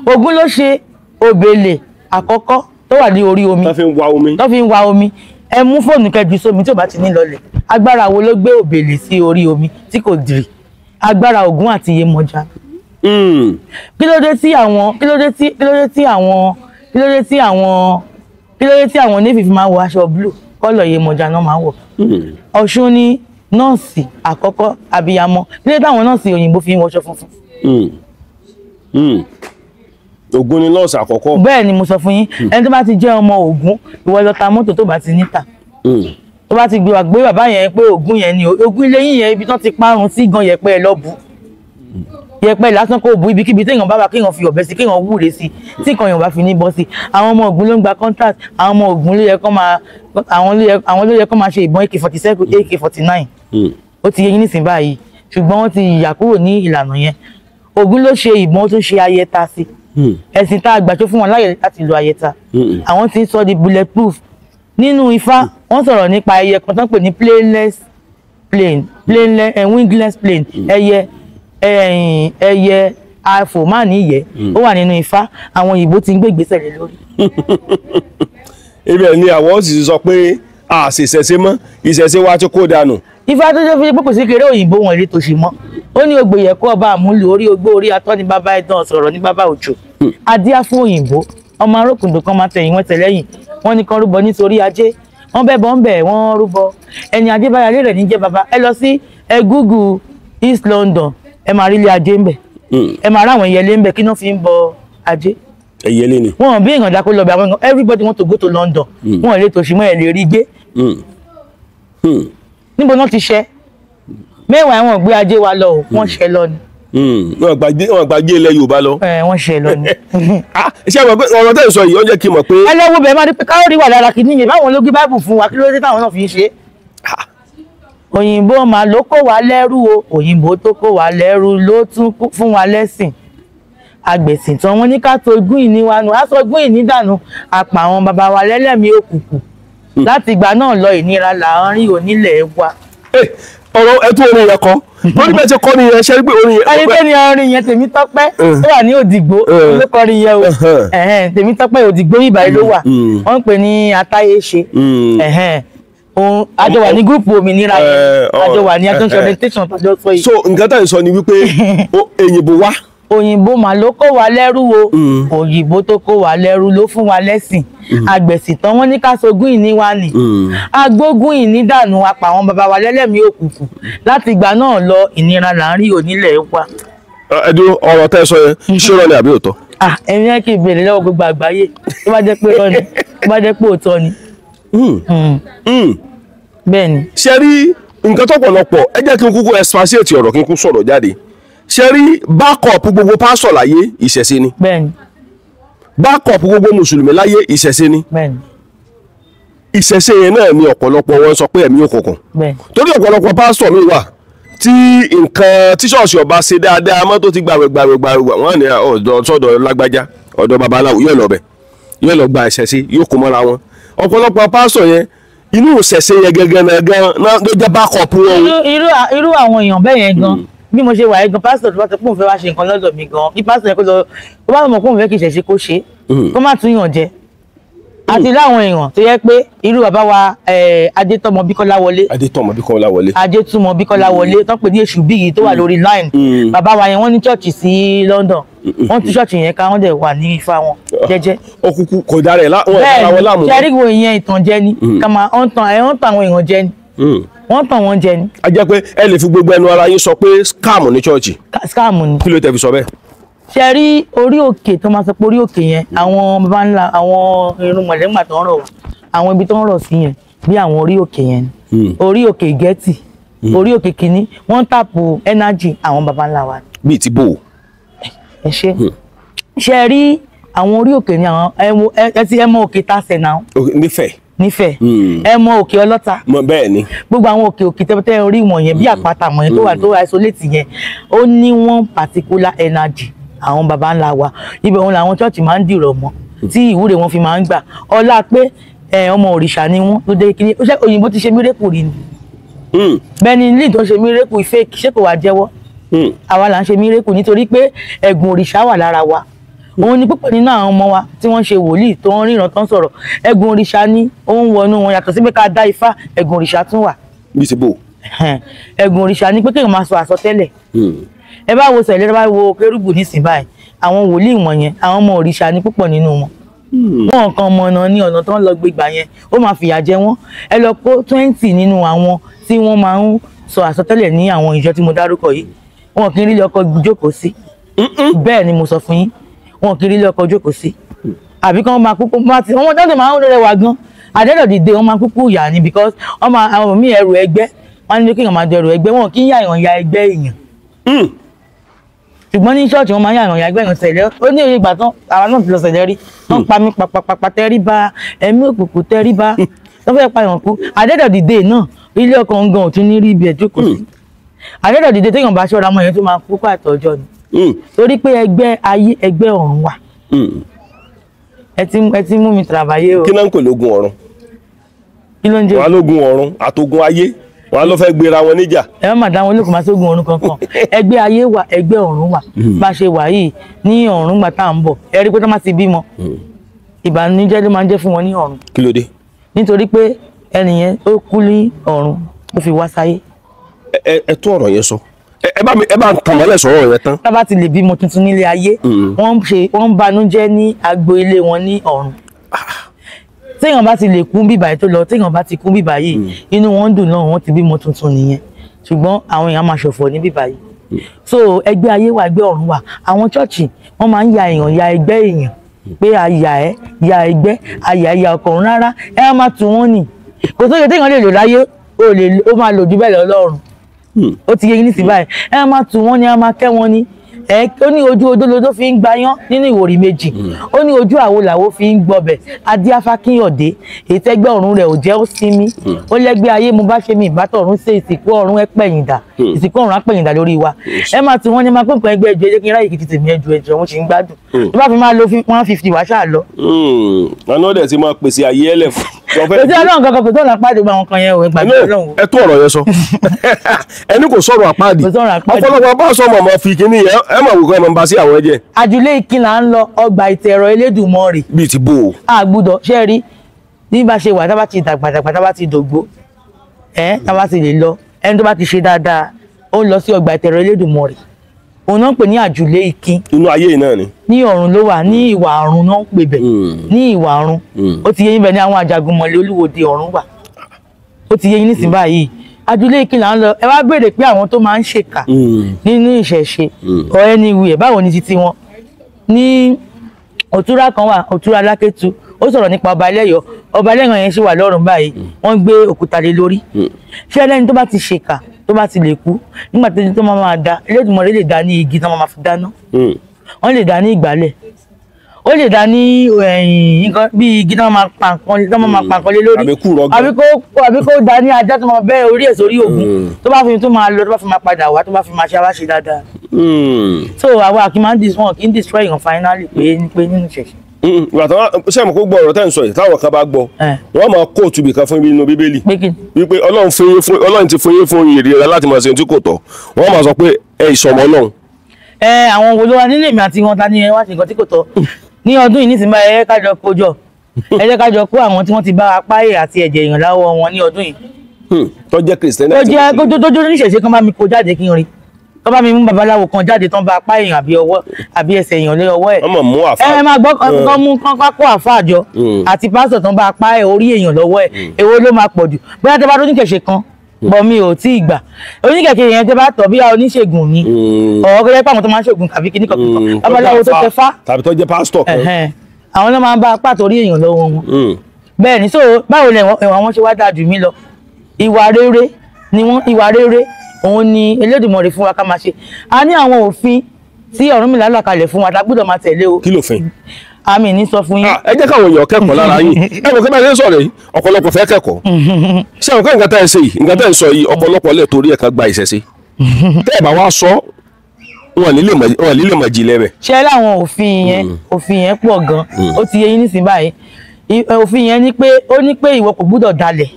Ògún ló ṣe òbèlè àkọ́kọ́ tó wà ní orí omi tó fi ń wa omi ẹ mú fóònù kẹjù sómi tí ò bá ti ní lọlẹ̀ agbára wo ló gbé òbèlè sí orí omi tí kò dìrì agbára Ògún àti Yemọja. kí ló dé tí àwọn kí ló dé tí àwọn navy fi máa wọ aṣọ blue kọ́lọ̀ Yemọja náà máa wọ̀. Ọ̀ṣun ni nọ́ọ̀sì àkọ́kọ́ abiyamọ kí ló dé táwọn nọ́ọ̀sì òyìnbó fi ń wọṣọ funfun. Ògùn ni nọ́ọ̀sì àkọ́kọ́. Bẹ́ẹ̀ ni mo sọ fún yín ẹni tó bá ti jẹ́ ọmọ Ògún ìwọ lọ ta mọ́tò tó bá ti níta tó bá ti gbé bàbá yẹn pé Ògún yẹn ni Ògún ilé yín yẹn ibi tán ti parun sí gan yẹpẹ lọ bù yẹpẹ lásán kó bu ibikíbi téèyàn bá wà kéèyàn fi ọ̀bẹ sí kéèyàn wúre sí tí kan yẹn bá fi ní bọ́ sí. Àwọn ọmọ Ògún ló ń gba contract àwọn ọmọ Ògún ló yẹ kó máa ṣe ìbọn AK-47 AK-49 ó ti yé yín nísìnyí báyìí ṣùgbọ́n wọ́n ti yà kúrò ní ìlànà yẹn. Ògún ló ṣe ìbọn ó tún ṣe ayẹta sí ẹ̀sìn tá a gbàjọ fún wọn láyè láti lo ayẹta àwọn tí ń sọ di bulletproof. Nínú Ifá wọ́n sọ̀rọ̀ nípa ẹyẹ kan tó ń pè ní wingless plane ẹyẹ afòmánìyẹ ó wà nínú Ifá àwọn òyìnbó ti ń gbé ìgbésẹ̀ lé lórí. ibẹ̀ ni àwọn sì sọ pé a sì ṣẹ̀ṣẹ̀ mọ́ ìṣẹ̀ṣẹ̀ wa ti kó dànù. Ifá tó ṣe fi pé kò sí kéré òyìnbó wọn èrè tòṣì mọ́ ó ní ògbè yẹ kó ọba àmúlò orí ogbó orí atọ́ ní bàbá ẹ̀dán sọ̀rọ̀ ní bàbá òjò adíá fún òyìnbó ọmọ arókùndò kan máa tẹ̀yìn wọn tẹ̀lẹ́yìn wọn ní kan rúbọ nítorí ajé wọn bẹ́ẹ̀ bọ́ ń bẹ̀ wọ́n rúbọ ẹni adébáyálé rẹ̀ ní jẹ́ bàbá ẹ lọ sí Google East London ẹ máa rí ilé ajé ń bẹ̀ ẹ máa ráwọn ẹyẹlé ń bẹ̀ kí náà fi ń bọ ajé. Ẹyẹlé ni. wọn bí èèyàn dákó lọ bẹ àwọn everybody want to go to London wọn lè tòṣì mọ́ ẹ lè rí gbé. Níbo náà ti ṣe mẹ́wàá wọn gbé ajé wa lọ o wọ́n ṣe lọ ni. Wọ́n gbàgbé ilẹ̀ Yorùbá lọ. Wọ́n ṣe lọ ni. Ṣé ẹ mọ̀ pé ọ̀rọ̀ tẹ́ ẹ sọ yìí ó jẹ́ kí n mọ̀ pé. ẹ lọ́wọ́ bẹ̀rẹ̀ máa ní pé káwọ́rì wà lára kìíní yẹn báwọn ló gbé báìbù fún wa kí ló dé táwọn náà fi ń ṣe. Òyìnbó máa ló kó wa lẹ́rú o òyìnbó tó kó wa lẹ́rú ló tún fún wa lẹ́sìn agbẹ̀sìn tán wọn ní ká tó gún ìní wa nù á sọ gún ìní dànù àpà àwọn bàbá wa lẹ́lẹ́mìí òkùnkùn láti ìgbà náà lọ ìnira láàárín onílẹ̀ wa. Ọ̀rọ̀ ẹ̀tún orin yẹn kọ́ lórí bẹ́ẹ̀ ṣe kọ́ ni yẹn ṣe rí pé orin yẹn. ẹni tó ní orin yẹn Tèmítọ́pẹ́ tó wà ní Òdìgbò ló kọrin yẹn o Tèmítọ́pẹ́ Òdìgbò ìbàyí ló wà wọ́n ń pè ní Atáyéṣe àjọ wà ní gúrùpù òmìnira yẹn àjọ wà ní àjọṣe orientation tàjọ sọ yìí. So nǹkan tá à ń sọ ni wípé èyìnbó wá. Òyìnbó mà ló kó wa lẹ́rú o òyìnbó tó kó wa lẹ́rú ló fún wa lẹ́sìn agbẹ̀sìn tán wọ́n ní ká sogún ìní wa nì agbógun ìní dànù apá àwọn bàbá wa lẹ́lẹ́mìí òkùnkùn láti ìgbà náà lọ ìnira láàárín onílẹ̀ wa. Ẹdùn ọ̀rọ̀ tẹ́ ẹ sọ yẹn ṣé rọ ni àbí òótọ́. ẹ̀yin ẹ̀ kì í béèrè lọ́wọ́ gbogbo àgbáyé tó bá jẹ́ pé rọ ni tó bá jẹ́ pé òótọ́ ni. Bẹ́ẹ̀ ni. Ṣé rí nǹkan tó pọ̀lọpọ̀ ẹ jẹ́ kí n kúkú expatiate ọ̀rọ̀ kí n kú sọ̀rọ̀ jáde ṣe rí backup gbogbo pásọ̀ láyé ìṣẹ̀ṣe ni. Bẹ́ẹ̀ni. Backup gbogbo mùsùlùmí láyé ìṣẹ̀ṣe ni. Bẹ́ẹ̀ni. Ìṣẹ̀ṣe yẹn náà ni ọ̀pọ̀lọpọ̀ wọn sọ pé ẹ̀mí òkùnkùn. Bẹ́ẹ̀ni. Torí ọ̀pọ̀lọpọ̀ pásọ̀ mi wà tí nǹkan tí ṣọ́ọ̀ṣì ọba ṣe dáadáa mọ́ tó ti gbàwẹ̀ wọ́n ní ọ̀dọ̀ sọ́dọ̀ lágbájá ọ̀dọ̀ babaláwo yóò lọ bẹ̀ yóò lọ gba ìṣẹ̀ṣe yóò kó mọ́ra wọn. Ọ̀pọ̀lọpọ̀ pásọ̀ yẹn inú ìṣẹ̀ṣe yẹn gẹ́gẹ́ náà ló jẹ́ backup wọn. Irú àwọn èèyàn bẹ́ẹ̀ yẹn gan bí mo ṣe wà gan pásítọ̀ tó bá sọ pé òun fẹ́ wá ṣe nǹkan lọ́dọ̀ mi gan kí pásítọ̀ yẹn kó lọ tó bá mọ̀ pé òun fẹ́ kí ìṣẹ̀ṣe kó ṣe kó má tún yàn jẹ àti láwọn èèyàn tó yẹ pé irú bàbá wa Adétọ́mọ Bíkọ́láwọlé Adétúmọ̀ Bíkọ́láwọlé tó pè ní èṣù bíyì tó wà lórí line bàbá wa yẹn wọ́n ní chọ́ọ̀chì sí London wọ́n tún chọ́ọ̀chì yẹn ká wọ́n dẹ̀ wà ní Ifá wọn jẹ́jẹ́. Òkùnkùn kò dára ẹ̀ láwọn bẹ́ẹ̀ ṣẹ́rígbò ìyẹn ìtànjẹ ni kàmá wọ́n tan àwọn èèyàn jẹ ni wọ́n tàn wọ́n jẹ ni. A jẹ́ pé ẹ lè fi gbogbo ẹnu ara yín sọ pé scam ní chọ́ọ̀chì. Scam ni. Kí ló tẹ́ fi sọ bẹ́ẹ̀. Ṣe rí orí òkè tó máa sọ pé orí òkè yẹn àwọn bàbá ńlá àwọn irun mọ̀lẹ́gbà tó ń rọ̀ àwọn ibi tó ń rọ̀ sí yẹn bí àwọn orí òkè yẹn orí òkè Gẹ́tì orí òkè kìíní wọ́n tàpù energy àwọn bàbá ńlá wa. Bíi ti bò. Ẹ ṣe rí àwọn orí òkè ni àwọn ẹ mọ òkè Tásẹ̀ náà. Nífẹ̀ẹ́ ẹ mọ òkè Ọlọ́ta. Bẹ́ẹ̀ ni. Gbogbo àwọn òkè tẹ́tẹ́ orí wọn yẹn bí àpáta mọ̀ yẹn tó wà tó isolate yẹn ó ní one particular energy àwọn baba ńlá wa ibẹ̀ wọn làwọn chọ́ọ̀chì máa ń dìrọ̀ mọ́ tí ìwúre wọn fi máa ń gbà ọlá pé ọmọ òrìṣà ni wọn tó dé kiri ó ṣe òyìnbó ti ṣe mírèkù rí ni bẹ́ẹ̀ ni ní tó ṣe mírèkù fake ṣé kò wá jẹ́wọ́ àwa là ń ṣe mírèkù nítorí pé ẹ̀gùn òrìṣà wà lára wa òun ni púpọ̀ nínú àwọn ọmọ wa tí wọ́n ṣe wòlíì tó ń ríran tó ń sọ̀rọ̀ ẹ̀gùn òrìṣà ni ó ń wọnú wọn yàtọ̀ sí pé ká dá ifá ẹ̀gùn òrìṣà tún wà. bí ti bò. ẹ̀gùn òrìṣà ni pé kéèyàn máa sọ àsọtẹ́lẹ̀ ẹ bá wo sẹ̀lẹ̀ ẹ bá wo kérúbù nísìnyí báyìí àwọn wòlíì wọ̀nyẹn àwọn ọmọ òrìṣà ni púpọ̀ nínú wọn wọn kàn mọ̀nà ní ọ̀nà tó ń lọ gbégbà yẹn ó máa fìyà jẹ wọ́n. Ẹ lọ kó 20 nínú àwọn tí wọ́n máa ń sọ àsọtẹ́lẹ̀ ní àwọn ìjọ tí mo dárúkọ yìí, wọn kì í rí ilé ọkọ jókòó sí. Bẹ́ẹ̀ ni mo sọ fún yín, wọn kì í rí ilé ọkọ jókòó sí. Àbí kán máa kúkú wọ́n tẹ́lẹ̀ máa ń rẹwà gan, àdẹ́dọ̀ dìde wọ́n máa kúkú yà ni because àwọn míì ẹrù ẹgbẹ́ wọ́n ní kí èèyàn máa dẹrù ẹgbẹ́, wọn kì í yà èèyàn ya ẹgbẹ́ èèyàn. Ṣùgbọ́n ní ṣọ́ọ̀ṣì wọ́n máa ń yà èèyàn ya ẹgbẹ́ èèyàn sẹ̀lẹ̀. Ó ní òye ìgbà tán àwọn náà ti lọ sẹ̀lẹ̀ rí, wọ́n pa mí pàpàpàpà tẹríba, ẹ̀mí òkùnkùn tẹríba, wọ́n fẹ́ pa èèyàn kú. Àdẹ́dọ̀ dìde náà ilé ọkọ gan ò tún ní rí ibi ẹ̀ jókòó sí. Àdẹ́dọ̀ dìde téèyàn bá ṣọ́ra mọ́ yẹn tó máa kú pàtó ọjọ́ ni. Torí pé ẹgbẹ́ ayé ẹgbẹ́ ọ̀run wà. Ẹ ti mú mi tàbáyé o. Kí náà ń pè lógun ọ̀run? Kí ló ń jẹ́? Wọ́n á lógun ọ̀run àtogun ayé, wọ́n á lọ fẹ́ gbéra wọn níjà. Ẹ má dá wọn lókun máa sógun ọ̀run kankan. Ẹgbẹ́ ayé wà ẹgbẹ́ ọ̀run wà. Bá ṣe wà yìí ní ọ̀run gbà tá à ń bọ̀ ẹ rí pé tó má ti bímọ ìbànújẹ́ ló máa ń jẹ́ fún wọn ní ọ̀run. Kí ló dé? Nítorí pé ẹnìyẹn ó kú ní ọ̀run ó fi wá sáyé. Ẹ tún ọ̀rọ̀ yẹn sọ. Ẹ bá ń tàn mọ́lẹ̀ sọ̀rọ̀ yẹn tán. Tá bá ti lè bímọ tuntun nílé ayé wọ́n ń banújẹ́ ní agbo ilé wọn ní ọ̀run. Téèyàn bá ti lè kú bíbà yìí tó lọ, téèyàn bá ti kú bíbà yìí inú wọn dùn náà wọ́n ti bímọ tuntun nìyẹn. Ṣùgbọ́n àwọn èèyàn máa ṣọ̀fọ̀ ní bíbà yìí. So ẹgbẹ́ ayé wà ẹgbẹ́ ọ̀run wà. Àwọn chọ́ọ̀chì wọ́n máa ń ya èèyàn ya ẹgbẹ́ èèyàn pé àyà ẹ ya ẹgbẹ́ àyà ẹ̀yà ọkọ̀run rárá ẹ máa tù wọ́n nì. Kò sóye téèyàn lè lò láyé ó máa lò jù bẹ́ẹ̀ lọ lọ́run. Ó ti yé yín nísìnyí báyìí ẹ máa tù wọ́n ni ẹ máa kẹ́ wọn ni. Ó ní ojú odolodo fi ń gbayán nínú ìwòrì méjì, ó ní ojú àwo làwo fi ń gbọbẹ̀ adíáfá kíyọ̀dé ètẹ́gbẹ́ ọ̀run rẹ̀ ò jẹ́ ó sinmi, ó lẹ́gbẹ́ ayé mo bá ṣe mi ìbátọ̀ ọ̀run ṣe ìsìnkú ọ̀run ẹ pẹ̀yìndà ìsìnkú ọ̀run á pẹ̀yìndà lórí wa. Ẹ máa tún wọ́n ní máa pínpín ẹgbẹ́ ìjọ ẹjẹ́ kí n ráyè kìtì tèmi ẹjọ́ wọn ṣì ń gbádùn tó bá fi máa lo 150 wá ṣáà lọ. Àná ọ̀dẹ̀ ti máa pèsè ayé ẹlẹ̀ fún. Kò sí ọlọ́run kankan kò tó ọ̀nà àpáàdé gba àwọn kan yẹn ò gbàgbé ọlọ́run. Ẹ tó ọ̀rọ̀ yẹn sọ. Ẹni kò sọ̀rọ̀ àpáàdé. Ọ̀pọ̀lọpọ̀ bá sọ mọ̀mọ́ fi kíní yẹn ẹ mọ̀ wípé ẹ mọ̀ bá sí àwọn ẹ̀jẹ̀. Àjùlé ìkìlà ń lọ ọgbà ìtẹ̀rọ Elédùmarè. Bíi ti bò ó. Àgbùdọ̀ ṣe rí ní bá ṣe wà tá bá ti dàgbàdàgbà tá bá ti dògbó tá bá ti lè lọ ẹni tó bá ti ṣe dáadáa ó ń lọ sí ọgbà ìtẹ̀rọ Elédùmarè. Òun náà ń pè ní àjùlé ìkín. Inú ayé yìí náà ni. Ní ọ̀run ló wà ní ìwà ọ̀run náà ń pè bẹ̀ ní ìwà ọ̀run. Ó ti yé yín bẹ́ẹ̀ ní àwọn Àjàgùnmọ̀lẹ̀ Olúwòde ọ̀run wà. Ó ti yé yín nísìnyí báyìí àjùlé ìkín là ń lọ ẹ wá béèrè pé àwọn tó máa ń ṣèkà nínú ìṣẹ̀ṣe ọ̀rẹ́ ní ìwé ẹ̀ báwo ni títí wọn. Ní òtúrá kan wà òtúrá Alákétu ó sọ̀rọ̀ nípa ọba ẹlẹ́yọ̀ ọba ẹlẹ́yọ̀ yẹn ṣì wà lọ́run báyìí wọ́n gbé òkúta lé lórí. Ṣé ẹlẹ́ni tó bá ti ṣèkà tó bá ti lè kú nígbà tó máa da Elédùmarè lè dá ní igi tó máa fi dáná wọ́n lè dá ní ìgbálẹ̀ ó lè dá ní nǹkan bí igi tó máa pa nǹkan lé lórí àbí kó dá ní ajá tó máa bẹ́ orí ẹ̀ sórí ògùn tó bá fi tó máa lọ tó bá fi máa padà wá tó bá fi máa ṣe aláṣẹ dáadáa. So àwa kì í máa ń wọn kì í destroy ìyàn finally pé nínú ìṣẹ̀ṣẹ̀. Ìgbà tí wọ́n ṣe kó gbọ́ ọ̀rọ̀ tẹ́ ń sọ yìí táwọn kan bá gbọ́ wọ́n máa kóòtù ibìkan fún ibi inú Bíbélì wípé Ọlọ́run ti fún yín fún èrè rẹ láti máa ṣe ohun tí kò tọ́ wọ́n máa sọ pé ẹ ìsọmọ Ọlọ́run. Àwọn wo ló wà nílé mi àti wọn ta ni ẹ wá ṣe nǹkan tí kò tọ́ ní ọdún yìí nísìnyí ẹ jẹ́ ká jọ kójọ ẹ jẹ́ ká jọ kó àwọn tí wọ́n ti bá apá èrè àti ẹ̀jẹ̀ èèyàn láwọ́ wọn ní ọdún yìí. Tó jẹ́ Kristẹni. tó jẹ́ oníṣẹ̀ṣe kan bá mi kó jáde kí n rí tó bá mi mú babaláwo kan jáde tán bá apá èèyàn àbí ẹsẹ̀ èèyàn lé ọwọ́ ẹ̀. Ọmọ mú àfà. Ẹ máa gbọ́ kán mú kán kó àfà àjọ àti pásítọ̀ tán bá apá orí èèyàn lọ́wọ́ ẹ̀ èwo ló máa pọ̀ jù bóyá tẹ bá tó oníṣẹ̀ṣe kan bọ̀ mi ò tí ì gbà oníkẹ̀kẹ́ yẹn tẹ bá tọ̀ bí oníṣègùn ni ọ̀rọ̀ kẹ́lẹ́ pàwọn tó máa ń ṣègùn tàbí kíní kankan babaláwo tó tẹ fá tàbí tó jẹ́ pásítọ̀ kan. Àwọn náà máa ń bá apá torí èèyàn lọ́wọ́ wọn. Bẹ́ẹ̀ ni so báwo lẹ ẹ̀wọ̀n wọn ṣe wá dáa jù mí lọ ìwà rere òun ni Elédùmarè fún wa ká máa ṣe. A ní àwọn òfin tí Ọ̀rúnmìlà là kalẹ̀ fún wa tá gbọ́dọ̀ máa tẹ̀lé o. Kí lòfin? Àmì ní sọ fún yín. Ẹ jẹ́ káwọn èèyàn kẹ́kọ̀ọ́ lára yín ẹ mọ̀ kí bá ṣe ń sọ̀rọ̀ yìí ọ̀pọ̀lọpọ̀ fẹ́ kẹ́kọ̀ọ́ ṣé àwọn kẹ́kọ̀ọ́ tá ẹ ṣe yìí nǹkan tá ẹ sọ yìí ọ̀pọ̀lọpọ̀ lẹ̀ torí ẹ̀ka gba ìṣẹ̀ṣe tẹ́ ẹ bá wá sọ wọn nílé mọ̀ jìnlẹ̀ rẹ̀. Ṣé láwọn òfin yẹn pọ̀ gan ó ti yé yín nísìnyí báyìí òfin yẹn ó ní pé ìwọ kò gbúdọ̀ dalẹ̀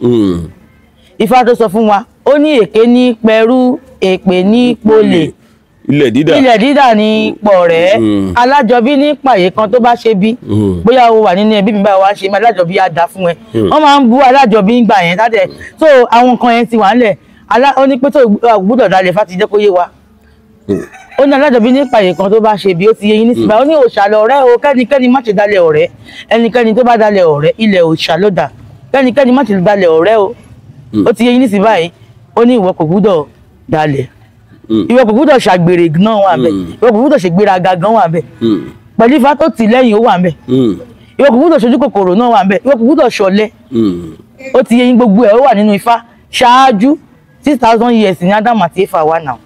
Ifá tó sọ fún wa ó ní èké ní pẹ̀rú èpè ní polè ilẹ̀ dídà ní pọ̀ rẹ̀ alájọbí ní pàyè kan tó bá ṣe bí bóyá o wà nínú ẹbí mi báyìí wá ṣe mí alájọbí á dá fún ẹ wọ́n máa ń bú alájọbí ń gbà yẹn tádẹ̀ so àwọn nǹkan yẹn ti wà ńlẹ̀ ó ní pé tó gbúdọ̀ dalẹ̀ fá ti jẹ́ kó yé wa ó ní Alájọbí nípa èyí kan tó bá ṣe bí ó ti yé yín nísìnyí ó ní òòṣà lọ̀rẹ́ o kẹ́nikẹ́ni má ṣe dalẹ̀ ọ̀rẹ́ ẹnikẹ́ni tó bá dalẹ̀ ọ̀rẹ́ ilẹ̀ òòṣà ló dà kẹ́nikẹ́ni má ṣe dalẹ̀ ọ̀rẹ́ o ó ti yé yín nísìnyí báyìí ó ní ìwọ kò gbúdọ̀ dalẹ̀ ìwọ kò gbúdọ̀ ṣàgbèrè náà wà bẹ́ẹ̀ ìwọ kò gbúdọ̀ ṣègbéraga gan wà bẹ́ẹ̀ pẹ̀lú Ifá tó tì lẹ́yìn ó wà bẹ́ẹ̀ ìwọ kò gbúdọ̀ ṣojú kòkòrò náà wà bẹ́ẹ̀ ìwọ kò gbúdọ̀ ṣọ̀lẹ ó ti yé yín gbogbo ẹ̀ ó wà nínú Ifá ṣáájú 6,000 years ní Ádámù àti Éfà wà náà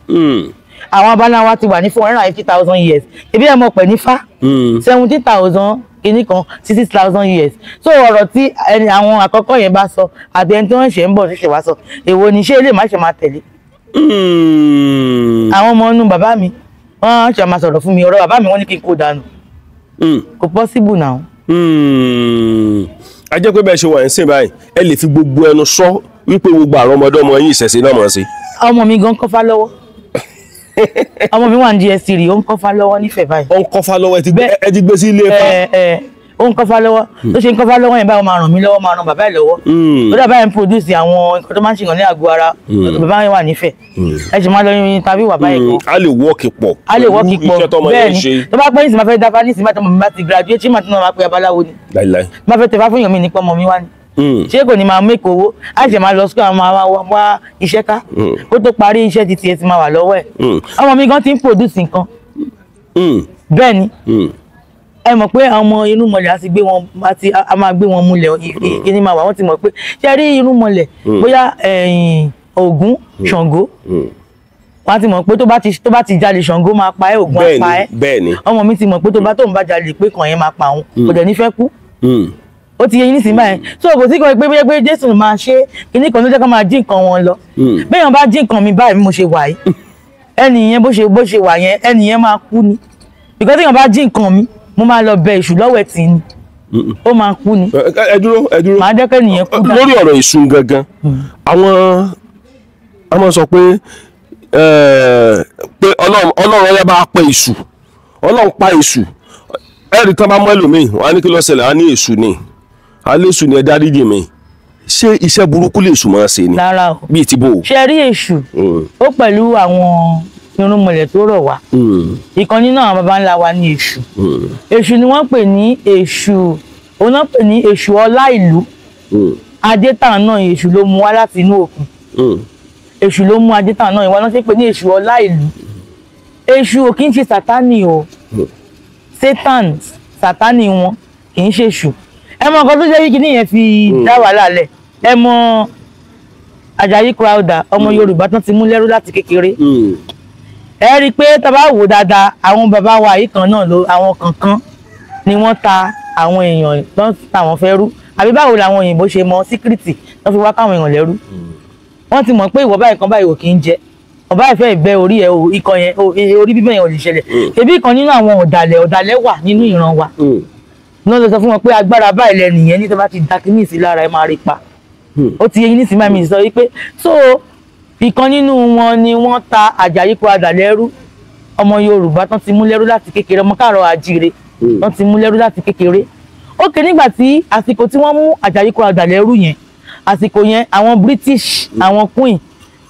àwọn abáláwa ti wà ní 450,000 years ebi ẹ mọ̀ pẹ̀ ní Ifá 70,000 kìíní kan sí 6,000 years so ọ̀rọ̀ tí ẹni àwọn àkọ́kọ́ yẹn bá sọ àti ẹni tí wọ́n ṣe ń bọ̀ ṣẹ̀ṣẹ̀ wá sọ èwo ni ṣé ilé má ṣe máa tẹ̀lé àwọn ọmọ inú bàbá mi wọ́n ṣe máa sọ̀rọ̀ fún mi ọ̀rọ̀ bàbá mi wọ́n ní kí n kó dànù kò possible now. a jẹ́ pé bẹ́ẹ̀ ṣe wà ń sìn báyìí ẹ lè fi gbogbo ẹnu sọ wípé gbogbo àwọn ọmọdé ọmọ yín ìṣẹ̀ṣe náà mọ̀ sí. ọmọ mi gan kọ́fà lọ́wọ́ ọmọ mi wà ní GS3 ó ń kọ́fà lọ́wọ́ nífẹ̀ẹ́ báyìí. ó ń kọ́fà lọ́wọ́ ẹ ti gbé sí ilé Ifá. ó ń kọ́fà lọ́wọ́ tó ṣe ń kọ́fà lọ́wọ́ yẹn báyìí ó máa ràn mí lọ́wọ́ máa ràn bàbá ẹ̀ lọ́wọ́ ó dàbá yẹn ń produce àwọn nǹkan tó máa ń ṣèyàn ní àgọ́ ara bàbá yẹn wà nífẹ̀ẹ́ ẹ ṣe máa lọ yin tàbí wà báyìí kan. a lè wọ́ọ̀kì pọ̀ bẹ́ẹ̀ ni tó bá pẹ́ nísìnyí máa fẹ́ dáfá nísìnyí máa tọmọ mi bá ti graduate ṣé màá tún náà máa pe babaláwo ni máa fẹ́ tẹ̀fá fún èèyàn mi nípa ọmọ mi wá ni ṣé kò ní máa make owó àìsè máa lọ sukùl àwọn máa wá iṣẹ́ ká kó tó parí iṣẹ́ ti tiẹ̀ ti máa wà lọ́wọ́ ẹ̀ ọmọ mi gan ti ń produce nǹkan bẹ́ẹ̀ ni ẹ mọ̀ pé àwọn ọmọ irúnmọlẹ̀ àti gbé wọn a máa gbé wọn múlẹ̀ ìkíní máa wà wọ́n ti mọ̀ pé ṣe rí irúnmọlẹ̀ bóyá Ògún Ṣàngó wọ́n ti mọ̀ pé tó bá ti jalè Ṣàngó máa pa ẹ́ Ògún á pa ẹ́ ọmọ mi ti mọ̀ pé tóun bá jalè pé kàn yẹn máa pa òun kò dẹ̀ ní fẹ́ kú ó ti yẹ yín nísìnyí báyìí so kò sí kan pé Jésù máa ṣe kíní kan ló jẹ́ ká máa jí nǹkan wọn lọ béèyàn bá jí nǹkan mi báyìí bí mo ṣe wà yìí ẹnìyẹn bó ṣe wà yẹn ẹnìyẹn máa kú ni because téèyàn bá jí nǹkan mi mo máa lọ bẹ èṣù lọ́wọ́ ẹ̀ tì ní ó máa kú ni. ẹ dúró màá jẹ́ kẹ́nìyẹn kú dáa. lórí ọ̀rọ̀ ìsun gangan àwọn sọ pé ọlọ́run ọyá bá pa èṣù ọlọ́run pa èṣù ẹ̀rí tán bá mọ́ ẹlòmíì wọ́n á ní kí ló ṣẹlẹ̀ á ní èṣù ni alésù ni ẹ dáríjì mi ṣé iṣẹ́ burúkú lè èṣù máa ṣe ni rárá o bíi ti bò. ṣe rí èṣù ó pẹ̀lú àwọn irúnmọlẹ̀ tó rọ̀ wá ìkan nínú àwọn baba ńlá wa ní èṣù èṣù ni wọ́n pè ní èṣù òun náà pè ní èṣù ọlá ìlú adétàn náà èṣù ló mú wá láti inú òkun èṣù ló mú adétàn náà ìwọ náà ṣe pè ní èṣù ọlá ìlú èṣù ò kì í ṣe sátánì o sátánì wọn kì í ṣe èṣù ẹ mọ nǹkan tó jẹ́ yìí kí nìyẹn fi dá wàhálà lẹ̀ ẹ mọ Àjàyí Crowther ọmọ Yorùbá tán ti mú lẹ́rú láti kékeré ẹ rí i pé tá bá wò dáadáa àwọn bàbá wa yìí kan náà àwọn kankan ni wọ́n ta àwọn èèyàn tán táwọn fẹ́ rú àbí báwo làwọn òyìnbó ṣe mọ síkírìtì tán fi wá káwọn èèyàn lẹ́rú wọ́n ti mọ̀ pé ìwọ báyìí kan báyìí ò kì í jẹ ọba ìfẹ́ ìbẹ́ orí ẹ̀ ikọ̀ yẹn orí bíbẹ̀ yẹn ò lè ṣẹlẹ̀ ṣebí ìkan nínú àwọn ọ̀dàlẹ̀ wà nínú ìran wa ní wọ́n lọ sọ fún wọn pé agbára báyìí lẹ́nìyẹn ní tó bá ti da kíní sí lára ẹ máa rí pa ó ti yẹ yín nísìnyí máa mi sọ wípé so ìkan nínú wọn ni wọ́n ta Àjàyí Crowther lẹ́rú ọmọ Yorùbá tán ti mú lẹ́rú láti kékeré ọmọ káàrọ̀ àjíire tán ti mú lẹ́rú láti kékeré ó ké nígbà tí àsìkò tí wọ́n mú Àjàyí Crowther lẹ́rú yẹn àsìkò yẹn àwọn British àwọn Queen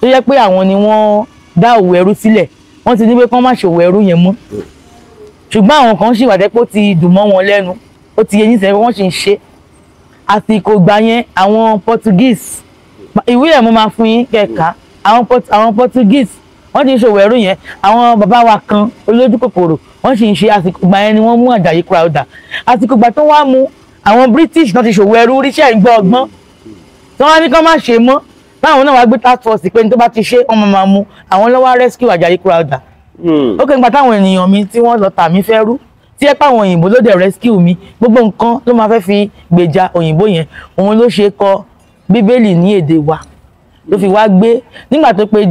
tó yẹ pé àwọn ni wọ́n dá òwò ẹrú sílẹ̀ wọ́n ti ní pé kán má ṣòwò ẹrú yẹn mọ́ ṣùgbọ́n àwọn kan ṣì wà tẹ́ pé ó ti dùn mọ́ wọn lẹ́nu ó ti yẹ yín sẹ́yìn wọ́n sì ń ṣe àsìkò gbà yẹn àwọn Portuguese ìwé ẹ̀ mo máa fún yín kẹ̀ka àwọn Portuguese wọ́n ti ń ṣòwò ẹrú yẹn àwọn bàbá wa kan olójú kòkòrò wọ́n sì ń ṣe àsìkò gbà yẹn ni wọ́n mú Àjàyí Crowther àsìkò gbà tó wá mú àwọn British náà ti ṣòwò ẹrú ríṣẹ́ ìgbọ́ ọgbọ́n tí wọ́n á ní kán má ṣe mọ́ táwọn náà wá gbé task force pé ní tó bá ti ṣe ọmọ máa mú àwọn lọ́wọ́ rescue Àjàyí Crowther ó kẹ́ nípa táwọn ènìyàn mi tí wọ́n lọ tà mí fẹ́ rú tí ẹ páwọn òyìnbó ló dẹ̀ rescue mi gbogbo nǹkan ló máa fẹ́ fi gbèjà òyìnbó yẹn òun ló ṣe kọ bíbélì ní èdè wa ló fi wá gbé nígbà tó pe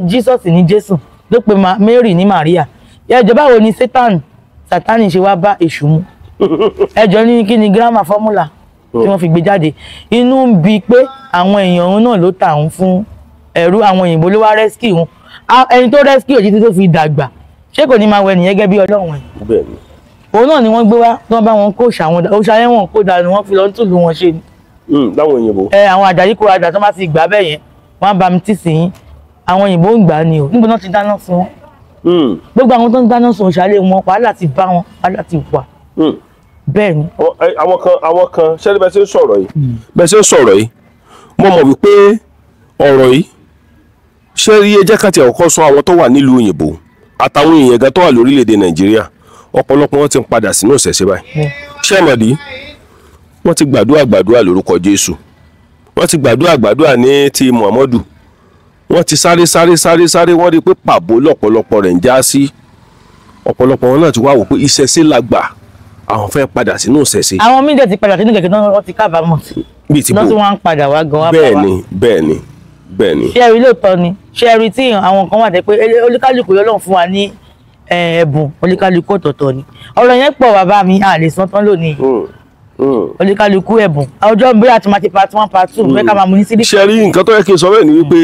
Jesus ní Jésù ló pe Mary ní Maria ẹjọ́ báwo ni Sátánì ṣe wá bá èṣù mu ẹjọ́ ní kí ni grammar formula tí wọ́n fi gbé jáde inú ń bi pé àwọn èèyàn òun náà ló tà òun fún ẹrú àwọn òyìnbó ló wá rescue òun ẹni tó rescue òjì tí tó fi dàgbà ṣé kò ní máa wẹ nìyẹn gẹ́gẹ́ bí Ọlọ́run ẹ̀ òun náà ni wọ́n gbé wá tí wọ́n bá wọn kó ṣàwọn òṣà yẹn wọn kó dànù wọ́n fi lọ tùlù wọn ṣe ni. láwọn òyìnbó. àwọn Àjàyí Crowther tó bá ti gbà bẹ́ẹ̀ yẹn wọ́n á bá mi tì sí yín àwọn òyìnbó ń gbà ni o níbo náà ti dáná fún wọn gbogbo àwọn tó ń dáná sun òṣàlẹ̀ wọn wàhálà ti bá wọn wàhálà ti wà bẹ́ẹ̀ ni. àwọn kan ṣẹ́ni bẹ́ẹ̀ ṣe ń sọ̀rọ̀ yìí mo mọ̀ wípé ọ̀rọ̀ yìí ṣé rí ẹ jẹ́ ká tiẹ̀ kọ́kọ́ sọ àwọn tó wà nílùú òyìnbó àtàwọn èèyàn gan tó wà lórílẹ̀‐èdè nàìjíríà ọ̀pọ̀lọpọ̀ wọn ti ń padà sínú ìṣẹ̀ṣe báyìí ṣé ẹ mọ̀ dí wọ́n ti gbàdúrà lórúkọ jésù wọ́n ti gbàdúrà ní ti muhammadu wọ́n ti sáré wọ́n rí i pé pàbó lọ́pọ̀lọpọ̀ rẹ̀ ń já sí ọ̀pọ̀lọpọ̀ wọn náà ti wá wò pé ìṣẹ̀ṣe la gbà àwọn fẹ́ padà sínú ìṣẹ̀ṣe. àwọn mídìí ti padà sínú kẹ̀kẹ́ náà wọ́n ti kábàámọ̀ bíi ti bò lọ́sùn wọn ń padà wá gan wá bá wa. bẹ́ẹ̀ni. ṣé ẹ rí lóòótọ́ ni ṣé ẹ rí tí àwọn kan wà tẹ́ pé olúkálùkù yọlọ́run fún wa ní ẹ̀bùn olúkálùkù ọ̀tọ̀ọ̀tọ̀ ni ọ̀rọ̀ yẹn pọ̀ bàbá mi à lè san tán lónìí olúkálùkù ẹ̀bùn ọjọ́ bí àti máa ti part 1 part 2 mẹ́ka máa mú ní sídìí. ṣe rí nǹkan tó yẹ kí n sọ bẹ́ẹ̀ ni wípé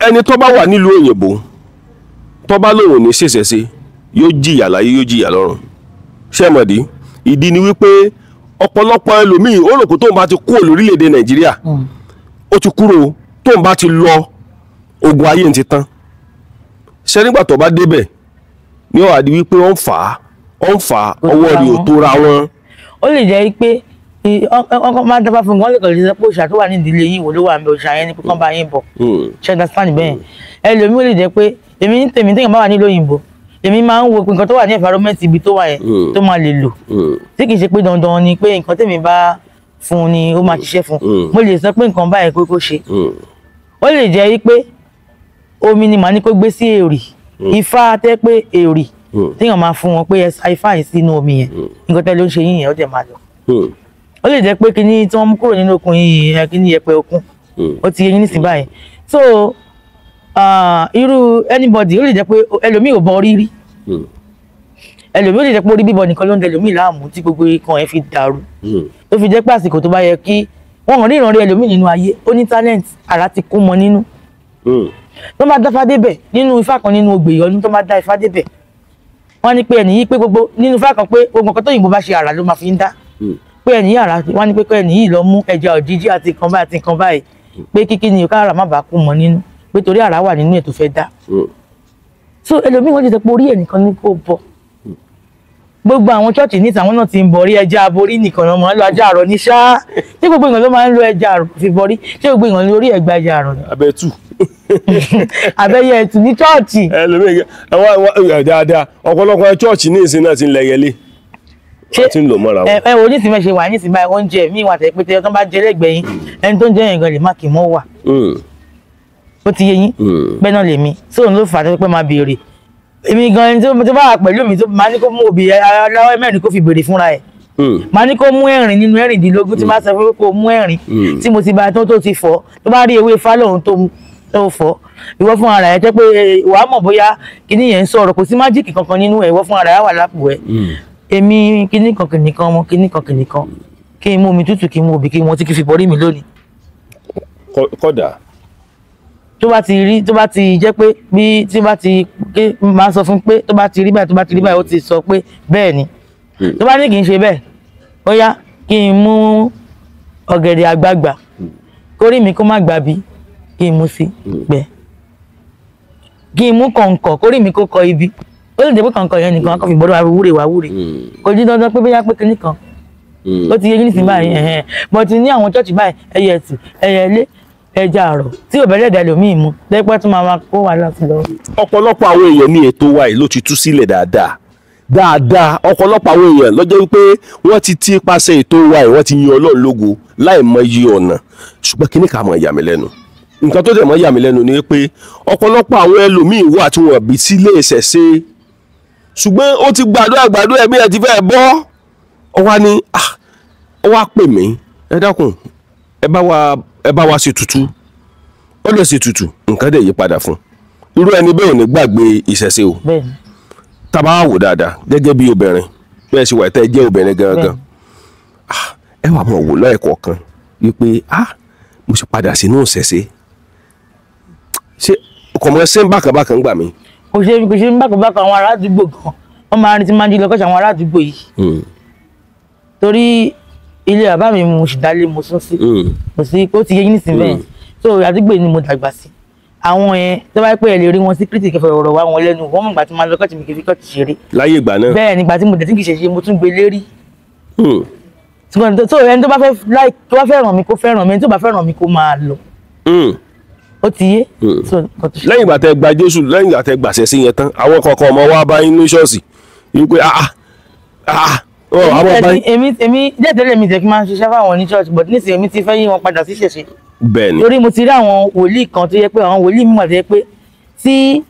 ẹni tó bá wà nílùú òyìnbó tó bá lòun ò ní ṣèṣẹ̀ṣe yóò jìyà láyé yóò jìyà lọ́run ṣé ẹ mọ̀ dí ìdí ni wípé ọ̀pọ̀lọpọ̀ ẹlòmíì ó rò pé tóun bá ti kúrò lórílẹ̀‐èdè nàìjíríà ó ti kúrò tóun bá ti lọ ogun ayé ti tán ṣé nígbà tó bá débẹ̀ ní ọ̀hà di wípé ó ń fà á ọwọ́ rẹ̀ ò tó ra wọn. ó lè jẹ́ pé ọkọ̀ máa dábàá fún wọn lè kàn lè sọ pé òṣà tó wà ní ìdílé yìí wò ló wà ń bẹ òṣà yẹn ní pípọ́n bá yín bọ̀ ṣe understand bẹ́ẹ̀ ẹlòmíì ó lè jẹ́ pé èmi ní tèmi téèyàn bá wà nílò òyìnbó èmi máa ń wo nǹkan tó wà ní environment ibi tó wà yẹn tó máa lè lò tí kì í ṣe pé dandan ni pé nǹkan tèmi bá fún ni ó máa ṣiṣẹ́ fún mo lè sọ pé nǹkan báyìí kó ṣe ó lè jẹ́ pé omi ni màá ní kó gbé sí èrì ifá tẹ́ pé èrì téèyàn máa fún wọn pé ifá yìí sínú omi yẹn nǹkan tẹ́lẹ̀ ó ń ṣe yín yẹn ó dẹ̀ máa lọ ó lè jẹ́ pé kíní tí wọ́n mú kúrò nínú okùn yìí kíní yẹpẹ okùn ó ti yẹ yín nísìnyí báyìí so irú anybody ó lè jẹ́ pé ẹlòmíì ò bọ rírí ẹlòmíì ó lè jẹ́ pé orí bíbọ nìkan ló ń dẹ ẹlòmíì láàmú tí gbogbo ikàn ẹ̀ fi dàrú tó fi jẹ́ pé àsìkò tó bá yẹ kí wọ́n rí ìrànrí ẹlòmíì nínú ayé ó ní talent ara ti kún mọ́ nínú tó máa dá Ifá débẹ̀ nínú Ifá kan nínú ogbè ìyọnu tó máa dá Ifá débẹ̀ wọ́n ní pé ẹni yìí pé gbogbo nínú Ifá kan pé gbogbo nǹkan tó yìnbó bá ṣe àrà ló máa fi ń dá pé ẹni yìí àrà wọ́n ní pé ẹni yìí lọ mú ẹja òjijì àti nǹkan báyìí pé kíkí ni ká àrà má bàa kún mọ́ nínú pé torí àrà wà nínú ẹ̀ tó fẹ́ dá so ẹlòmíì wọ́n ti sọ pé orí ẹ̀ nìkan ní kó bọ̀ gbogbo àwọn chọ́ọ̀chì ní tàwọn náà ti ń bọ̀rí ẹja aborí nìkan náà máa ń lo ẹja àrọ̀ ní ṣáá tí gbogbo èèyàn ló máa ń lo ẹja àrọ̀ fi bọ̀rí tí gbogbo èèyàn lórí ẹgbẹ́ ẹja àrọ̀ ni. abẹ́tù. abẹ́yẹ ẹ̀tù ní chọ́ọ̀chì. ẹlòmíì àwọn dáadáa ọ̀pọ̀lọpọ̀ chọ́ọ̀chì ní ìsìn náà ti ń lẹ́yẹlé wọ́n ti ń lò mọ́ra wọn. ẹ wo onísìnbẹ ṣe wà nísìnbẹ oúnjẹ mi wà tẹ pé tẹ tó bá jẹ lẹ́gbẹ̀ẹ́ yín ẹni tó ń jẹ yẹn gan lè má kì í mọ wà. ó ti yé yín bẹ́ẹ̀ náà lèmi sóun ló fà á tó pé máa béèrè èmi gan ẹni tó bá wà pẹ̀lú mi tó máa ní kó mú òbí aláwọ̀ mẹ́rin kó fi béèrè fúnra ẹ̀ máa ní kó mú ẹ̀rìn nínú ẹ̀rìndínlógún tí máa sọ pé kó mú ẹ̀rìn tí mo ti bá tó ti fọ́ tó bá rí ewé Ifá lòun tó fọ́ ìwọ fún ara ẹ̀ jẹ́ pé wàá mọ̀ bóyá kíní yẹn ń sọ̀rọ̀ kò sí májíìkì kankan nínú ẹ̀ ìwọ fún ara ẹ̀ wà lápò ẹ̀ èmi kíní kan kìnìkan ọmọ kíní kan kìnìkan kí n mú omi tútù kí n mú òbí kí n mú ọtí kí n fi bọ́rí mi lónìí. kódà tó bá ti jẹ́ pé bí tí bá ti ké máa sọ fún pé tó bá ti rí báyìí ó ti sọ pé bẹ́ẹ̀ ni tó bá ní kì í ṣe bẹ́ẹ̀ ó yá kí n mú ọ̀gẹ̀dẹ̀ àgbagbà kórí mi kó má gbà bí kí n mú sí gbẹ kí n mú kọ̀ǹkọ̀ kórí mi kó kọ ibi ó lè jẹ́ pé kọ̀ǹkọ̀ yẹn nìkan kó fi bọ́dọ̀ wá wúre kò ní dandan pé bóyá pé kinní kan ó ti yé yín nísìnyí báyìí bọ́tí ní àwọn chọ́ọ̀chì báyìí ẹyẹ ẹtù ẹyẹ ilé ẹja àrọ̀ tí ò bẹ̀rẹ̀ ẹ̀dá lòmíì mú lẹ́pẹ́ tó máa kó wà láti lọ. ọ̀pọ̀lọpọ̀ àwọn èèyàn ní ètò wa yìí ló ti tú sílẹ̀ dáadáa ọ̀pọ̀lọpọ̀ àwọn èèyàn lọ́jọ́ wípé wọ́n ti ti pàṣẹ ètò wa yìí wọ́n ti yin Ọlọ́run lógo láì mọ iye ọ̀nà ṣùgbọ́n kíní ká mọ̀ yà mí lẹ́nu nǹkan tó dẹ̀ mọ́ yà mí lẹ́nu ni pé ọ̀pọ̀lọpọ̀ àwọn ẹlòmíì wà tí wọ́n bí sílé ìṣẹ̀ṣe ṣùgbọ́n ó ti gbàdúrà ẹ̀mí ẹ̀ ti fẹ́ bọ́ ọ wá ní ọ wá pè mí ẹ dákun ẹ bá wa ṣe tutù ó lè ṣe tutù nǹkan dẹ̀ yí padà fún irú ẹni bẹ́ẹ̀ ò ní gbàgbé ìṣẹ̀ṣe o tábà wò dáadáa gẹ́gẹ́ bí obìnrin bẹ́ẹ̀ ṣe wà tẹ́ ẹ jẹ́ obìnrin gangan ẹ wà mọ̀ wò lọ́ọ̀kọ̀ọ̀kan wípé mo ṣe padà sínú ìṣẹ̀ṣe ṣé ọkọ̀ mọ́ ṣé ń bákan gbà mí. kò ṣe ń bákan àwọn ará àdúgbò gan wọn máa rí ti máa ń jí lọ́kọ̀ṣà àwọn ará àdúgbò yìí torí ilé bàbá mi mo sì dálé mo sún sí kò sí ó ti yé yín nísìnyí bẹ́ẹ̀ so àdúgbò ni mo dàgbà sí àwọn yẹn tó bá pẹ́ ẹ lè rí wọn sí kírísítì kẹfẹ́ ọ̀rọ̀ wa wọn lẹ́nu wọ́n mọ̀ gbà tí máa lọ kọ́ọ̀tì mi kì í fi kọ́ọ̀tì ṣeré. láyé ìgbà náà. bẹ́ẹ̀ nígbà tí mo dẹ̀ tí kì í ṣe mo tún gbé lérí. tó ẹni tó bá fẹ́ ràn mí kó fẹ́ràn mi ẹni tó bá fẹ́ràn mi kó máa lọ. ó ti yé. lẹ́yìn ìgbà tẹ́ gba Jésù lẹ́yìn ìgbà tẹ́ gbàṣẹ sí yẹn tán àwọn kọ̀ọ̀kan ọmọ wa bá inú ṣọ́ọ̀ṣì wípé èmi jẹ́tẹ̀lẹ̀ mi tẹ̀ kí máa ń ṣiṣẹ́ fáwọn ní church but nísìnyí èmi ti fẹ́ yí wọn padà sí ṣẹ̀ṣẹ̀. bẹ́ẹ̀ni. torí mo ti rí àwọn wòlíì kan tó yẹ pé àwọn wòlíì mímọ̀ tó yẹ pé tí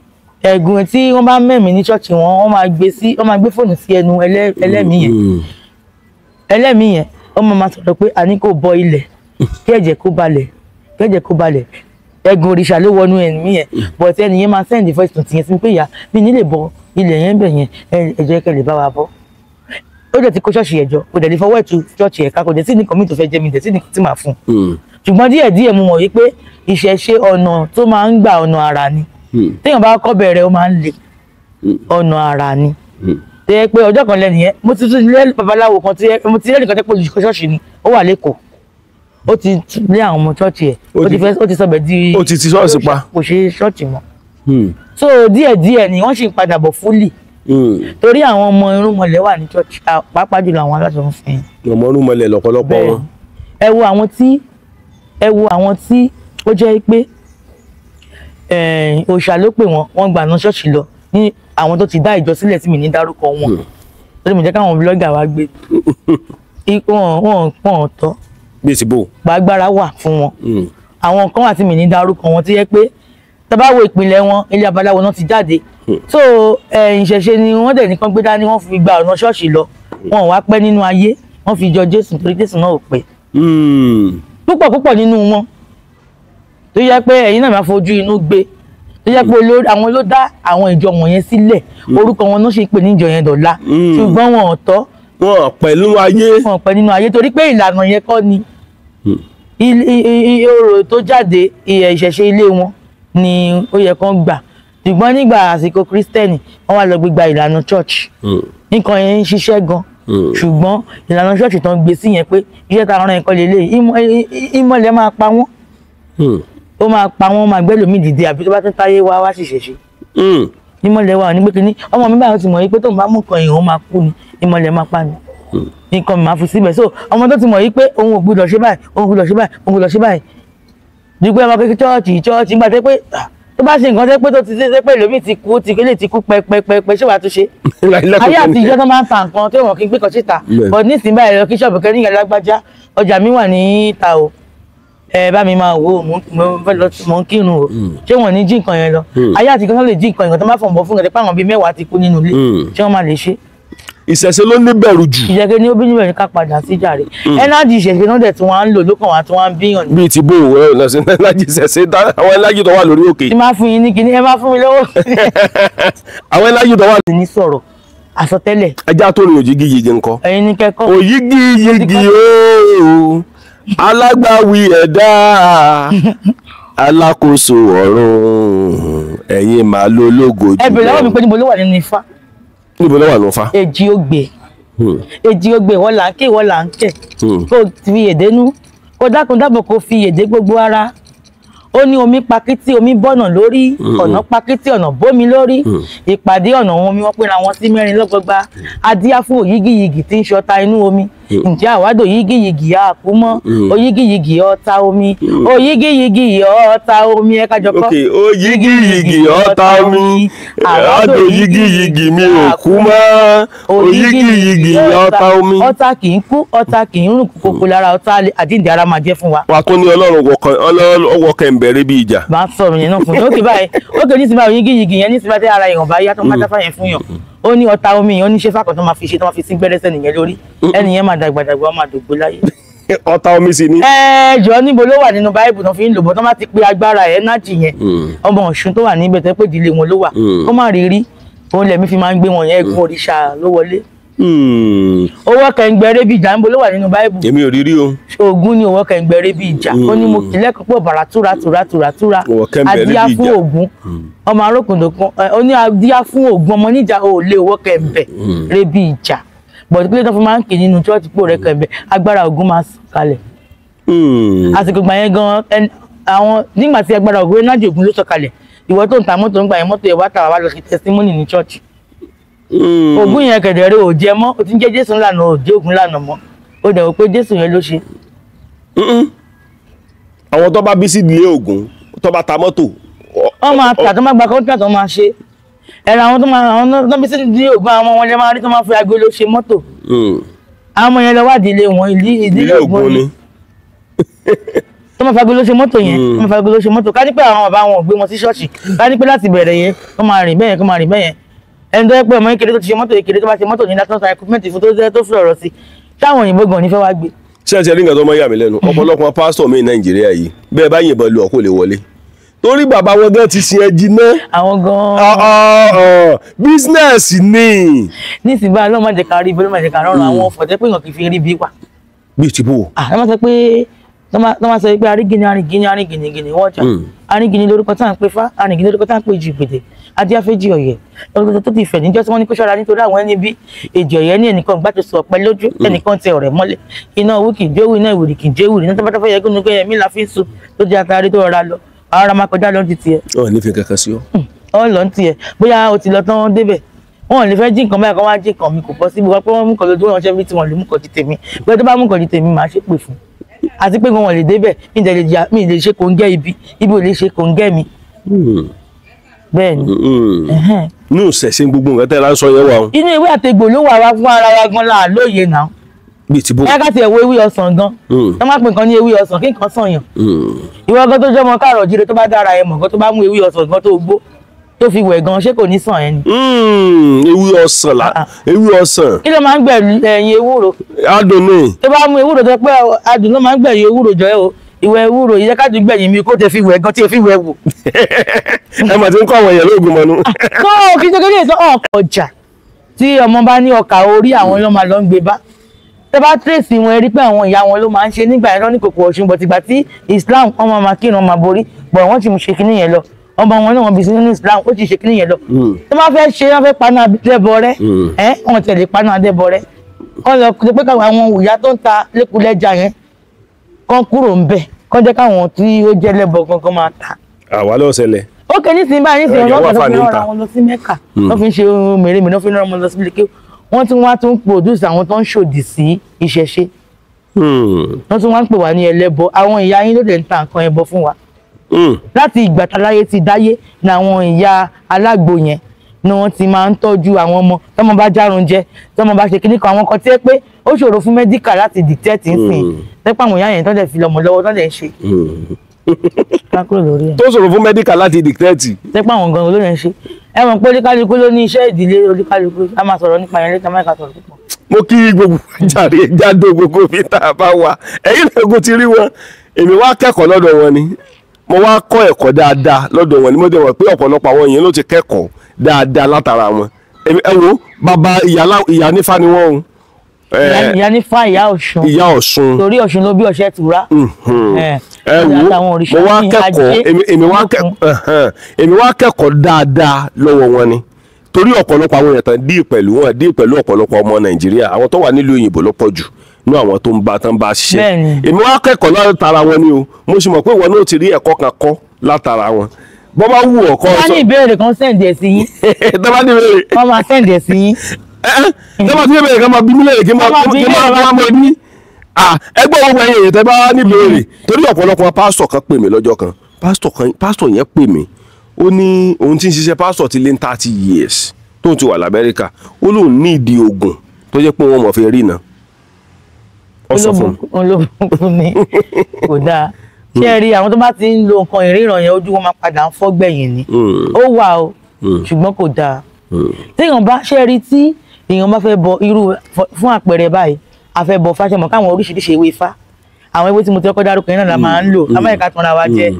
ẹ̀gùn tí wọ́n bá mẹ́mí ní church wọn wọ́n máa gbé fóònù sí ẹnu ẹlẹ́mìí yẹn wọ́n máa sọ̀rọ̀ pé àní kò bọ ilẹ̀ kí ẹ̀jẹ̀ kó balẹ̀ ẹ̀gùn òrìṣà ló wọnú ẹ̀mí yẹn but ẹni yẹn máa send voice note yẹn sí pé ìyá mi nílè bọ ilẹ̀ yẹn bẹ̀ yẹn ẹ̀jẹ̀ kẹ́ lè bá wa bọ́ ó dẹ̀ ti kó ṣọ́ọ̀ṣì ẹ̀jọ́ kò dẹ̀ lè fọwọ́ ẹ̀tù ṣọ́ọ̀ṣì ẹ̀ka kò dẹ̀ sí ní kọ́mí tó fẹ́ jẹ́ mi dẹ̀ sí ní tí màá fún un ṣùgbọ́n díẹ̀díẹ̀ mo mọ̀ wípé ìṣẹ̀ṣe ọ̀nà tó máa ń gbà ọ̀nà àrà ni téèyàn bá kọ́ bẹ̀rẹ̀ ó máa ń le ọ̀nà àrà ni tó yẹ pé ọjọ́ kan lẹ́nu yẹn mo ti tún lé babaláwo kan mo ti lẹ́nu kan tẹ́ pé olùkọ́ ṣọ́ọ̀ṣì ni ó wà lẹ́kọ̀ọ́ ó ti lé àwọn ọmọ ṣọ́ọ̀ṣì ẹ̀ ó ti sọ̀bẹ̀ di ó ti ṣọ́ọ̀ṣì pa kò ṣe ṣọ́ọ̀ṣì mọ́ so díẹ̀díẹ̀ ni wọ́n sì ń padà bọ̀ fúlì torí àwọn ọmọ irúnmọlẹ̀ wà ní church pàápàá jùlọ àwọn aláṣọ ń fẹ́. ọmọ irúnmọlẹ̀ lọ́pọ̀lọpọ̀ wọn. ẹ wo àwọn tí ó jẹ́ pé òòṣà ló pè wọ́n gbà ná ṣọ́ọ̀ṣì lọ ní àwọn tó ti dá ìjọ sílẹ̀ tí mi ní dárúkọ wọn torí mo jẹ́ káwọn blọ́gà wá gbé wọn tọ́. bí èsì bò. gbàgbára wà fún wọn àwọn kan wà tí mi ní dárúkọ wọn tí yẹ pé tá bá wo ìpínlẹ̀ wọn ilé abaláwo náà ti jáde so ìṣẹ̀ṣe ni wọ́n dẹ̀ nìkan gbé dání wọ́n fi gba ọ̀nà ṣọ́ọ̀ṣì lọ wọn ò wá pẹ́ nínú ayé wọ́n fi jọ Jésù torí Jésù náà ò pẹ́. púpọ̀ nínú wọn tó yẹ pé ẹ̀yin náà máa fojú inú gbé tó yẹ pé àwọn ló dá àwọn ìjọ wọ̀nyẹn sílẹ̀ orúkọ wọn náà ṣe pè ní ìjọ yẹn dọ̀la ṣùgbọ́n wọn ò tọ́. wọn pẹ́ nínú ayé torí pé ìlànà yẹn kọ́ ni orò tó jáde ìṣẹ̀ṣe ilé wọn ni ó yẹ kán gbà ṣùgbọ́n nígbà àsìkò kristẹni wọ́n wá lọ gbégbá ìlànà church nǹkan yẹn ń ṣiṣẹ́ gan ṣùgbọ́n ìlànà church tó ń gbé sí yẹn pé iṣẹ́ ta rán ẹ̀kọ́ lélẹ̀ ìmọ̀lẹ̀ máa pa wọ́n ó máa pa wọ́n máa gbẹ́ lómi dìde àbí tó bá tún táyé wá sì ṣẹ̀ṣẹ̀ ìmọ̀lẹ̀ wà ní pé kínní ọmọ mi báyìí ó ti mọ̀ yìí pé tóun bá mú nǹkan ìhòòhò máa kú ni ìmọ̀lẹ̀ máa pa ni nǹkan mi máa fi síbẹ̀ so ọmọ tó ti mọ̀ yìí pé òun ò gbúdọ̀ ṣe báyìí dùgbẹ́ ọmọ kékeré chọ́ọ̀chì nígbà tẹ́ pé tó bá ṣe nǹkan tẹ́ pé tó ti ṣe pé lómi ti kú ti kélé ti kú pẹpẹpẹ ṣé wàá tún ṣe. ayé àtijọ́ tó máa ń ta nǹkan tó wọ́n kí n gbé kan síta but nísìnyí báyìí lọ kí ṣọ́ọ̀bù kẹ́ níyàrá lágbájá ọjà mi wà ní ta o ẹ bá mi máa wò mo ń kírun o ṣé wọn ní jí nǹkan yẹn lọ ayé àtijọ́ tó lè jí nǹkan yẹn tó máa fọ̀nbọ̀ fún ẹ̀ pé àwọn bíi mẹ́wàá ti kú nínú ilé ṣé wọ́n máa lè ṣe. ìṣẹ̀ṣe ló ní bẹ̀rù jù. ìṣẹ̀ṣe ni ó bí níbẹ̀ ní ká padà sí jàre ẹnájì ìṣẹ̀ṣe náà dẹ̀ tí wọ́n á ń lò lókàn wá tí wọ́n á ń bíyàn. bíi ti bó òwe ọ̀nà sí ẹnájì ìṣẹ̀ṣe àwọn ẹnájì tó wà lórí òkè. tí máa fún yín ní kinní ẹ máa fún mi lọ́wọ́. àwọn ẹnájì tó wà. ní sọ̀rọ̀ àsọtẹ́lẹ̀. ẹja tó rìn òjìgìyìgì ńkọ́. ẹ̀yin ní kẹ́kọ̀ọ́. òyìgìyìgì ooo alágbàwí ẹ̀dá alákòóso ọ̀run ẹ̀yin màá lo lógo jù. ẹ bèrè lọ́wọ́ mi pé níbo ló wà nínú Ifá. níbo ló wà nínú Ifá. èjì ogbè wọ́n là ń ké wọ́n là ń kẹ̀ kó fi èdè nú kó dákun dábọ̀ kó fi èdè gbogbo ara ó ní omi pakítí omi bọ́nà lórí ọ̀nà pakítí ọ̀nà bómi lórí ìpàdé ọ̀nà omi wọ́n pera wọn sí mẹ́rin lọ́gbọgba adíá fún òyígíyigì tí ń ṣọta inú omi ǹjẹ́ àwádò yígíyigì àkú mọ́ òyígíyigì ọ̀tá omi òyígíyigì ọ̀tá omi ẹ̀ka jọkọ́ òyígíyigì ọ̀tá omi àwádò yígíyigì mi ò kú mọ́ òyígíyigì ọ̀tá omi. ọ̀tá kì í kú ọ̀tá kì í rùn kókó lára ọ̀tá àjíǹde ara máa jẹ́ fún wa. wà á tún ní ọlọ́run wọkàn bẹ̀rẹ̀ bí ìjà. bá a sọ̀rọ̀ yẹn náà fún mi ó kì báyìí ó kì í ní sinmi àwọn yígíyigì yẹn ní sinmi àti ara èèyàn bá yá tó ń bá dáfà yẹn fún yàn ó ní ọ̀tá omi yẹn ó ní ṣé fàkàn tó máa fi ṣe tó máa fi sí gbẹ́rẹ́sẹ̀ nìyẹn lórí ẹnìyẹn máa dàgbàdàgbà ó máa dògbò láyé. ọ̀tá omi sì ni. jọ níbo ló wà nínú báíbù náà fi ń lò bọ́ tó máa ti pe agbára ẹnájì yẹn ọmọ Ọ̀ṣun tó wà níbẹ̀ tó pé ìdílé wọn ló wà ó má rí rí òun lẹ̀mí fi máa ń gbé wọn yẹn ẹ̀gún òrìṣà ló wọlé. owó kẹ̀ǹgbẹ̀rẹ̀ bí ìjà níbo ló wà nínú báíbù. èmi ò rí rí o. Ògún ni owó kẹ̀ǹgbẹ̀rẹ̀ bí ìjà ó ní mo kì lẹ́kọ̀ọ́ pọ̀ bàrà túra adíá fún Ògún ọmọ arókùndókun ó ní adíá fún Ògún ọmọ níjà ò lé owó kẹ̀ǹbẹ̀ bí ìjà bọ̀dé pé tó fi máa ń kì nínú chọ́ọ̀tì pò rẹ̀ kẹ̀ǹbẹ̀ agbára Ògún máa sùn kalẹ̀. àsìkò gbà yẹn gan àwọn nígbà tí agbára ògbé náà jògùn ló sọ̀kalẹ̀ ìwọ tó ń ta mọ́tò ń gbà yẹn mọ́tò ẹ̀ wá tà wá lọ sí testimony ní church. Ògún yẹn kẹ̀dẹ̀rẹ́ ò jẹ mọ́ ò ti ń jẹ́ Jésù ńlànà ò jẹ́ Ògún lànà mọ́ ó dẹ̀ wò pé Jésù yẹn ló ṣe. àwọn tó bá bí sí ìdílé Ògún tó bá ta mọ́tò. wọ́n máa tà tó máa gba contract wọ́n máa ṣe ẹ̀rọ àwọn tó bí sí ìdílé Ògún àwọn ọmọ wọn lè máa rí tó máa fi agolo ṣe mọ́tò. àwọn ọmọ yẹn lọ wá ìdílé wọn ìdílé Ògún ni tó máa fi agolo ṣe mọ́tò yẹn tó máa fi agolo ṣe mọ́tò ká ní pé àwọn bàbá wọn ò gbé wọn sí ṣọ́ọ̀ṣì ká ní pé láti bẹ̀rẹ̀ yẹn kó máa rìn bẹ́yẹn ẹni tó yẹ pé ọmọ kékeré tó ti ṣe mọ́tò kékeré tó bá ṣe mọ́tò ní látọ̀ sa equipment fún tó fi ọ̀rọ̀ sí táwọn òyìnbó gan ní fẹ́ wá gbé. ṣé ẹ ti rí nǹkan tó máa yà mí lẹ́nu ọ̀pọ̀lọpọ̀ pásítọ̀ mi Nàìjíríà yìí bẹ́ẹ̀ bá yìnbọn lu ọkọ̀ lè wọlé torí bàbá wọn gan ti sin ẹjì náà. àwọn gan. bísínẹ́sì ni. nísìnyí báyìí lọ́ọ́ má jẹ́ ká rí ibi ló má jẹ́ ká rọrùn àwọn ọ̀fọ̀ tẹ́ pé èèyàn kì í fi rí bí wà. bíi ti bò. wọ́n sọ pé arígìnì wọ́n jà arígìnì lórúkọ tá à ń pè fá arígìnì lórúkọ tá à ń pè jìgbèdè adíáfẹ́jì ọ̀yẹ́ lórúkọ tó ti fẹ̀ níjọ́ tí wọ́n ní kó ṣọ́ra nítorí àwọn ẹni bí èjì ọ̀yẹ́ ní ẹnìkan gbá tó sọ ọ̀pẹ lójú ẹnìkan tẹ ọ̀rẹ́ mọ́lẹ̀ iná owó kì í jó iná ìwòrì kì í jó ìwòrì nítorí pátá fẹ́ yẹ kí ẹ̀mí la fi ń sun tó jẹ́ atari tó rọra lọ àwọn ará máa kọjá lọ ti tiẹ̀. ọ̀ nífẹ̀ẹ́ kankan sí ọ. ọ lọ ń tiẹ̀ bóyá o ti lọ tán débẹ̀ wọn ò lè fẹ́ jí nǹkan báyìí kan wá jí nǹkan mi kò pọ̀ síbi wọ́n pé wọ́n mú nǹkan lójú wọn ṣẹ́ bí tí wọ́n lè mú nǹkan ti tèmi pé tó bá mú nǹkan ti tèmi máa ṣépè fún àti pé wọn lè débẹ̀ mi lè ṣe kò ń gẹ́ ibi ò lè ṣe kò ń gẹ́ mi. bẹ́ẹ̀ ni. ní òṣèṣe gbogbo nǹkan tẹ́ ẹ lásán yẹn wà o. inú ìwé àtẹ̀gbò ló wà wá fún ara wa gan la lóye náà. bíi ti bó. ẹ ká tiẹ̀ wo ewé ọsàn gan. wọ́n máa pè nǹkan ní ewé ọsàn kí nǹkan sàn yàn. ìwọ gan tó jẹ́ ọmọ káàrọ̀ jíire tó bá dára ẹ mọ̀ gan tó bá mú ewé ọsàn gan tó gbó tó fi wẹ̀ gan ṣé kò ní sàn ẹ́ ni. ewé ọsàn ewé ọsàn. kí ló máa ń gbẹ̀yìn ẹ̀yìn ewúro. adùn ni. tó bá mú ewúro tó pé adùn ló máa ń gbẹ̀yìn ewúro jọ ẹ́ o ìwẹ̀ ewúro yìí ká dùn gbẹ̀yìn mi kó tẹ fi wẹ̀ gan tí ẹ fi wẹ̀ wò. ẹ mà ti ń kọ́ àwọn èèyàn lóògùn mọ́nú. tó kí n tó kéde ìtọ́ ọkọ̀ ọjà tí ọmọ bá ní ọkà orí àwọn ló máa lọ ń gbé bá tẹ bá tírèsì wọn rí pé àwọn ìyá wọn ló máa ń ṣe nígbà yẹn lọ ní kòkò Ọ̀ṣun bọ̀ tìgbà tí Islam ọmọ máa kírun máa borí bọ̀ wọ́n ti mú ṣe kinní yẹn lọ ọmọ wọn náà wọn bí sí nínú Islam ó ti ṣe kinní yẹn lọ tó máa fẹ́ ṣe wọ́n fẹ́ paná adébọ rẹ wọ́n tẹ̀lé paná adébọ rẹ kọ́ lọ pé káwọn àwọn ìyá tó ń ta lẹ́kùlẹ́jà yẹn kọ́ kúrò ń bẹ̀ kọ́ jẹ́ káwọn tí ó jẹ́ lẹ́bọ gangan máa ta. àwa ló ṣẹlẹ̀. ó kẹ́ nísìnyí báyìí nísìnyí ọlọ́pàá tó fi rán wọn lọ sí Mẹ́kà wọ́n fi ń ṣe mèremère wọ́n fi ń rán wọn lọ sí Mílíkì wọ́n tún wá tún produce àwọn tó ń ṣòdì sí ìṣẹ̀ṣe wọ́n tún wá ń pè wá ní ẹlẹ́bọ àwọn ìyá yín ló dẹ̀ ń ta nǹkan ẹbọ fún wa láti ìgbà táláyé ti dáyé ní àwọn ìyá alágbo yẹn ni wọ́n ti máa ń tọ́jú àwọn ọmọ tọ́mọ bá járun jẹ tọ́mọ bá ṣe kíní kan àwọn kan tí ẹ pé ó ṣòro fún mẹ́díkà láti detect nsìn tẹ́pọ̀ àwọn ìyá yẹn tó dẹ̀ fi lọ́mọ lọ́wọ́ tó dẹ̀ ń ṣe. tó ṣòro fún mẹ́díkà láti detect. tẹ́pọ̀ àwọn gan-an ló dẹ̀ ń ṣe ẹ mọ̀ pé oníkálukú ló ní iṣẹ́ ìdílé oníkálukú a máa sọ̀rọ̀ nípa yẹn lẹ́tà máa ká sọ̀rọ̀ púpọ̀. mo kí gbogbo jàre jáde gbogbo bí tá a bá wà ẹ̀yin lẹ́gùn ti rí wọn èmi wá kẹ́kọ̀ọ́ lọ́dọ̀ wọn ni mo wá kọ́ ẹ̀kọ́ dáadáa lọ́dọ̀ wọn ni mo dẹ̀ wọ̀ pé ọ̀pọ̀lọpọ̀ àwọn èèyàn ló ti kẹ́kọ̀ọ́ dáadáa látara wọn ẹ wo bàbá ìyá nífà ni wọ́n o. ìyá nífà ìyá Ọ̀ṣun ìyá Ọ̀ṣun torí Ọ̀ṣun ló bí Ọ̀ṣẹ́ Tura. ẹ wo mo wá kẹ́kọ̀ọ́ èmi wá kẹ́kọ̀ọ́ dáadáa lọ́wọ́ wọn ni torí ọ̀pọ̀lọpọ̀ àwọn èèyàn tán díì pẹ̀lú ọ̀pọ̀lọpọ̀ ọmọ Nàìjíríà àwọn tó wà nílùú òyìnbó ló pọ̀ jù ní àwọn tó ń bá ṣiṣẹ́ èmi wá kẹ́kọ̀ọ́ látara wọn ni o mo sì mọ̀ pé ìwọ náà ti rí ẹ̀kọ́ kan kọ́ látara wọn bọ́ bá wù ọ̀kọ́ sọ. wọ́n ní ìbéèrè kan sẹ́ǹdì ẹ̀ sí yín. tọ́ba ní ìbéèrè. wọ́n máa sẹ́ǹdì ẹ̀ sí yín. tọ́ba ní ìbéèrè kan máa bí mílíọ̀nù kí n máa bí. ẹgbẹ́ gbogbo ẹ̀yìn èyí tẹ́ bá ní ìbéèrè torí ọ̀pọ̀lọpọ̀ pásítọ̀ kan pè mí lọ́jọ́ kan pásítọ̀ yẹn pè mí ó ní òun ti ń ṣiṣẹ́ pásítọ̀ ti lé ní 30 years tóun ti wà l'Amẹ́ríkà ó lóun ní ìdí oògùn tó jẹ́ pé wọ́n mọ̀ fi rí iná. olóògùn ni kò dáa ṣé ẹ rí àwọn tó bá ti ń lo nǹkan ìríran yẹn ojú wọn máa padà ń fọ́ gbẹ̀yìn ni ó wà o ṣùgbọ́n kò dáa téèyàn bá ṣe rí tí èèyàn bá fẹ́ bọ irú fún àpẹẹrẹ báyìí a fẹ́ bọ fáṣẹmọ káwọn oríṣiríṣi ewé ifá àwọn ewé tí mo ti kọ́kọ́ dárúkọ yẹn náà la máa ń lò amẹ́ríkà tanra wa jẹ́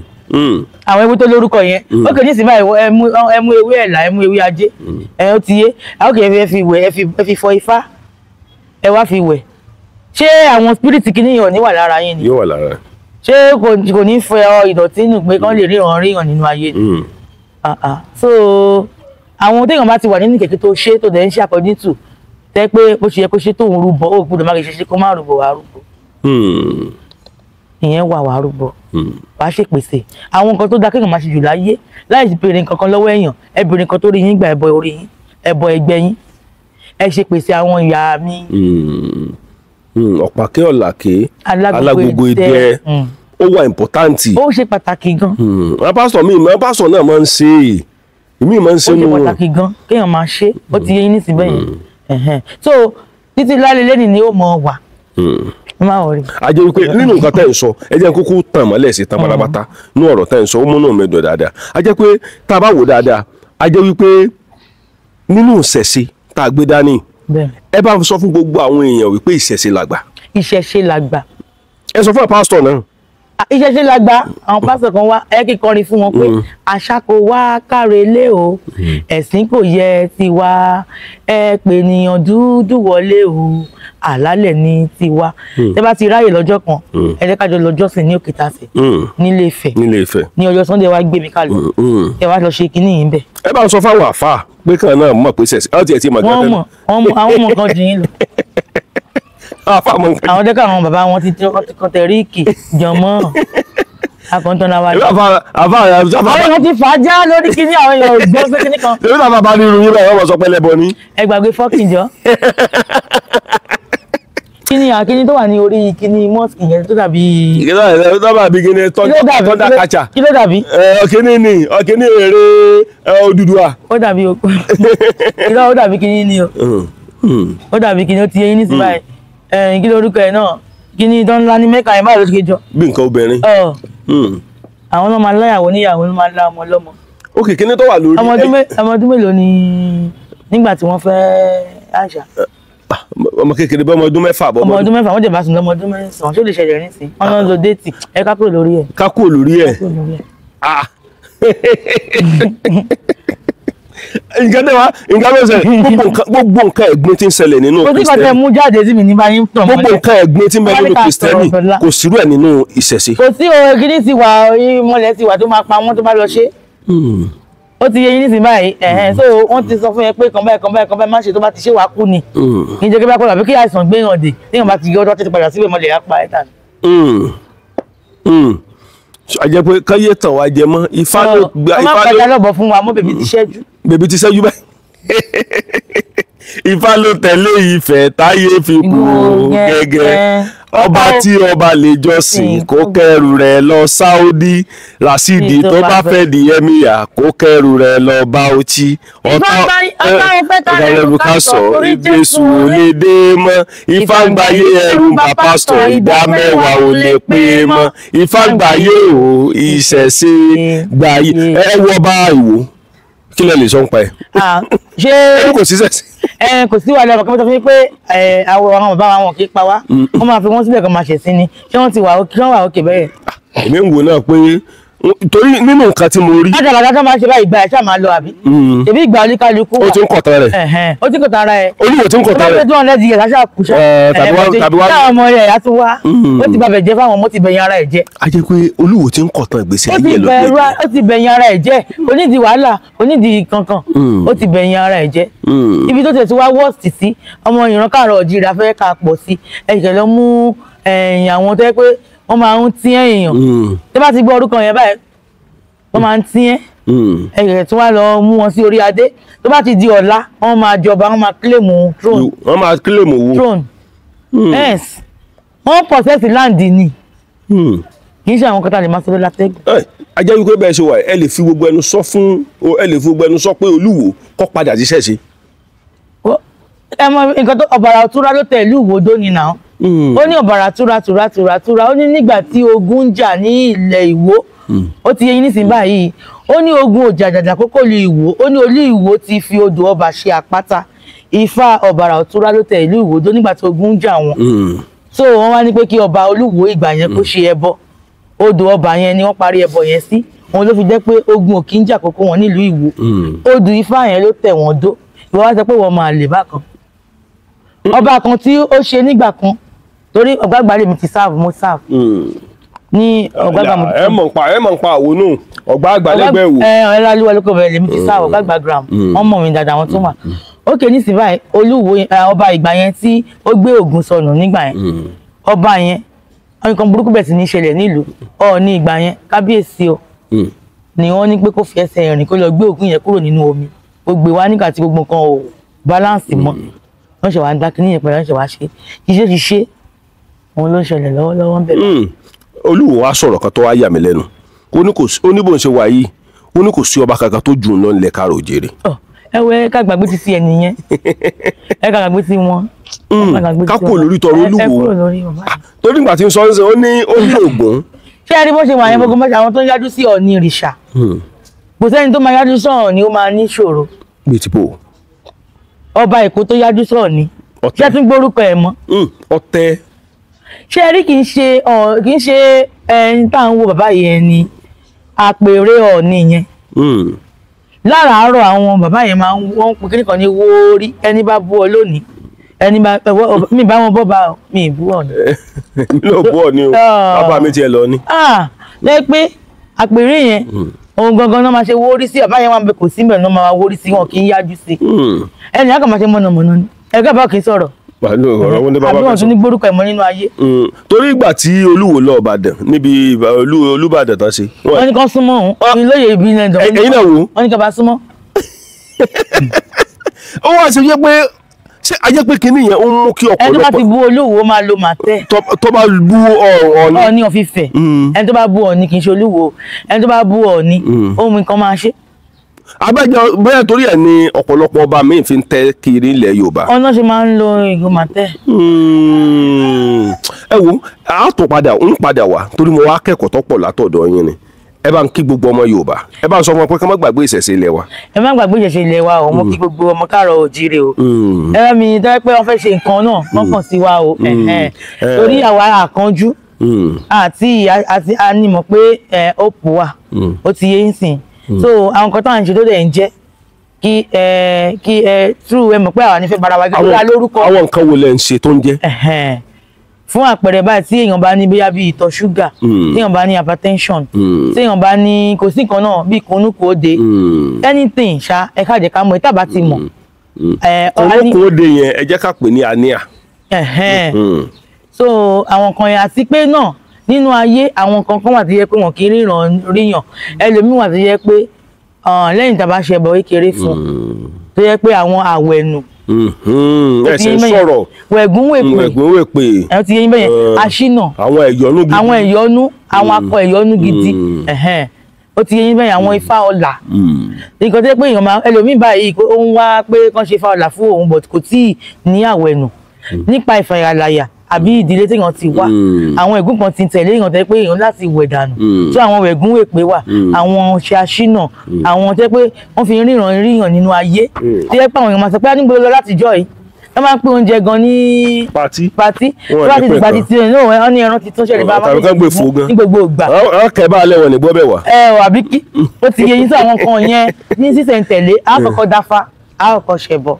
àwọn ewé tó lórúkọ yẹn ó kè ní ìsìn báyìí ẹ mú ewé ẹ̀là ẹ mú ewé ajé ẹ ó ti yé àwọn kì í fi wẹ̀ ẹ fi fọ ifá ẹ wá fi wẹ̀ ṣé àwọn spiriti kìnìyàn ní wà lára yín ni yóò wà lára ṣé kò ní fẹ́ ìdọ̀tí nù pé kán lè ríran nínú ayé ni so àwọn téèyàn bá ti wà nínú kẹ̀kẹ́ tó ṣe tó dẹ̀ ń ṣe àkọ́jítù tẹ́ pé bó ṣe yẹ kó ṣe tóun rúbọ ó gbọ́dọ̀ má ṣe kó má rúbọ wá rúbọ. ìyẹn wà rúbọ wàá ṣèpèsè àwọn nǹkan tó dáa kéèyàn máa ṣe jù láyé láì béèrè nǹkan kan lọ́wọ́ èèyàn ẹ béèrè nǹkan tó rí yín gbà ẹbọ orí yín ẹbọ ẹgbẹ́ yín ẹ ṣèpèsè àwọn ìyá mi. ọ̀pàkẹ́ ọ̀làkẹ́ alágbogbo idẹ ó wà ìmpọ̀táǹtì. ó ṣe pàtàkì gan. àwọn pásítọ̀ náà máa ń ṣe èmi máa ń ṣe nù. ó ṣe pàtàkì gan kéèyàn máa ṣe ó ti yé yín nísìnyí bẹ́yẹn so títí lálẹ́ lẹ́nìí ni ó mọ wà. a jẹ́ wípé nínú nǹkan tẹ́ ń sọ ẹ jẹ́ kúkú tàn mọ́lẹ̀ sí tàn pátápátá ní ọ̀rọ̀ tẹ́ ń sọ ó múnú mi dùn dáadáa a jẹ́ pé tá a bá wò dáadáa a jẹ́ wípé nínú ìṣẹ̀ṣe tá a gbé dání ẹ bá sọ fún gbogbo àwọn èèyàn wípé ìṣẹ̀ṣe làgbà. ìṣẹ̀ṣe làgbà. ẹ sọ fún pásítọ̀ náà. ìṣẹ̀ṣe làgbà àwọn pásítọ̀ kan wá ẹ kí kọrin fún wọn pé àṣà kò wá kárelé o ẹ̀sìn kò yẹ tiwa ẹ pè ènìyàn dúdú wọlé o àlálẹ̀ ní tiwa tẹ́ bá ti ráyè lọ́jọ́ kan ẹ jẹ́ ká jọ lọ jọ́sìn ní Òkìtàsẹ̀ nílé Ifẹ̀ ní ọjọ́ Sunday wá gbé mi kálù ẹ wá lọ ṣe kinní yìí ń bẹ̀. ẹ bá ń sọ fáwọn àfáà pé kan náà mọ̀ pé sẹ̀sì ọ́ tiẹ̀ ti mọ̀ gẹ́gẹ́ náà. àwọn ọmọ kan jìn yín lọ. àwọn dẹ́ka àwọn bàbá wọn ti kọtẹ̀ríìkì jọmọ́ akọ̀ntàn náà wà lọ. àwọn èèyàn ti fà á já lórí kinní àwọn èèyàn ò gbọ́ pé kinní kan. èmi náà bàbá mi rú yín báyìí wọ́n mọ̀ sọ pé lẹ́bọ ni. ẹ gbàgbé fọ́ọ̀kì jọ. kíní tó wà ní orí kíní mọ́ọ̀sì yẹn tó dàbí. tó dàbí kíní tọ́ndà kàchà. kí ló dàbí. kíní ni kíní èrè Odùduwà. ó dàbí o ó dàbí kíní ni o ó dàbí kíní ó ti yé yín nísìnyí báyìí kí lórúkọ ẹ náà kíní tó ńlá ní Mẹ́kà yẹn báyìí ló ti ké jọ. bí nǹkan obìnrin. àwọn náà máa láyàwó níyàwó ló máa lá ọmọ lọ́mọ. ok kíní tó wà lórí. ọmọ ọdún mélòó ni nígbà tí wọ́n fẹ́ Àìṣà. ọmọ kékeré bá ọmọ ọdún mẹ́fà bọ́. ọmọ ọdún mẹ́fà wọ́n jẹ̀ bá sùn lọ́mọ ọdún mẹ́sàn-án ṣó lè ṣẹlẹ̀ nísìn wọ́n lọ ń lo déètì ẹ ká kúrò lórí ẹ̀. ká kúrò lórí ẹ̀. nǹkan tẹ́ wa nǹkan ló ṣẹlẹ̀ gbogbo nǹkan ẹ̀gbin tí ń ṣẹlẹ̀ nínú Kristẹni. kò sí kọ́tẹ́ mú jáde sí mi ní báyìí tàn mọ́lẹ̀. gbogbo nǹkan ẹ̀gbin tí ń bẹ nínú Kristẹni kò sírú ẹ̀ nínú ìṣẹ̀ṣe. kò sí o gidi ti wà ìmọ̀lẹ̀ ti wà tó máa pa wọ́n tó bá lọ ṣe. ó ti yé yín nísìnyí báyìí so wọ́n ti sọ fún yẹn pé kan báyìí má ṣe tó bá ti ṣe wàá kú ni. kì í jẹ́ kí bá kọ́ àbí kí àìsàn gbé hàn dé téèyàn bá ti yọ ọdọ́ tètè padà síbẹ̀ mọ́lẹ̀ á pa ẹ̀ tà. a jẹ́ pé káyé tàn wá jẹ mọ́ ifá ló gba ifá ló. ọmọ àpẹẹrẹ lọ́bọ̀ fún wa mọ́ bèbí ti ṣẹ́jú. bèbí ti ṣẹ́jú báyìí. ifá ló tẹ̀lé Ifẹ̀ táyé fi kú gẹ́gẹ́ ọba tí ọba lè jọ́sìn kó kẹrù rẹ̀ lọ Sáúdí Ràṣídì tó bá fẹ́ di ẹ̀míyà kó kẹrù rẹ̀ lọ Bauchi ọ̀tá ẹ̀rù ká sọ Jésù ò lè dé mọ́ ifá gbáyé ẹ̀rù bá pásítọ̀ ìdá mẹ́wàá ò lè pé mọ́ ifá gbáyé o ìṣẹ̀ṣe gbáyé ẹ wọ́ bá ìwò kí lẹ lè sọ ń pa ẹ. ṣé kò sí sẹ́sì. kò sí wàhálà ọkọ tó fi pé àwọn bàbá wọn kì í pa wá wọn máa fi wọn sílẹ̀ kan máa ṣẹ̀sìn ni ṣé wọ́n ti wà òkè bẹ́ẹ̀. èmi ń wò náà pé torí nínú nǹkan tí mo rí. látàlá tó máa ṣe báyìí ìgbà ẹ̀ ṣáà máa lọ àbí. ṣèbí ìgbà oníkálukú wà. ó ti ń kọ̀tà rẹ̀. ó ti ń kọ̀tà rẹ̀. olúwo ti ń kọ̀tà rẹ̀. ó ti ń kọ̀tà rẹ̀ láṣà kùsà. tàbí wá. táwọn ọmọ rẹ̀ á tún wá. ó ti bàbẹ̀ jẹ́ fáwọn ọmọ ti bẹ̀yìn ara ẹ̀ jẹ́. a jẹ́ pé olúwo ti ń kọ̀tà ìgbésí ayé lọ. ó ti bẹ̀yìn ara ẹ̀ jẹ́ onídìí wàhálà onídìí kankan ó ti bẹ̀yìn ara ẹ̀ jẹ́. ibi tó tẹ̀sí wá wọ́ọ̀sì sí ọmọ ìran káàrọ̀ ọ̀jìrà fẹ́ ká pọ̀ sí ẹ̀jẹ̀ lọ mú àwọn tó yẹ pé wọ́n máa ń tí èèyàn tó bá ti gbọ́ orúkọ yẹn báyìí wọ́n máa ń tí ẹ̀yẹ̀ tí wọ́n lọ mú wọn sí orí adé tó bá ti di ọ̀la wọ́n máa jọba wọ́n máa kílèmù throne. wọ́n máa kílèmù wo. throne yes wọ́n possess land ni kì í ṣe àwọn kọ́tà lè máa sọ lọ́la tẹ́gùn. a jẹ́ wípé bẹ́ẹ̀ ṣe wà ẹ lè fi gbogbo ẹnu sọ pé olúwo kọ́ padà jíṣẹ́ ṣe. ẹ mọ nǹkan tó ọ̀bàrà òtúrá ló tẹ̀ ìlú Ìwòdó ni nà ó ní ọ̀bàrà túra ó ní nígbà tí ogun ń jà ní ilẹ̀ Ìwó ó ti yé yín nísìnyí báyìí ó ní ogun òjàjàjà kókó lu Ìwó ó ní olú Ìwó ti fi odò ọba ṣe àpáta Ifá ọ̀bàrà òtúrá ló tẹ̀ ìlú Ìwòdó nígbà tí ogun ń jà wọn so wọ́n wá ní pé kí ọba Olúwo ìgbà yẹn kó ṣe ẹbọ odò ọba yẹn ni wọ́n parí ẹbọ yẹn sí òun ló fi jẹ́ pé ogun ò kí ń jà kókó wọn nílùú Ìwó odò Ifá yẹn ló tẹ̀ wọ́n dó ìwọ wá sọ pé wọ́n máa lè bákan ọba kan tí ó ṣe nígbà kan torí ọ̀gbàgbà lèmi ti sáàbù mo sáàbù ní ọ̀gbàgbà mo. ẹ mọ̀ ń pa àwọn náà ọ̀gbàgbà lẹ́gbẹ̀ẹ́ wò. ẹ̀rọ lóko bẹ̀rẹ̀ lèmi ti sáàbù ọ̀gbàgbà gram wọ́n mọ̀ mí dáadáa wọ́n tún wà. ókè nísìnyí báyìí Olúwo ọba ìgbà yẹn tí ó gbé Ògùn sọnù nígbà yẹn ọba yẹn nǹkan burúkú bẹ̀ sí ní ṣẹlẹ̀ nílùú Ọọ̀ni ìgbà yẹn kábíyèsí o ni wọ́n ní pé kó fi ẹsẹ̀ rìn kó lọ gbé òkú yẹn kúrò nínú omi ó gbé wá nígbà tí gbogbo nǹkan ò balance mọ́ wọ́n ṣe wá ń dá kínní yẹn pẹ̀lú wọ́n ṣe wá ṣe ṣiṣẹ́ òun ló ń ṣẹlẹ̀ lọ́wọ́lọ́wọ́ ń bẹ̀rẹ̀. Olúwo wa sọ̀rọ̀ kan tó wá yà mí lẹ́nu ó ní bó ń ṣe wà yìí ó ní kò sí ọba kankan tó jù ú lọ nílẹ̀ káàrọ̀ òjèrè. ẹ wẹ ká gbàgbé ti ti ẹni yẹn ẹ ká gbàgbé ti wọn. ká kúrò lórí tọrọ Olúwo torí ìgbà tí ń sọ ń sẹ ó ní Ògún. ṣé ẹ rí bó ṣe wà yẹn gbogbo mọ́ṣẹ́ àwọn tó ń yájú sí Ọọ̀ni ìrìṣà kò sẹ́ni tó máa yájú sí Ọọ̀ni ó máa ní ìṣòro. bíi ti bò. ọba Èkó tó yájú sí Ọọ̀ni ṣé tún gbórúkọ ẹ̀ mọ́. Ọ̀tẹ̀. ṣé ẹ rí kì í ṣe ẹni tá à ń wo bàbá yẹn ni àpèrè Ọọ̀ni yẹn láràárọ̀ àwọn bàbá yẹn máa ń wọ́n pè kíníkan ní wóórí ẹni bá bú ọ lónìí ẹni bá mi bá wọn bọ́ bá mi ì bú Ọọ̀ni. mi ò bú Ọọ̀ni o bàbá mi tiẹ̀ lọ ni. lẹ́ pé àpèrè yẹn ohun gangan náà máa ṣe wóórí sí bàbá yẹn wà bẹ kò sí bẹ̀rẹ̀ náà máa wóórí sí wọn kì í yájú sí ẹni àkàmọ́ ṣe mọ̀nàmọ́ná ni ẹgbẹ́ bá kì í sọ̀rọ̀ àbí wọn tún ní gbórúkọ ẹ̀mọ́ nínú ayé. torí ìgbà tí Olúwo lọ Ìbàdàn níbi Olúbàdàn tán ṣe. wọ́n ní kán súnmọ́ òun ní lóye ibi ilẹ̀ ìdánwò. ẹ̀yin náà wò. wọ́n ní kán bá súnmọ́. ó wá ṣe yẹ pé ṣé ajẹ́ pé kinní yẹn ó ń mú kí ọ̀pọ̀lọpọ̀. ẹni tó bá ti bú Olúwo máa lo màtẹ́. tó bá bú Ọọ̀ni. Ọọ̀ni of Ifẹ̀ ẹni tó bá bú Ọọ̀ni kì í ṣe Olúwo ẹni tó bá bú Ọọ̀ni ohun nǹkan máa ṣe. abẹ́jọ bẹ́ẹ̀ torí ẹ̀ ni ọ̀pọ̀lọpọ̀ ọba míì fi ń tẹ́ kiri ilẹ̀ Yorùbá. ọ̀nà ṣe máa ń lo ìgò màtẹ́. ẹ wo a tó padà wá torí mo wá kẹ́kọ̀ọ́ tó pọ̀ látọ̀dọ̀ yín ni ẹ bá ń kí gbogbo ọmọ Yorùbá ẹ bá ń sọ fún wọn pé ká má gbàgbé ìṣẹ̀ṣe ilẹ̀ wa. ẹ má gbàgbé ìṣẹ̀ṣe ilẹ̀ wa o mo kí gbogbo ọmọ káàárọ̀ oòjíire o ẹ bá mi dá pé wọ́n fẹ́ ṣe nǹkan náà wọ́n kàn sí wa o torí àwa àkànjú àti ànímọ̀ pé ó pò wà ó ti yé ń sìn so àwọn nǹkan táwọn ń ṣe tó dẹ̀ ń jẹ́ kí true ẹ mọ̀ pé àwọn nífẹ̀ẹ́ bara wa gbé wa lórúkọ. àwọn nǹkan wo lẹ ń ṣe tó ń jẹ́. fún àpẹẹrẹ báyìí tí èèyàn bá ní bóyá bí ìtọ̀ ṣúgà tí èèyàn bá ní hypertension tí èèyàn bá ní kò sí nǹkan náà bí ìkónúkò òde anything ṣá ẹ ká jẹ́ ká mọ̀ ìtàbá ti mọ̀. ìkónúkò òde yẹn ẹ jẹ́ ká pè ní anemia. so àwọn kan yẹn àti pé náà nínú ayé àwọn kan wà tó yẹ pé wọn kì í ríyàn ẹlòmíì wà tó yẹ pé lẹ́yìn tá a bá ṣe ẹbọ kékeré fún tó yẹ pé àwọn àwẹ̀nù ẹsẹ̀ sọ̀rọ̀ wẹ̀gúnwèpè ẹ ti yẹ yín bẹ́yẹn aṣínà àwọn ẹ̀yọ́nú àwọn akọ ẹ̀yọ́nú gidi ó ti yẹ yín bẹ́yẹn àwọn ifá ọlà nǹkan tó yẹ pé èèyàn máa ẹlòmíì báyìí ó ń wá pé kán ṣe ifá ọlà fún òun but kò tí ì ní àwẹ̀nù nípa ìfàyàlàyà àbí ìdílé téèyàn ti wá àwọn ẹ̀gún kan ti tẹ̀lé èèyàn tẹ́ pé èèyàn láti wẹ̀ dànù tí àwọn ẹ̀gún wèpè wà àwọn ṣe aṣínà àwọn tẹ́ pé wọ́n fi ríyàn nínú ayé tí ẹ pé àwọn èèyàn máa sọ pé a níbo lọ láti jọ yìí wọ́n máa ń pín oúnjẹ gan ní pati tó bá ti dìgbà ti tiẹ̀ náà wọ́n ní ẹran ti tún ṣẹlẹ̀ bá wọn ní gbogbo ìgbà. ọkẹ́ bá alẹ́ wọn ní gbọ́ bẹ̀ wá. àbí kí ó ti yẹ yín sí àwọn kan yẹn ní sísẹ̀ntẹ̀lé àkọ́kọ́ dáfá àkọ́kọ́ ṣẹbọ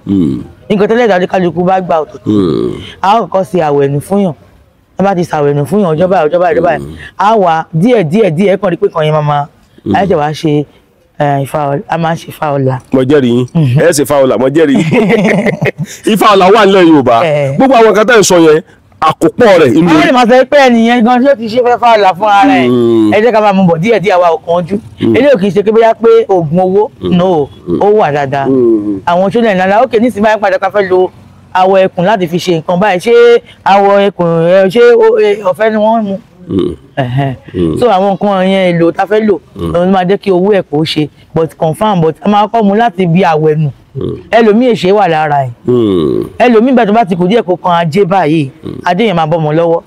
nǹkan tẹ́lẹ̀ ìdájọ́ kálukú bá gbà ọ̀tọ̀tọ̀ a ó kọ́kọ́ ṣe àwẹ̀nù fúnyàn a bá ti ṣàwẹ̀nù fúnyàn ọjọ́ báyìí a wà díẹ̀ kàn rí pé kan yẹn máa ayẹ́jẹ̀ wá ṣe a máa ṣe ifá ọlà. mo jẹ́rìí yín ẹ ṣe ifá ọlà mo jẹ́rìí yín ifá ọlà wà nílẹ̀ Yorùbá gbogbo àwọn kan tẹ́ ń sọ yẹn àkópọ̀ rẹ̀ inú. àwọn ènìyàn sọ pé ẹnìyẹn gan tí ó ti ṣe fẹ́ fá ọlà fún ara ẹ̀ ẹ jẹ́ ká máa mú bọ̀ díẹ̀ àwa ò kánjú eléyìí kì í ṣe pé bóyá pé oògùn owó no ó wà dáadáa àwọn children ńláńlá ókè nísìnyí báyìí padà ká fẹ́ lo awọ ẹkùn láti fi ṣe nǹkan báyìí ṣé awọ ẹkùn ṣé ọ̀fẹ́ ni wọ́n mú so àwọn nǹkan yẹn èlò tá fẹ́ lò ló máa jẹ́ kí owó ẹ̀ kó ṣe but confam but a máa kọ́ mu láti bí àwẹ̀nù ẹlòmíì èṣe wà lára ẹ̀ ẹlòmíì bẹ́ẹ̀ tó bá ti kù díẹ̀ kó kan ajé báyìí adé yẹn máa bọ́ ọmọ lọ́wọ́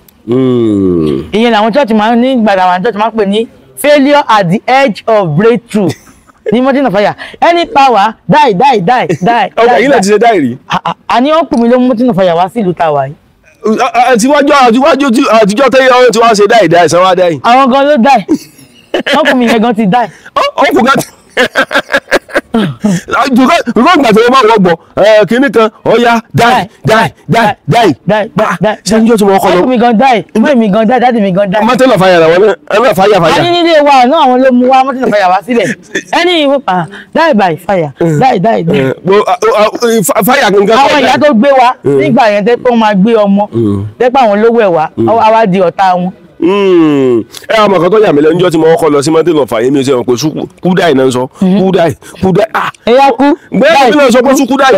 ìyẹn làwọn church máa ń ní gbàdá àwọn church máa ń pè ní failure at the edge of breakthrough ní mountain of fire any power die. ọkọ yìí náà ti ṣe dáì rí. àní wọn pè mí ló mountain of fire wá sí ìlú tàwa yìí. àtijọ́ tẹ́yẹ ọ̀hún tí wọ́n ṣe dáì sanwó dáì. àwọn gan ló dáì wọn pè mí yẹn gan ti dáì. ọkùnrin kan rọ́gbà tí wọ́n máa wọ́gbọ̀ kínní kan ọ̀ya dáì. ṣé níjọ́ tí mo kọ́ lọ. ọkùnrin mi gan dáì ìwé mi gan dáì dáàdì mi gan dáì. mountain of fire làwọn náà fàyà. a ní nílé wa náà àwọn ló mú wa mountain of fire wá sílẹ̀ ẹni ìwé pa die by fire die. fire gangan. àwọn ìyá tó gbé wa nígbà yẹn tẹ́ pé wọ́n máa gbé ọmọ tẹ́ pé àwọn lówó ẹ̀ wá àwa di ọ̀tá wọn ẹ àmọ̀ kan tó yà mí lẹ́nu níjọ́ tí mo kọ́ lọ sí mountain of fire mi ò sẹ́wọ̀n pé kúdáì náà ń sọ kúdáì ẹ̀yà kú bẹ́ẹ̀ ni náà sọ pé sukudai ṣe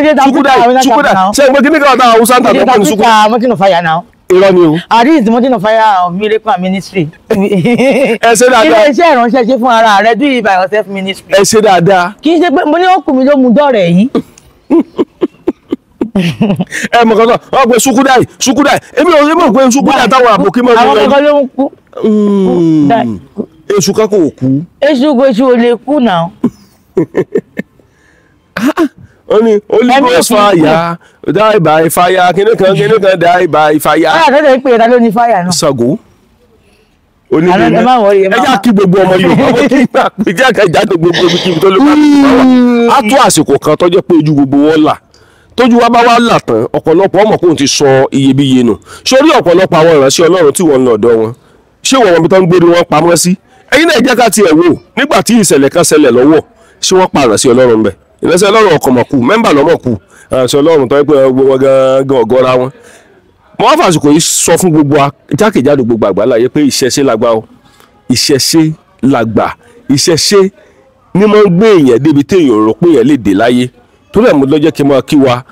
é pé kí ní káwọn táwọn Hausa ń tà tó pọ̀ ní sukudai. mountain of fire now. irọ́ ni o. This is the mountain of fire of miracle and ministry. ẹ ṣe dáadáa. ilé iṣẹ́ ìránṣẹ́ ṣe fún ara rẹ do it by yourself ministry. ẹ ṣe dáadáa. kì í ṣe pé mo ní ọkùnrin ló mú dọ́rẹ̀ yìí. ẹ mọ̀ kankan wọ́n pe sukudai èmi ò rí mọ̀ pé sukudai táwọn àbòkí mọ̀ àwọn kankan ló ń kú. èṣù kankan ò kú. èṣù ò lè kú náà. ó ní Holy Ghost fire die by fire kíní kan die by fire. àtẹ̀tẹ̀ ń pè é ta ló ní fire náà. Ṣàngó onílé ẹ já kí gbogbo ọmọ Yorùbá wọ́n kí n gbà pé jákèjádò gbogbo ibi kíbi tó ló bá ti bá wà á tó àsìkò kan tó jẹ́ pé ojú gbogbo wọn là tójú wa bá wá là tán ọ̀pọ̀lọpọ̀ ọmọ kóun ti sọ iyebíye nù sórí ọ̀pọ̀lọpọ̀ àwọn ìránṣẹ́ Ọlọ́run tí wọ́n ń lọ ọ̀dọ̀ wọn ṣé wọ́n bí tó ń gbórí wọn pamọ́ sí ẹ̀yin náà jẹ́ ká tiẹ̀ wò nígbà tí ìṣẹ̀lẹ̀ kan ṣẹlẹ̀ lọ́wọ́ ṣé wọ́n pa ìránṣẹ́ Ọlọ́run bẹ́ẹ̀ ìránṣẹ́ Ọlọ́run ọkọ̀ mọ̀kù mẹ́mbà lọ́mọ̀kù ìránṣẹ́ Ọlọ́run tó yẹ pé wọn gan ọ̀gọ́ra wọn. mo wá fàṣìkò yìí sọ fún gbogbo jákèjádò gbogbo àgbáláyé pé ìṣẹ̀ṣe làgbà o ìṣẹ̀ṣe làgbà ìṣẹ̀ṣe ni mo ń gbé èèyàn débi téèyàn rò pé èèyàn lè dé láyé torí ẹ̀ mo lọ́jọ́ kí n máa kí wa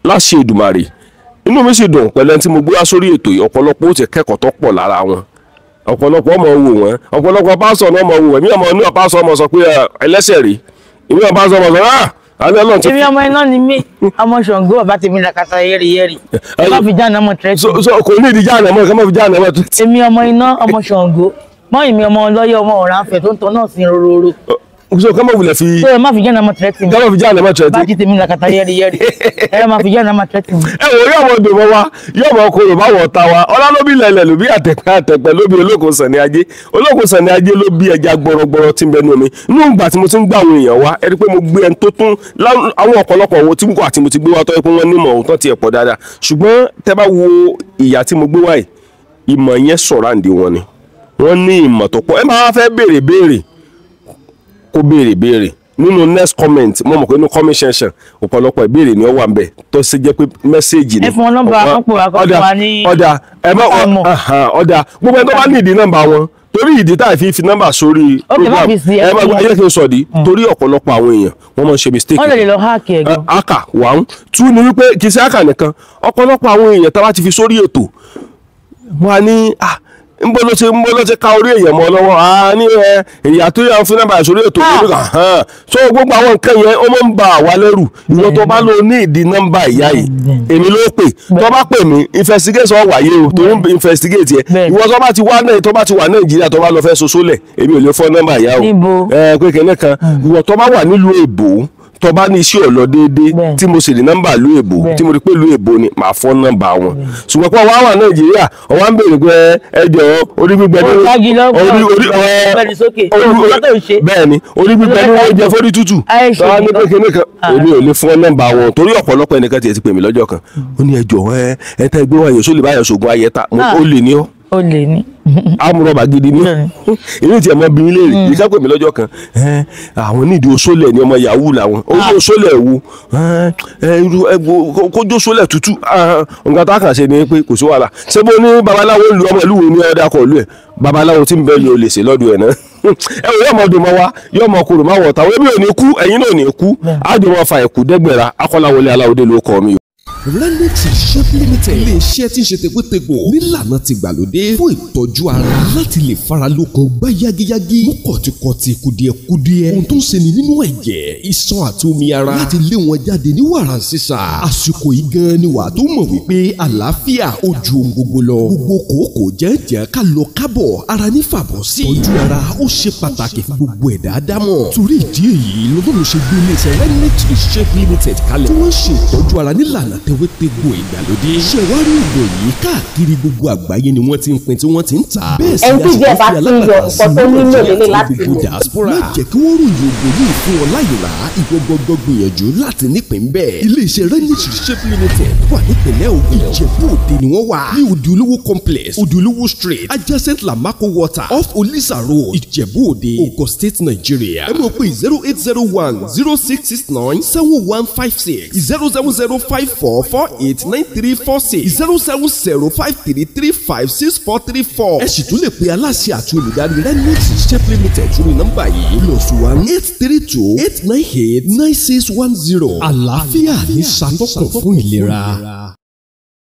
láṣẹ Èdùmàrè inú mi sì dùn pẹ̀lú ẹni tí mo gbé wá sórí ètò yìí ọ̀pọ̀lọpọ̀ ó ti kẹ́kọ̀ọ́ tó pọ̀ lára wọn ọ̀pọ̀lọpọ̀ ọmọ wò wọ́n ọ̀pọ̀lọpọ̀ pásọ̀ náà ọmọ wò wọ́n èmi ọmọ inú pásọ̀ ọmọ sọ pé ẹlẹ́sẹ̀ rí èmi ọmọ pásọ̀ ọmọ sọ àlẹ́ ọlọ́run ti. èmi ọmọ iná ni mí ọmọ Ṣàngó bàbá tèmi làkàtà yẹ́rìyẹ́rì ẹ má fi jáàná mọ̀ tẹ́tì. so kò ní ìdí jáàná mọ̀ ẹ má fi jáàná mọ̀ tẹ́tì. èmi ọmọ iná ọmọ Ṣàngó mọ́ ìmí ọmọ ọlọ́yẹ ọmọ ọ̀rànfẹ̀ tó ń tọ́ náà sí rororo. so kọ́mọ̀ wulẹ̀ fi. so ẹ má fi jáàná mọ̀ tẹ́tì. kọ́mọ̀ fi jáàná mọ̀ tẹ́tì. bá ti tèmi làkàtà yẹ́rìyẹ́rì ẹ má fi jáàná mọ̀ tẹ́tì. ẹ wò yóò mọ dùnmọ wa yóò mọ kó yorùbá wọ ta wa ọlọ́lóbí lẹ̀lẹ̀ ló bí àtẹ̀pẹ́ ló bí olókun sànni ajé ló bí ẹja gbọrọgbọrọ tí ń bẹ nú mi inú ìgbà tí mo ti ń gbà àwọn èèyàn wá ẹ rí pé mo gbé ẹni tó tún àwọn ọ̀pọ̀lọpọ̀ wo tí mo kọ́ àti mo ti gbé wá tọ́ pé wọ́n nímọ̀ òótọ́ tiẹ̀ pọ̀ dáadáa ṣùgbọ́n tẹ́ bá wo ìyà tí mo gbé wá yìí ìmọ̀ yẹn sọ̀ráǹdì wọn ni wọ́n ní ìmọ̀ tó pọ̀ ẹ máa fẹ́ béèrè kó béèrè nínú next comment mo mọ̀ pé nínú comment section ọ̀pọ̀lọpọ̀ ìbéèrè ni ó wà ńbẹ̀ tó ṣe jẹ́ pé mẹ́sẹ̀gì ni. ẹ fún wọn nọ́mbà àkọ́pọ̀ àkọ́pọ̀ wa ní. ọ̀dà gbogbo ẹni tó bá ní ìdí nọ́mbà wọn torí ìdí tá a fi nọ́mbà sórí program ẹ máa gbọ́ ayé kí n sọ di torí ọ̀pọ̀lọpọ̀ àwọn èèyàn wọ́n máa ń ṣe mistake. wọ́n lè lọ háàkì ẹ̀ gan. aka wàhún tú ni wípé kì í ṣe aka nìkan ọ̀pọ̀lọpọ̀ àwọn èèyàn tá a bá ti fi sórí ètò wọn á ní nbọ ló ti ka orí èèyàn mọ́ lọ́wọ́ ní èyà tó yà ń fún nọ́mbà sórí ètò ìlú kan so gbogbo àwọn nǹkan yẹn ó máa ń ba àwa lẹ́rù ìwọ tó bá lọ ní ìdí nọ́mbà ìyá yìí èmi ló pè tó bá pè mí investigation wáyé o tó ń investigate yẹ ìwọ tó bá ti wá náà tó bá ti wà Nàìjíríà tó bá lọ fẹ́ soso lẹ̀ èmi ò lè fọ́ nọ́mbà ìyá o pé kẹ́lẹ́ kan ìwọ tó bá wà nílùú èbó tó bá ní iṣẹ́ ọ̀lọ́ déédéé tí mo sì rí nọ́mbà ìlú èbó tí mo rí pé ìlú èbó ni màá fọ́ nọ́mbà wọn ṣùgbọ́n pé wàá wà Nàìjíríà ọ̀wá ń béèrè pé ẹjọ́ orí gbígbẹ ní bẹ́ẹ̀ ni orí gbígbẹ ní wọ́n jẹ fórí tútù tọ́wá ní pé kíní kan èmi ò lè fọ́ nọ́mbà wọn torí ọ̀pọ̀lọpọ̀ ẹnìkan tiẹ̀ ti pè mí lọ́jọ́ kan ó ní ẹjọ́ ẹ tẹ́ gbé wáyé sólè báyọ̀ ṣògùn ayẹta ó lè ní ọ́ ó lè ní. amúrọ̀bà gidi ní èmi tí ẹ mọ bíi léèrè yìí ká pè mí lọ́jọ́ kan àwọn nídìí oṣólẹ̀ ni ọmọ yahoo làwọn ojú oṣólẹ̀ wo kójú oṣólẹ̀ tútù nǹkan tá a kàn ṣe ni pé kò sí wàhálà ṣé bó ní babaláwo lu ọmọ ìlú wo ní ọ̀dà kọ̀ lù ẹ̀ babaláwo tí ń bẹ́ẹ̀ ni o lè ṣe lọ́dún ẹ̀ náà ẹ wò yọmọ dùn mọ́ wa yọmọ kúrò má wọ̀ táwọn èmi ò ní kú ẹ̀yin náà ò ní kú àjọmọ̀ fa ẹ̀kú dẹ́gbẹ̀rà akọ́láwọlé aláwọ̀dé ló kọ́ mi. Renix Shop Limited ilé iṣẹ́ tí ń ṣe tegbòtegbò nílànà ti gbàlódé fún ìtọ́jú ara láti lè fara lókun gbá yágíyágí mú kọ̀tìkọ̀tì kùdìẹ̀kudiẹ ohun tó ń ṣeni nínú ẹ̀jẹ̀ iṣan àti omi ara láti lé wọn jáde ní wàrà sísà àsìkò yìí gan ni wàá tó mọ̀ wípé àlàáfíà ó ju ohun gbogbo lọ gbogbo kòókò jẹ́jẹ́ ká lọ kábọ̀ ara ní fàbọ̀ sí tọ́jú ara ó ṣe pàtàkì fún gbogbo ẹ̀dá ádámọ̀ torí ìdí èyí lọ́dún ṣe gbé ilé iṣẹ́ Renix Shop Limited kalẹ̀ tí wọ́n ṣe ìtọ́jú ara nílànà tewétegbò ìgbàlódé. ṣé wàá rí ìgò yìí káàkiri gbogbo àgbáyé ni wọ́n ti ń pín tí wọ́n ti ń tà. bẹ́ẹ̀ sì ni a ṣe fi alábàásí lórí gbogbo diaspora. má jẹ́ kí wọ́n ròyìn ògùn yìí fún ọ láyé rà ìwọ gbọ́dọ̀ gbìyànjú láti nípìn bẹ́ẹ̀. iléeṣẹ́ Renix Shop Limited wà nípìnlẹ̀ Ògùn Ìjẹ̀bú Òde ni wọ́n wà ní Òde Olówó complex Òde Olówó street adjacent Lamako water off Olisa road Ìjẹ̀bú Òde Ogun State Nigeria. ẹ mọ̀ pé 0801066971156 07054 080489346 07053356434. ẹ sì tún lè pe aláṣẹ àti olùdarí Renix Shape Limited sórí nọ́mbà yìí +1-832-898-9610. àlàáfíà ní ṣàtọ́kùn fún ìlera.